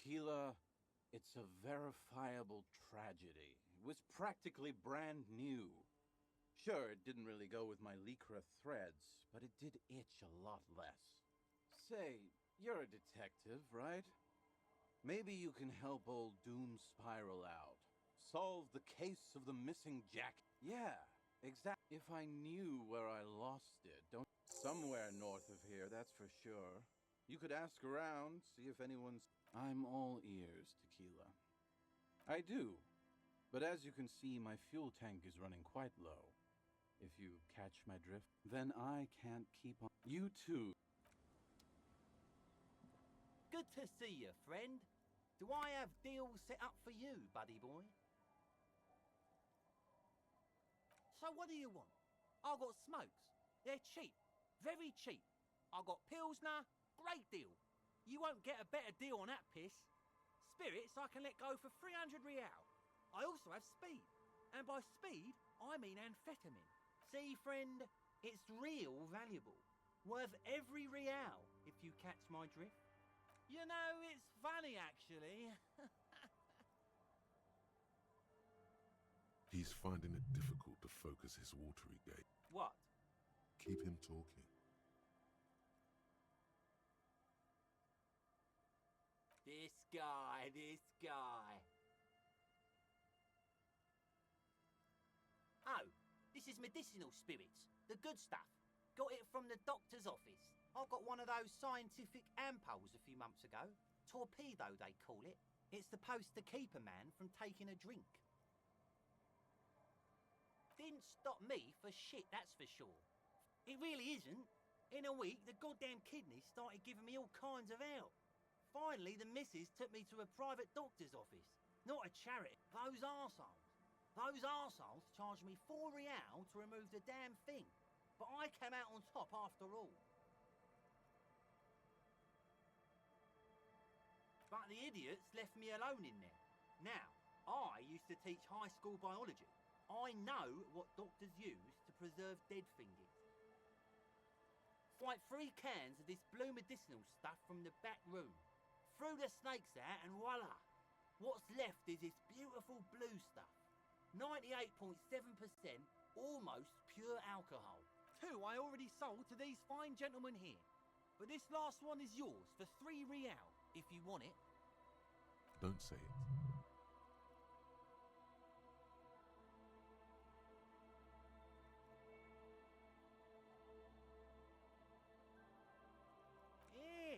Tequila, it's a verifiable tragedy. It was practically brand new. Sure, it didn't really go with my Lycra threads, but it did itch a lot less. Say, you're a detective, right? Maybe you can help old Doom Spiral out. Solve the case of the missing jacket. Yeah, exactly. If I knew where I lost it, don't... Somewhere north of here, that's for sure. You could ask around, see if anyone's... I'm all ears, Tequila. I do. But as you can see, my fuel tank is running quite low. If you catch my drift, then I can't keep on... You too. Good to see you, friend. Do I have deals set up for you, buddy boy? So what do you want? I've got smokes. They're cheap. Very cheap. I've got Pilsner. Great deal. You won't get a better deal on that piss. Spirits I can let go for 300 real. I also have speed. And by speed, I mean amphetamine. See, friend, it's real valuable. Worth every real, if you catch my drift. You know, it's funny, actually. He's finding it difficult to focus his watery gaze. What? Keep him talking. This guy. Oh, this is medicinal spirits. The good stuff. Got it from the doctor's office. I got one of those scientific ampoules a few months ago. Torpedo, they call it. It's supposed to keep a man from taking a drink. Didn't stop me for shit, that's for sure. It really isn't. In a week, the goddamn kidneys started giving me all kinds of help. Finally, the missus took me to a private doctor's office. Not a charity. Those arseholes charged me 4 real to remove the damn thing. But I came out on top after all. But the idiots left me alone in there. Now, I used to teach high school biology. I know what doctors use to preserve dead fingers. Like 3 cans of this blue medicinal stuff from the back room. Threw the snakes out and voila! What's left is this beautiful blue stuff. 98.7% almost pure alcohol. 2 I already sold to these fine gentlemen here. But this last one is yours for 3 real, if you want it. Don't say it. Yeah,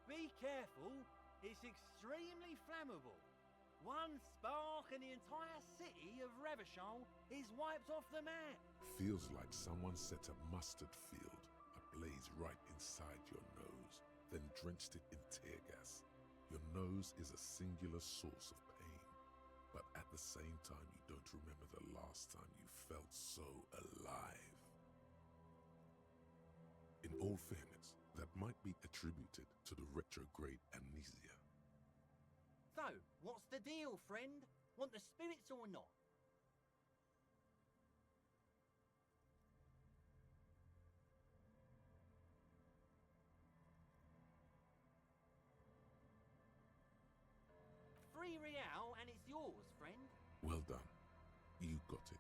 be careful. It's extremely flammable. One spark and the entire city of Revachol is wiped off the map. Feels like someone set a mustard field ablaze right inside your nose, then drenched it in tear gas. Your nose is a singular source of pain, but at the same time you don't remember the last time you felt so alive. In all fairness, that might be attributed to the retrograde amnesia. So, what's the deal, friend? Want the spirits or not? £3 real and it's yours, friend. Well done. You got it.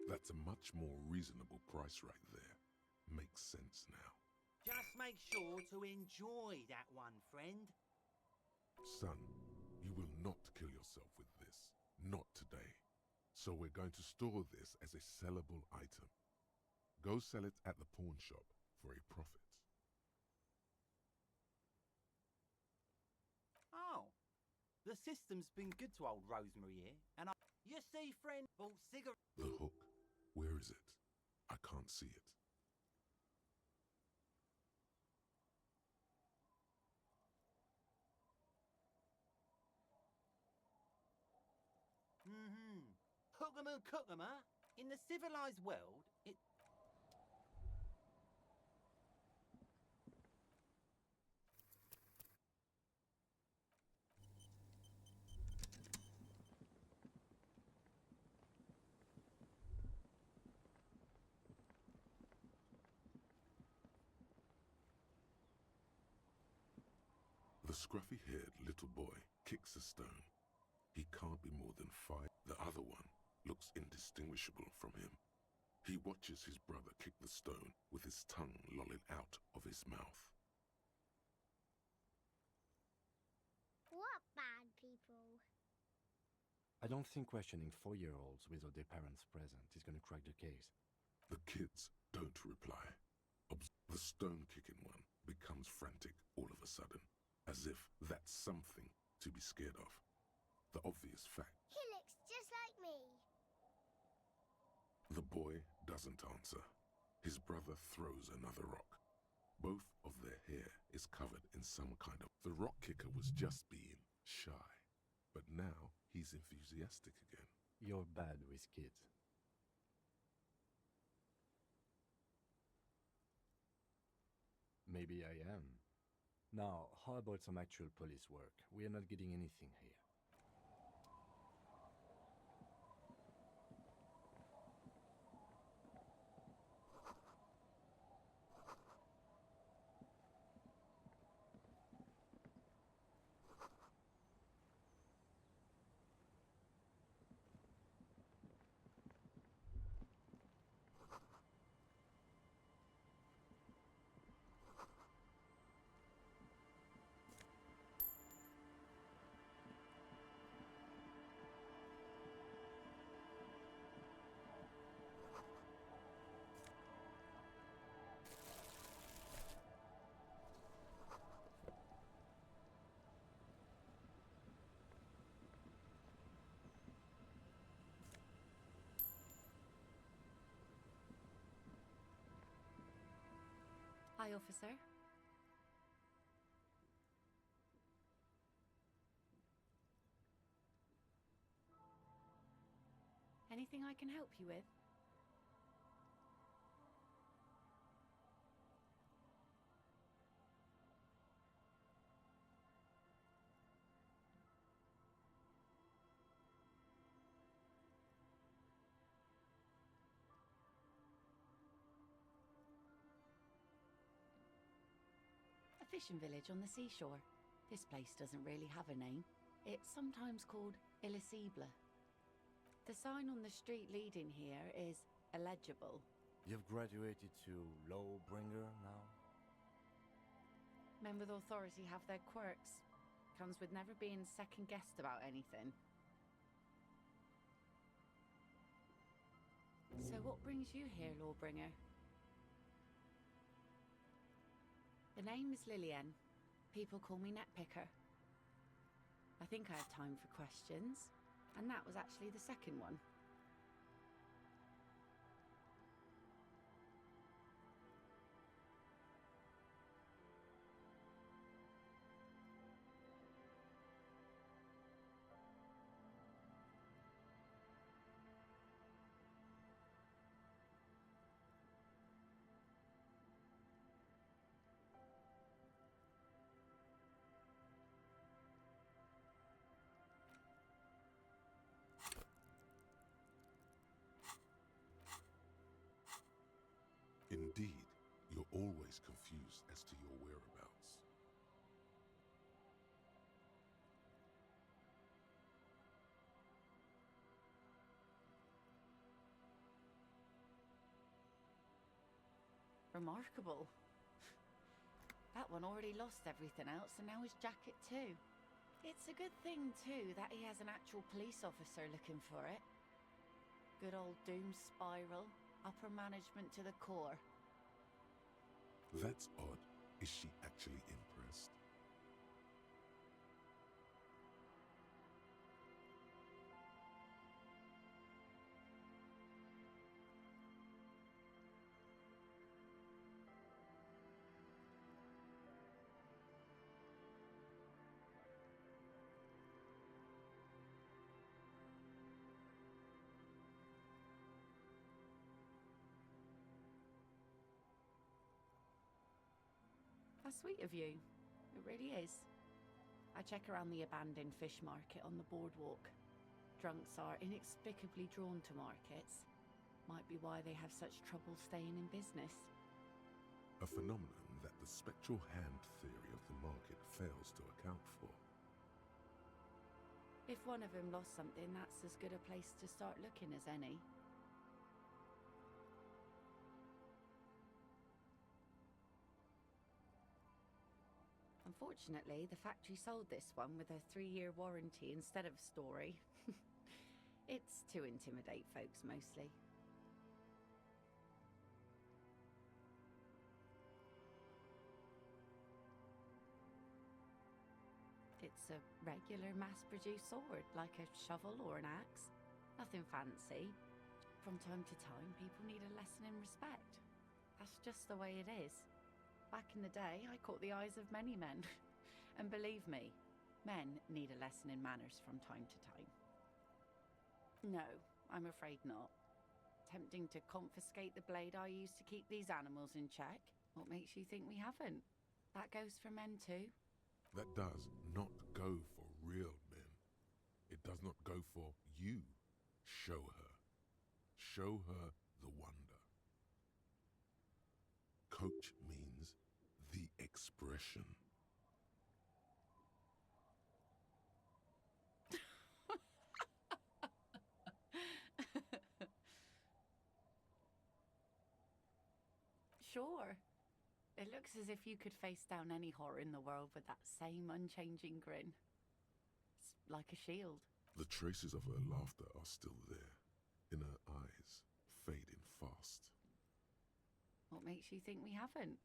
That's a much more reasonable price right there. Makes sense now. Just make sure to enjoy that one, friend. Son, you will not kill yourself with this. Not today. So we're going to store this as a sellable item. Go sell it at the pawn shop for a profit. Oh, the system's been good to old Rosemary here, and you see, friend, bought cigarettes. The hook, where is it? I can't see it. Hook 'em and cook 'em, huh? In the civilized world, it... The scruffy-haired little boy kicks a stone. He can't be more than 5. The other one looks indistinguishable from him. He watches his brother kick the stone with his tongue lolling out of his mouth. What bad people? I don't think questioning 4-year-olds without their parents present is gonna crack the case. The kids don't reply. The stone-kicking one becomes frantic all of a sudden, as if that's something to be scared of. The obvious fact. He looks just like me. The boy doesn't answer. His brother throws another rock. Both of their hair is covered in some kind of... The rock kicker was just being shy, but now he's enthusiastic again. You're bad with kids. Maybe I am. Now, how about some actual police work? We are not getting anything here. Hi, officer. Anything I can help you with? A fishing village on the seashore. This place doesn't really have a name. It's sometimes called Elysium. The sign on the street leading here is illegible. You've graduated to Lawbringer now? Men with authority have their quirks. Comes with never being second-guessed about anything. So what brings you here, Lawbringer? The name is Lillian. People call me Netpicker. I think I have time for questions, and that was actually the second one. Indeed, you're always confused as to your whereabouts. Remarkable. That one already lost everything else and now his jacket too. It's a good thing too that he has an actual police officer looking for it. Good old doom spiral. Upper management to the core. That's odd. Is she actually impressed? How sweet of you. It really is. I check around the abandoned fish market on the boardwalk. Drunks are inexplicably drawn to markets. Might be why they have such trouble staying in business. A phenomenon that the spectral hand theory of the market fails to account for. If one of them lost something, that's as good a place to start looking as any. Unfortunately, the factory sold this one with a 3-year warranty instead of story. It's to intimidate folks, mostly. It's a regular mass-produced sword, like a shovel or an axe. Nothing fancy. From time to time, people need a lesson in respect. That's just the way it is. Back in the day, I caught the eyes of many men. And believe me, men need a lesson in manners from time to time. No, I'm afraid not. Tempting to confiscate the blade I used to keep these animals in check? What makes you think we haven't? That goes for men too. That does not go for real men. It does not go for you. Show her. Show her the wonder. Coach means the expression. Sure. It looks as if you could face down any horror in the world with that same unchanging grin. It's like a shield. The traces of her laughter are still there, in her eyes, fading fast. What makes you think we haven't?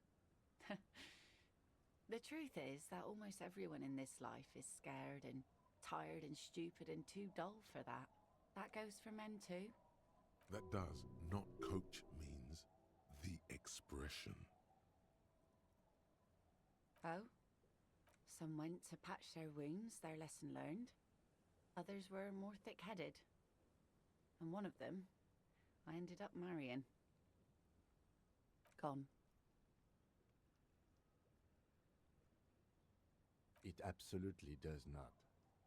The truth is that almost everyone in this life is scared and tired and stupid and too dull for that. That goes for men too. That does not coach means the expression. Oh? Some went to patch their wounds, their lesson learned. Others were more thick-headed. And one of them, I ended up marrying. Gone. It absolutely does not.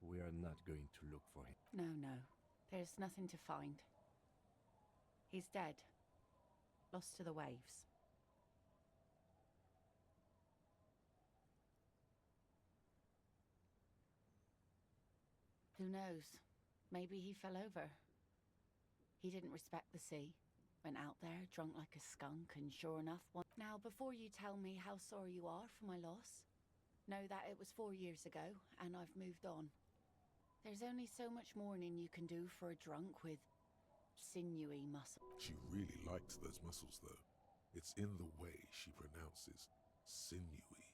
We are not going to look for him. No. There's nothing to find. He's dead. Lost to the waves. Who knows? Maybe he fell over. He didn't respect the sea. Went out there, drunk like a skunk, and sure enough, Now, before you tell me how sorry you are for my loss, know that it was 4 years ago, and I've moved on. There's only so much mourning you can do for a drunk with sinewy muscles. She really likes those muscles, though. It's in the way she pronounces sinewy.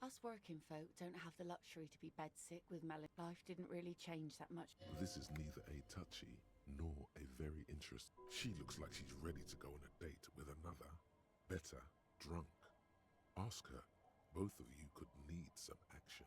Us working folk don't have the luxury to be bedsick with melancholy. Life didn't really change that much. This is neither a touchy nor a very interesting. She looks like she's ready to go on a date with another, better, drunk. Ask her. Both of you could need some action.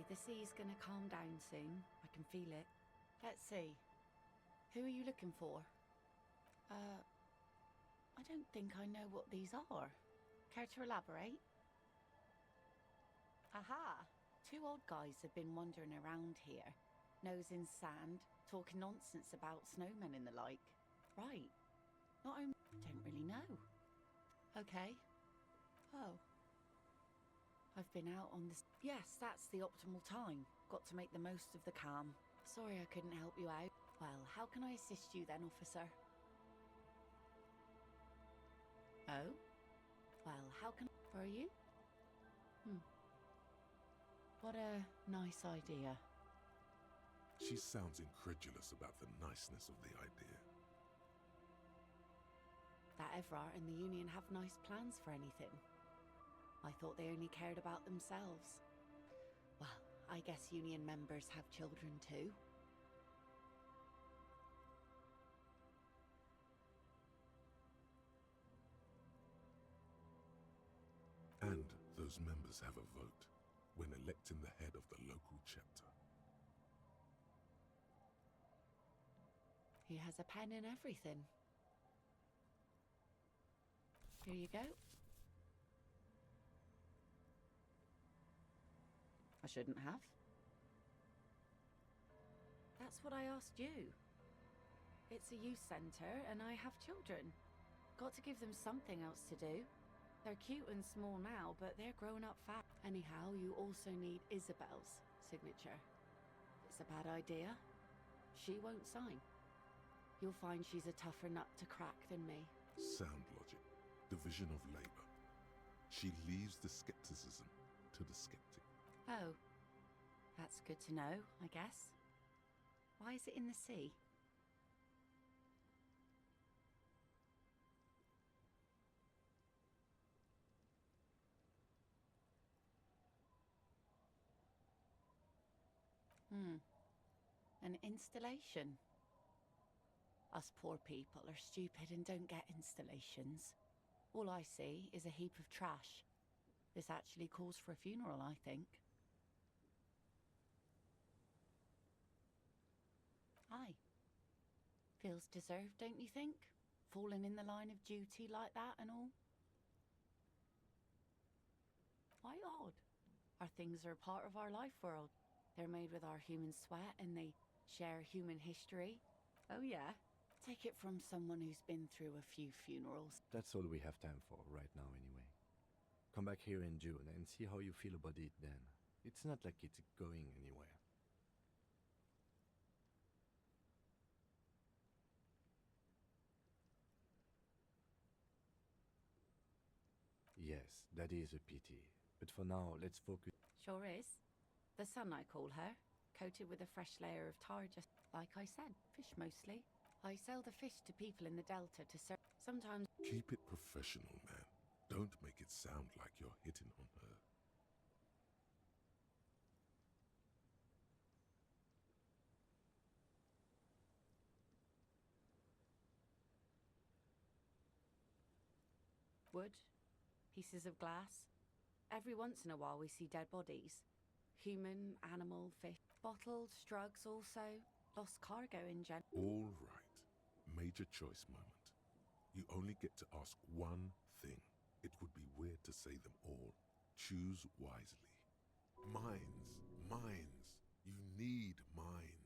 Okay, the sea's gonna calm down soon. I can feel it. Let's see. Who are you looking for? I don't think I know what these are. Care to elaborate? Aha! Two old guys have been wandering around here, nose in sand, talking nonsense about snowmen and the like. Right. Not only... Don't really know. Okay. Oh. I've been out on this... Yes, that's the optimal time. Got to make the most of the calm. Sorry I couldn't help you out. Well, how can I assist you then, officer? Oh? Well, how can... For you? What a nice idea. She sounds incredulous about the niceness of the idea. That Evrart and the Union have nice plans for anything. I thought they only cared about themselves. Well, I guess Union members have children too. And those members have a vote when electing the head of the local chapter. He has a pen and everything. Here you go. I shouldn't have. That's what I asked you. It's a youth centre and I have children. Got to give them something else to do. They're cute and small now, but they're grown up fast. Anyhow, you also need Isabel's signature. It's a bad idea. She won't sign. You'll find she's a tougher nut to crack than me. Sound logic. Division of labor. She leaves the skepticism to the skeptic. Oh, that's good to know, I guess. Why is it in the sea? An installation. Us poor people are stupid and don't get installations. All I see is a heap of trash. This actually calls for a funeral, I think. Aye. Feels deserved, don't you think? Falling in the line of duty like that and all? Why odd? Our things are part of our life world. They're made with our human sweat and they share human history. Oh yeah? Take it from someone who's been through a few funerals. That's all we have time for right now anyway. Come back here in June and see how you feel about it then. It's not like it's going anywhere. Yes, that is a pity. But for now, let's focus. Sure is. The sun, I call her. Coated with a fresh layer of tar, just like I said. Fish mostly. I sell the fish to people in the Delta to serve. Sometimes... Keep it professional, man. Don't make it sound like you're hitting on her. Wood. Pieces of glass. Every once in a while we see dead bodies. Human, animal, fish. Bottles, drugs also. Lost cargo in general. All right. Major choice moment. You only get to ask one thing. It would be weird to say them all. Choose wisely. Mines. Mines. You need mines.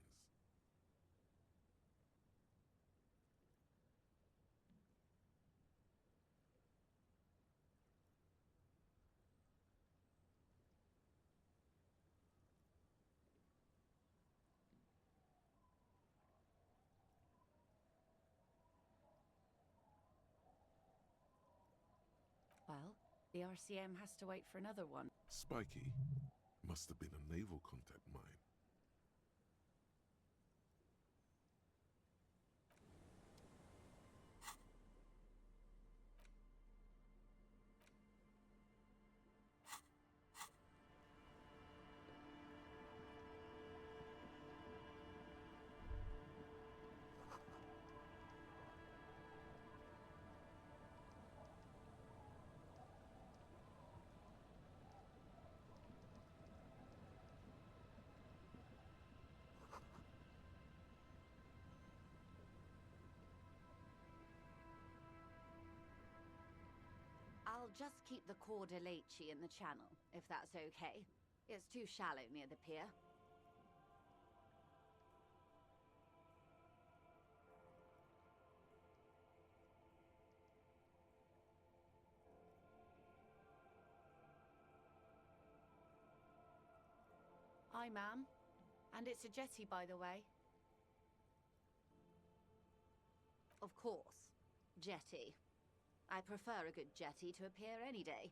Well, the RCM has to wait for another one. Spiky. Must have been a naval contact mine. I'll just keep the Corda Lacey in the channel, if that's okay. It's too shallow near the pier. Hi, ma'am. And it's a jetty, by the way. Of course. Jetty. I prefer a good jetty to a pier any day.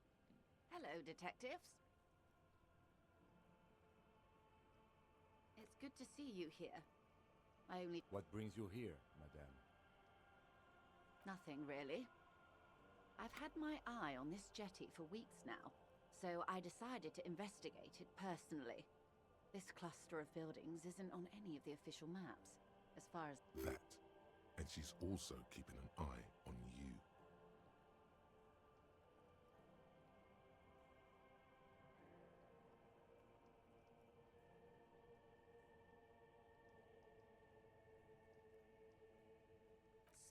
Hello, detectives. It's good to see you here. What brings you here, madame? Nothing, really. I've had my eye on this jetty for weeks now, so I decided to investigate it personally. This cluster of buildings isn't on any of the official maps, as far as... That. And she's also keeping an eye on you.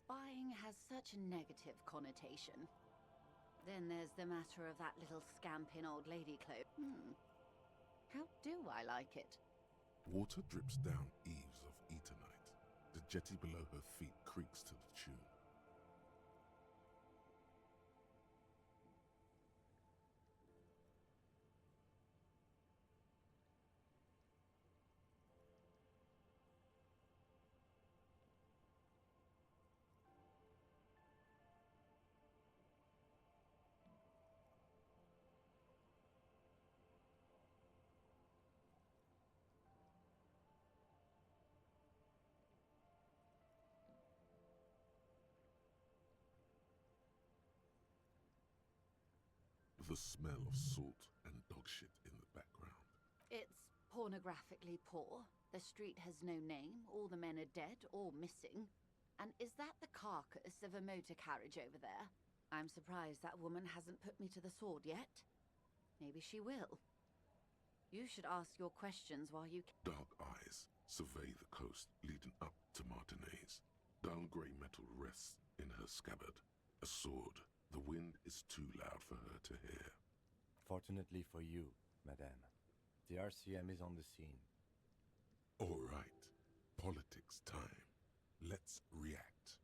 Spying has such a negative connotation. Then there's the matter of that little scamp in old lady clothes. How do I like it? Water drips down eaves of Eternite. The jetty below her feet creaks to the tune. The smell of salt and dog shit in the background. It's pornographically poor. The street has no name. All the men are dead or missing. And is that the carcass of a motor carriage over there? I'm surprised that woman hasn't put me to the sword yet. Maybe she will. You should ask your questions while you... Dark eyes survey the coast leading up to Martinez. Dull grey metal rests in her scabbard. A sword. The wind is too loud for her to hear. Fortunately for you, madame, the RCM is on the scene. All right. Politics time. Let's react.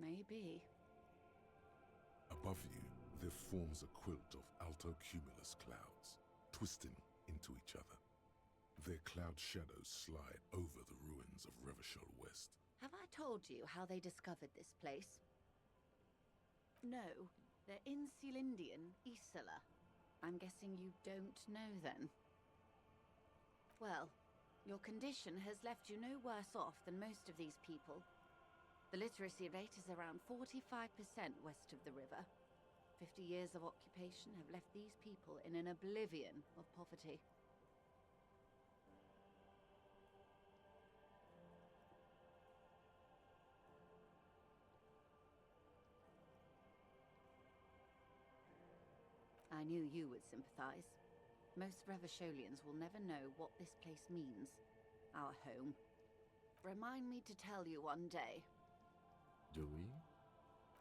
Maybe. Above you, there forms a quilt of altocumulus clouds, twisting into each other. Their cloud shadows slide over the ruins of Revachol West. Have I told you how they discovered this place? No, they're in Celindian, Isola. I'm guessing you don't know then. Well, your condition has left you no worse off than most of these people. The literacy rate is around 45% west of the river. 50 years of occupation have left these people in an oblivion of poverty. I knew you would sympathize. Most Revacholians will never know what this place means. Our home. Remind me to tell you one day. Do we?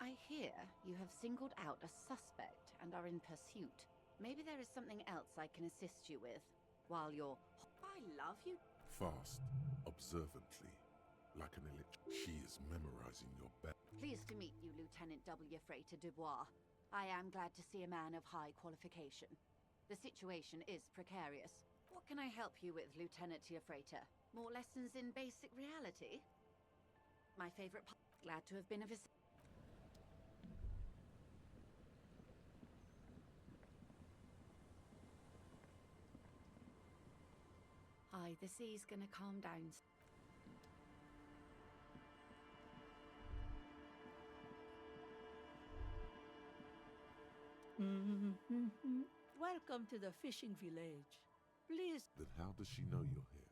I hear you have singled out a suspect and are in pursuit. Maybe there is something else I can assist you with, while you're... I love you. Fast, observantly, like an She is memorizing your back. Pleased to meet you, Lieutenant W. Freighter Dubois. I am glad to see a man of high qualification. The situation is precarious. What can I help you with, Lieutenant Freighter? More lessons in basic reality? My favorite part. Glad to have been of assistance. Hi, the sea's gonna calm down. Welcome to the fishing village. Please. Then how does she know you're here?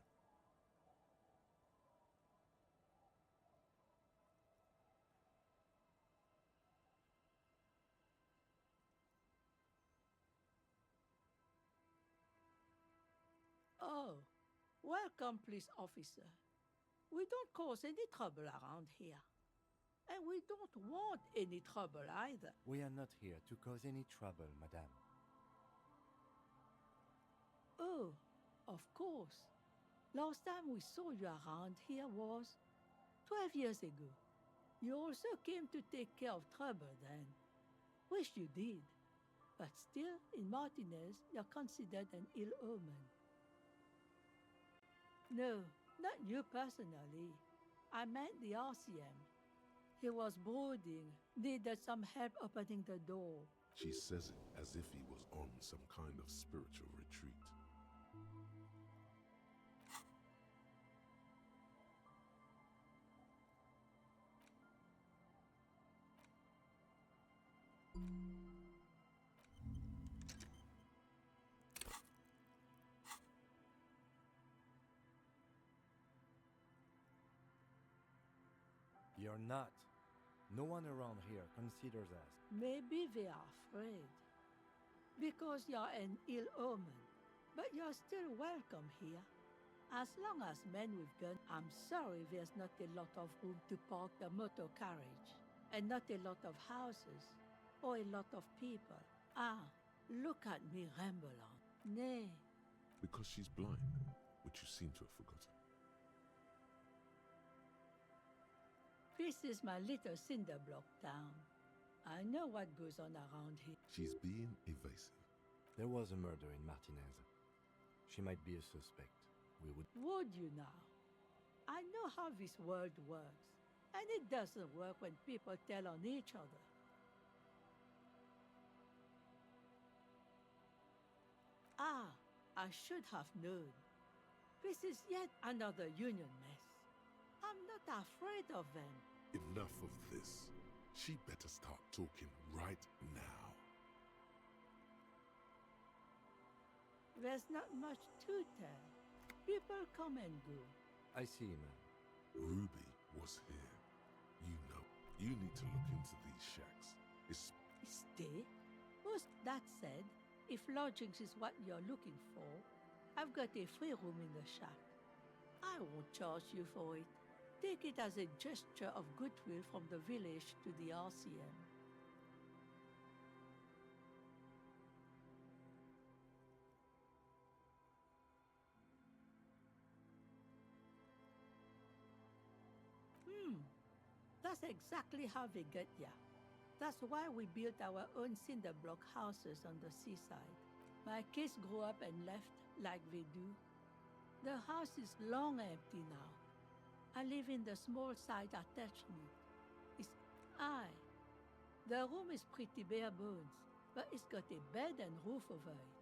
Welcome, police officer. We don't cause any trouble around here. And we don't want any trouble either. We are not here to cause any trouble, madame. Oh, of course. Last time we saw you around here was 12 years ago. You also came to take care of trouble then. Wish you did. But still, in Martinez, you're considered an ill omen. No, not you personally. I meant the RCM. He was brooding, needed some help opening the door. She says it as if he was on some kind of spiritual retreat. You're not. No one around here considers us. Maybe they are afraid. Because you're an ill omen. But you're still welcome here. As long as men with guns, I'm sorry there's not a lot of room to park the motor carriage. And not a lot of houses. Or a lot of people. Ah, look at me ramble on. Nay. Because she's blind, which you seem to have forgotten. This is my little cinder block town. I know what goes on around here. She's being evasive. There was a murder in Martinez. She might be a suspect. Would you now? I know how this world works. And it doesn't work when people tell on each other. Ah, I should have known. This is yet another union mess. I'm not afraid of them. Enough of this. She better start talking right now. There's not much to tell. People come and go. I see, ma'am. Ruby was here. You know. You need to look into these shacks. Stay? That said, if lodgings is what you're looking for, I've got a free room in the shack. I won't charge you for it. Take it as a gesture of goodwill from the village to the RCM. That's exactly how they get ya. That's why we built our own cinder block houses on the seaside. My kids grew up and left like they do. The house is long empty now. I live in the small side attachment. The room is pretty bare bones, but it's got a bed and roof over it.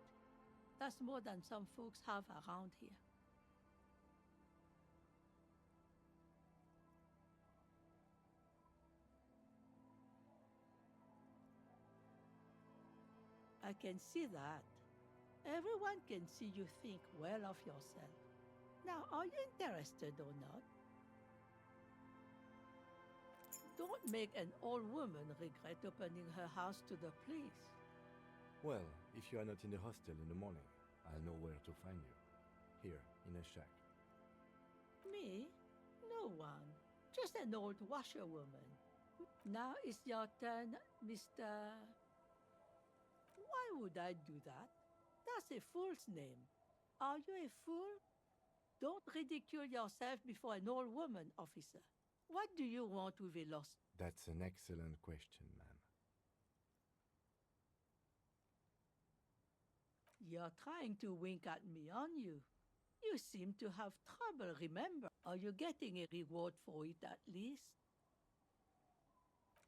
That's more than some folks have around here. I can see that. Everyone can see you think well of yourself. Now, are you interested or not? Don't make an old woman regret opening her house to the police. Well, if you are not in the hostel in the morning, I'll know where to find you. Here, in a shack. Me? No one. Just an old washerwoman. Now it's your turn, Mr. Why would I do that? That's a fool's name. Are you a fool? Don't ridicule yourself before an old woman, officer. What do you want with a lost? That's an excellent question, ma'am. You're trying to wink at me, aren't you? You seem to have trouble, remember? Are you getting a reward for it at least?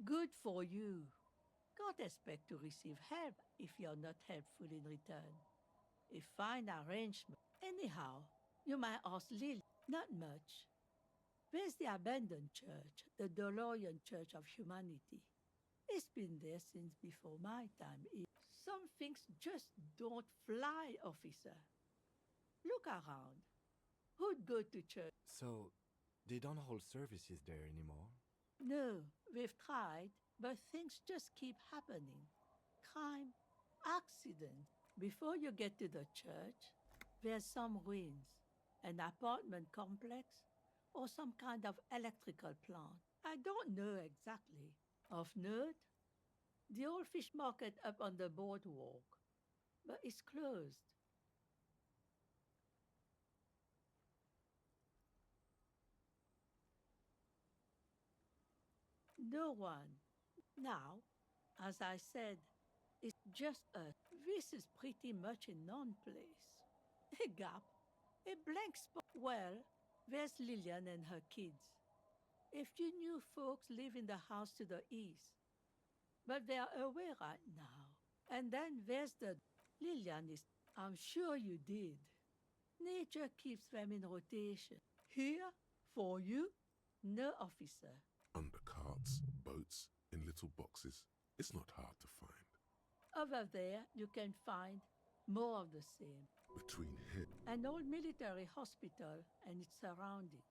Good for you. Can't expect to receive help if you're not helpful in return. A fine arrangement. Anyhow, you might ask Lily. Not much. There's the abandoned church, the DeLorean Church of Humanity. It's been there since before my time. Some things just don't fly, officer. Look around. Who'd go to church? So, they don't hold services there anymore? No, we've tried, but things just keep happening. Crime, accident. Before you get to the church, there's some ruins. An apartment complex? Or some kind of electrical plant? I don't know exactly. Of note, the old fish market up on the boardwalk, but it's closed. No one. Now, as I said, it's just us. This is pretty much a non-place. A gap, a blank spot. Well, there's Lillian and her kids. A few new folks live in the house to the east, but they are away right now. And then there's the Lillian is. I'm sure you did. Nature keeps them in rotation. Here, for you, no officer. Under carts, boats, in little boxes. It's not hard to find. Over there, you can find more of the same. Between here, An old military hospital and its surroundings.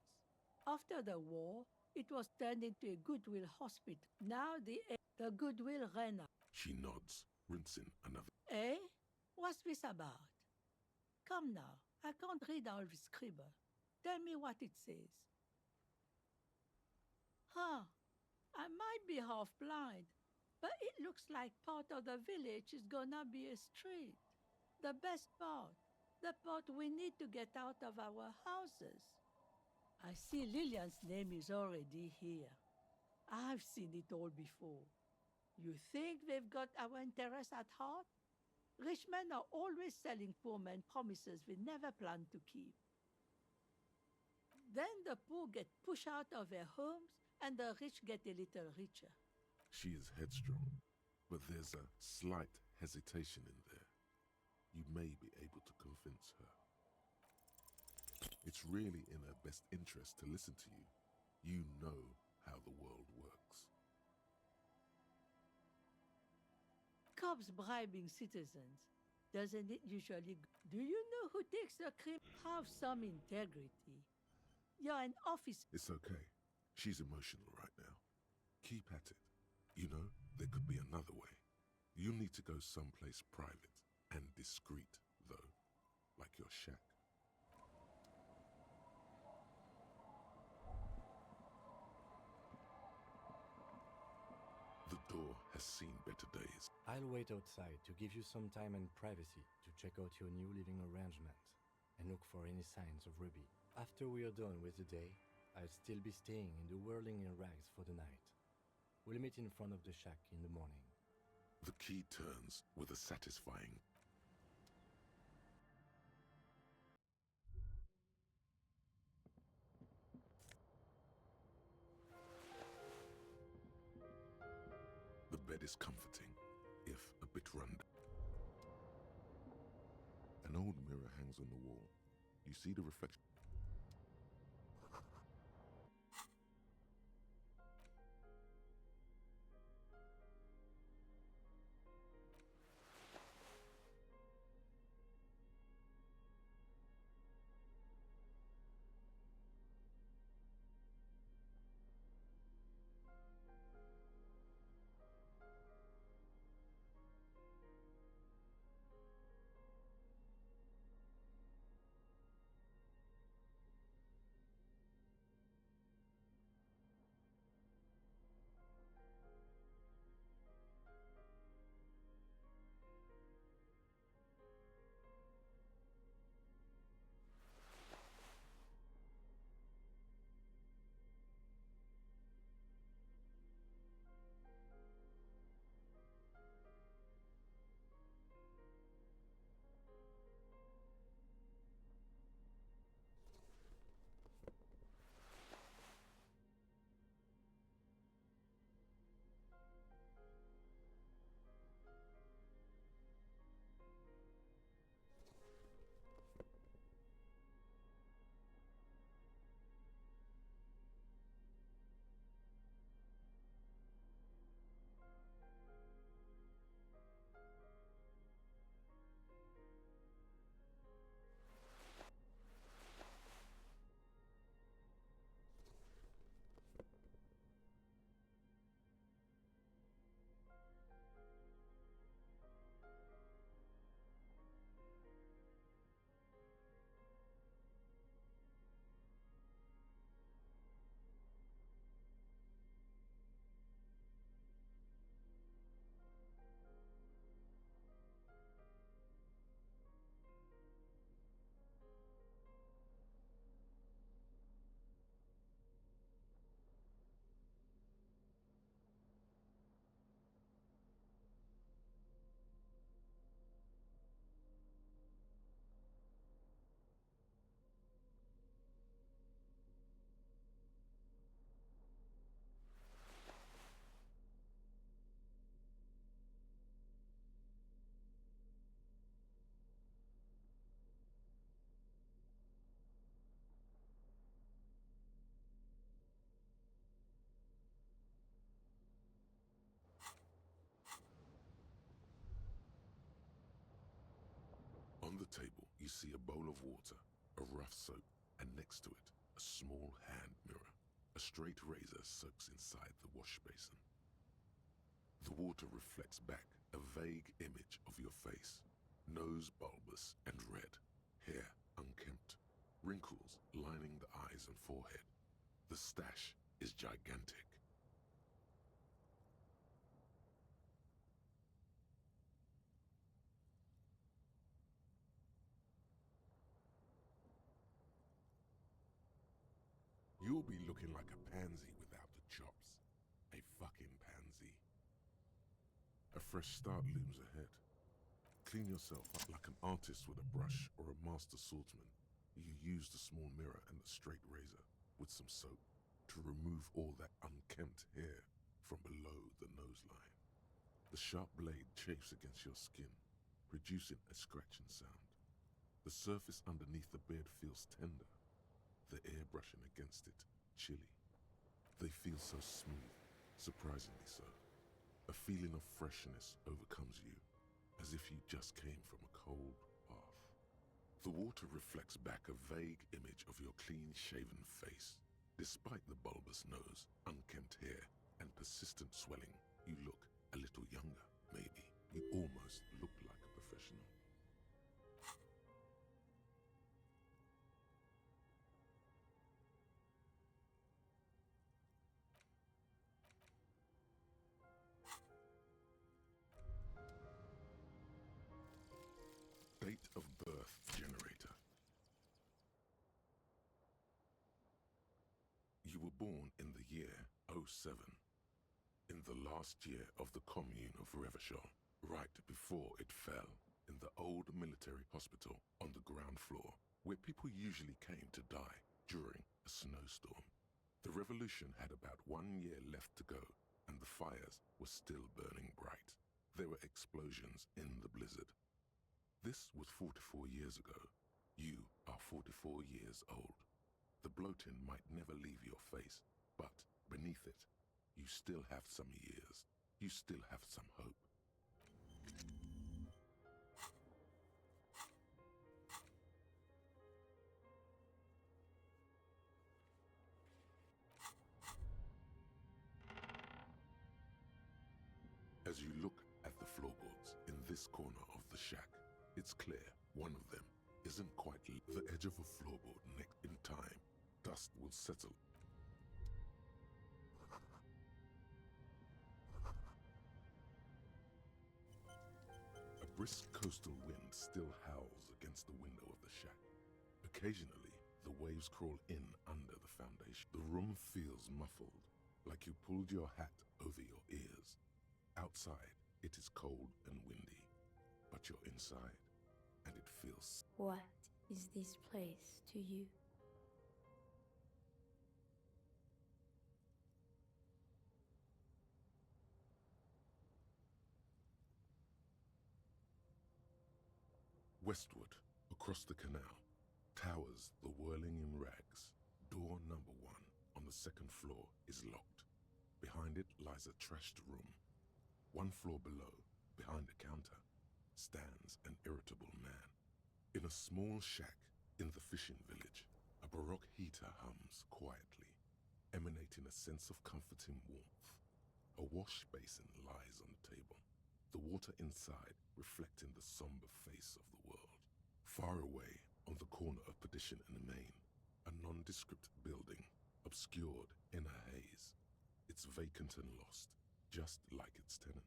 After the war, it was turned into a Goodwill hospital. Now the Goodwill ran out. she nods, rinsing another. Eh? What's this about? Come now, I can't read all this scribble. Tell me what it says. Huh, I might be half blind, but it looks like part of the village is gonna be a street. The best part, the part we need to get out of our houses. I see Lillian's name is already here. I've seen it all before. You think they've got our interests at heart? Rich men are always selling poor men promises they never plan to keep. Then the poor get pushed out of their homes and the rich get a little richer. She is headstrong, but there's a slight hesitation in there. You may be able to convince her. It's really in her best interest to listen to you. You know how the world works. Cops bribing citizens. Doesn't it usually? Do you know who takes the crime? Have some integrity. You're an officer. It's okay. She's emotional right now. Keep at it. You know, there could be another way. You need to go someplace private and discreet, though, like your shack. The door has seen better days. I'll wait outside to give you some time and privacy to check out your new living arrangement and look for any signs of Ruby. After we are done with the day, I'll still be staying in the whirling in rags for the night. We'll meet in front of the shack in the morning. The key turns with a satisfying. The bed is comforting, if a bit run down. An old mirror hangs on the wall. You see the reflection. table, you see a bowl of water, a rough soap, and next to it, a small hand mirror. A straight razor soaks inside the wash basin. The water reflects back a vague image of your face. Nose bulbous and red, hair unkempt, wrinkles lining the eyes and forehead. The stash is gigantic. You'll be looking like a pansy without the chops. A fucking pansy. A fresh start looms ahead. Clean yourself up like an artist with a brush or a master swordsman. You use the small mirror and the straight razor with some soap to remove all that unkempt hair from below the nose line. The sharp blade chafes against your skin, producing a scratching sound. The surface underneath the beard feels tender, the air brushing against it chilly. They feel so smooth, surprisingly so. A feeling of freshness overcomes you, as if you just came from a cold bath. The water reflects back a vague image of your clean-shaven face. Despite the bulbous nose, unkempt hair, and persistent swelling, you look a little younger, maybe. You almost look like a professional. Date of birth generator. You were born in the year 07, in the last year of the commune of Revachol, right before it fell, in the old military hospital on the ground floor, where people usually came to die during a snowstorm. The revolution had about 1 year left to go, and the fires were still burning bright. There were explosions in the blizzard. This was 44 years ago. You are 44 years old. The bloating might never leave your face, but beneath it, you still have some years. You still have some hope. As you look at the floorboards in this corner of the shack, it's clear one of them isn't quite the edge of a floorboard next. In time, dust will settle. A brisk coastal wind still howls against the window of the shack. Occasionally, the waves crawl in under the foundation. The room feels muffled, like you pulled your hat over your ears. Outside, it is cold and windy, but you're inside, and it feels... What is this place to you? Westward, across the canal, towers the whirling in rags. Door number 1 on the second floor is locked. Behind it lies a trashed room. 1 floor below, behind a counter, stands an irritable man. In a small shack in the fishing village, a baroque heater hums quietly, emanating a sense of comforting warmth. A wash basin lies on the table, the water inside reflecting the somber face of the world. Far away, on the corner of Petition and Main, a nondescript building, obscured in a haze. It's vacant and lost, just like its tenant.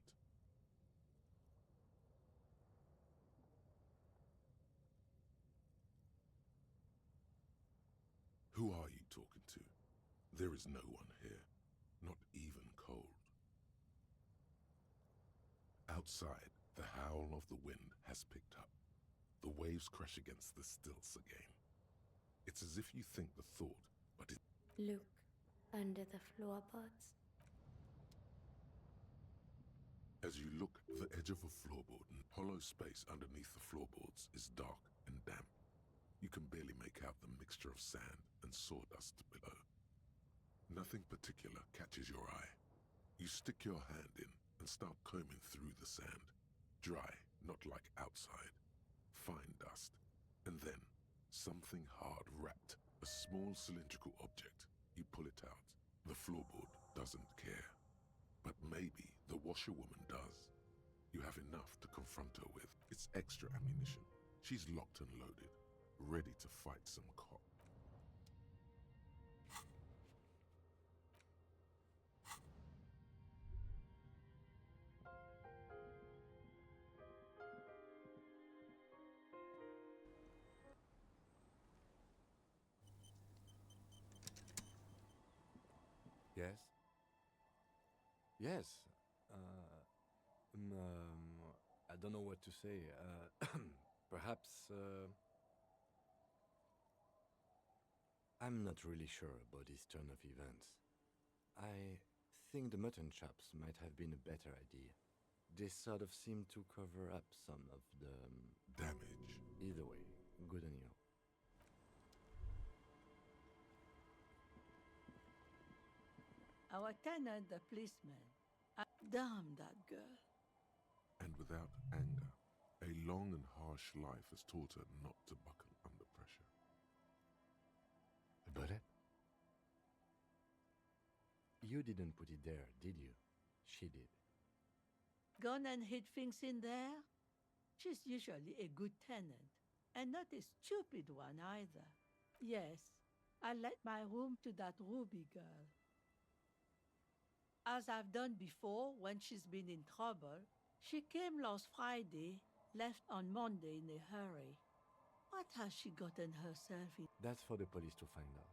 Who are you talking to? There is no one here, not even cold. Outside, the howl of the wind has picked up. The waves crash against the stilts again. It's as if you think the thought, but it... Look under the floorboards. As you look, the edge of a floorboard and hollow space underneath the floorboards is dark and damp. You can barely make out the mixture of sand and sawdust below. Nothing particular catches your eye. You stick your hand in and start combing through the sand. Dry, not like outside. fine dust. And then, something hard wrapped. A small cylindrical object. You pull it out. The floorboard doesn't care. But maybe the washerwoman does. You have enough to confront her with. It's extra ammunition. She's locked and loaded, ready to fight some cop. Yes? Yes. I don't know what to say. Perhaps. I'm not really sure about this turn of events. I think the mutton chops might have been a better idea. They sort of seem to cover up some of the damage. Either way, good on you. Our tenant, the policeman. Damn that girl. And without anger, a long and harsh life has taught her not to buckle under pressure. But you didn't put it there, did you? She did. Gone and hid things in there? She's usually a good tenant, and not a stupid one either. Yes, I let my room to that Ruby girl. As I've done before when she's been in trouble, she came last Friday, left on Monday in a hurry. What has she gotten herself in? That's for the police to find out.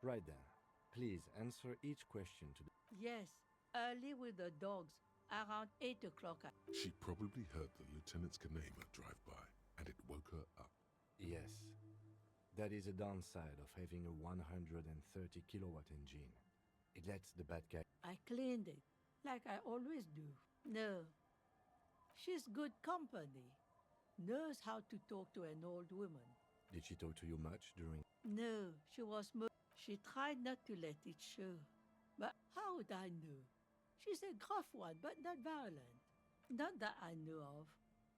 Right then, please answer each question to the... Yes, early with the dogs, around 8 o'clock. She probably heard the Lieutenant's Kanema drive by, and it woke her up. Yes. That is a downside of having a 130 kilowatt engine. It lets the bad guy... I cleaned it, like I always do. No. She's good company. Knows how to talk to an old woman. Did she talk to you much during... No, she was... She tried not to let it show. But how would I know? She's a gruff one, but not violent. Not that I know of.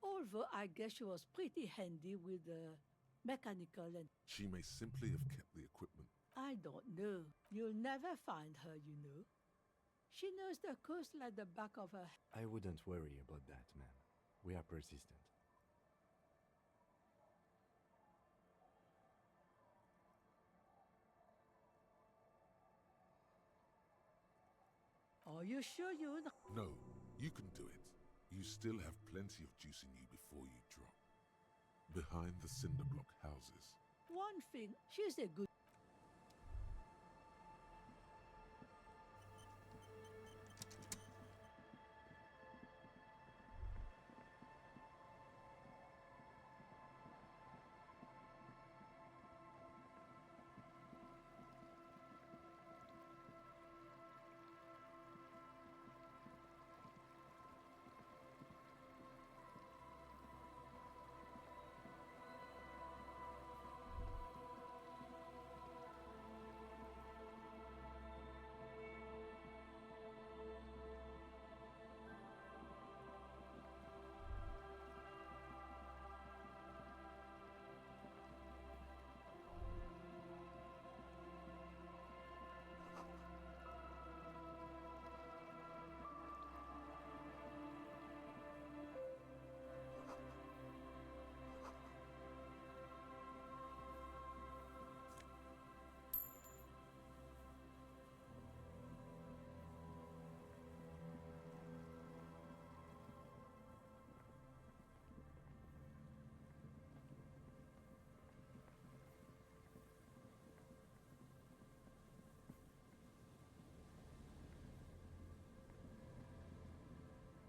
Although I guess she was pretty handy with the mechanical and... She may simply have kept the equipment. I don't know. You'll never find her, you know. She knows the coast like the back of her... I wouldn't worry about that, man. We are persistent. Are you sure you... No, you can do it. You still have plenty of juice in you before you drop. Behind the cinder block houses. One thing, she's a good...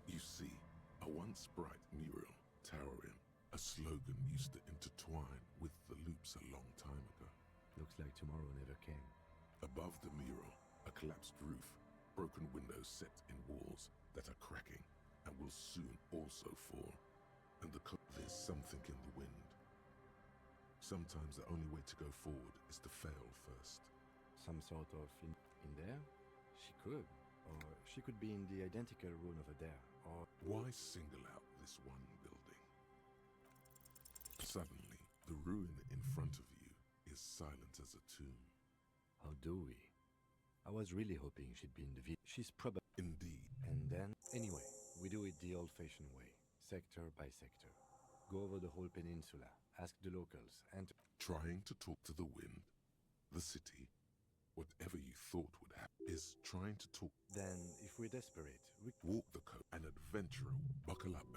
You see, a once bright mural towering, a slogan used to intertwine with the loops a long time ago. Looks like tomorrow never came. Above the mural, a collapsed roof, broken windows set in walls that are cracking and will soon also fall. And there's something in the wind. Sometimes the only way to go forward is to fail first. Some sort of in there? She could. Or she could be in the identical room over there. Or... Why single out this one building? Suddenly, the ruin in front of you is silent as a tomb. How do we? I was really hoping she'd be in the village. She's probably... Indeed. And then... Anyway, we do it the old-fashioned way. Sector by sector. Go over the whole peninsula, ask the locals, and... Trying to talk to the wind, the city, whatever you thought would happen, is trying to talk. Then, if we're desperate, we... Walk the coast. An adventurer. Buckle up.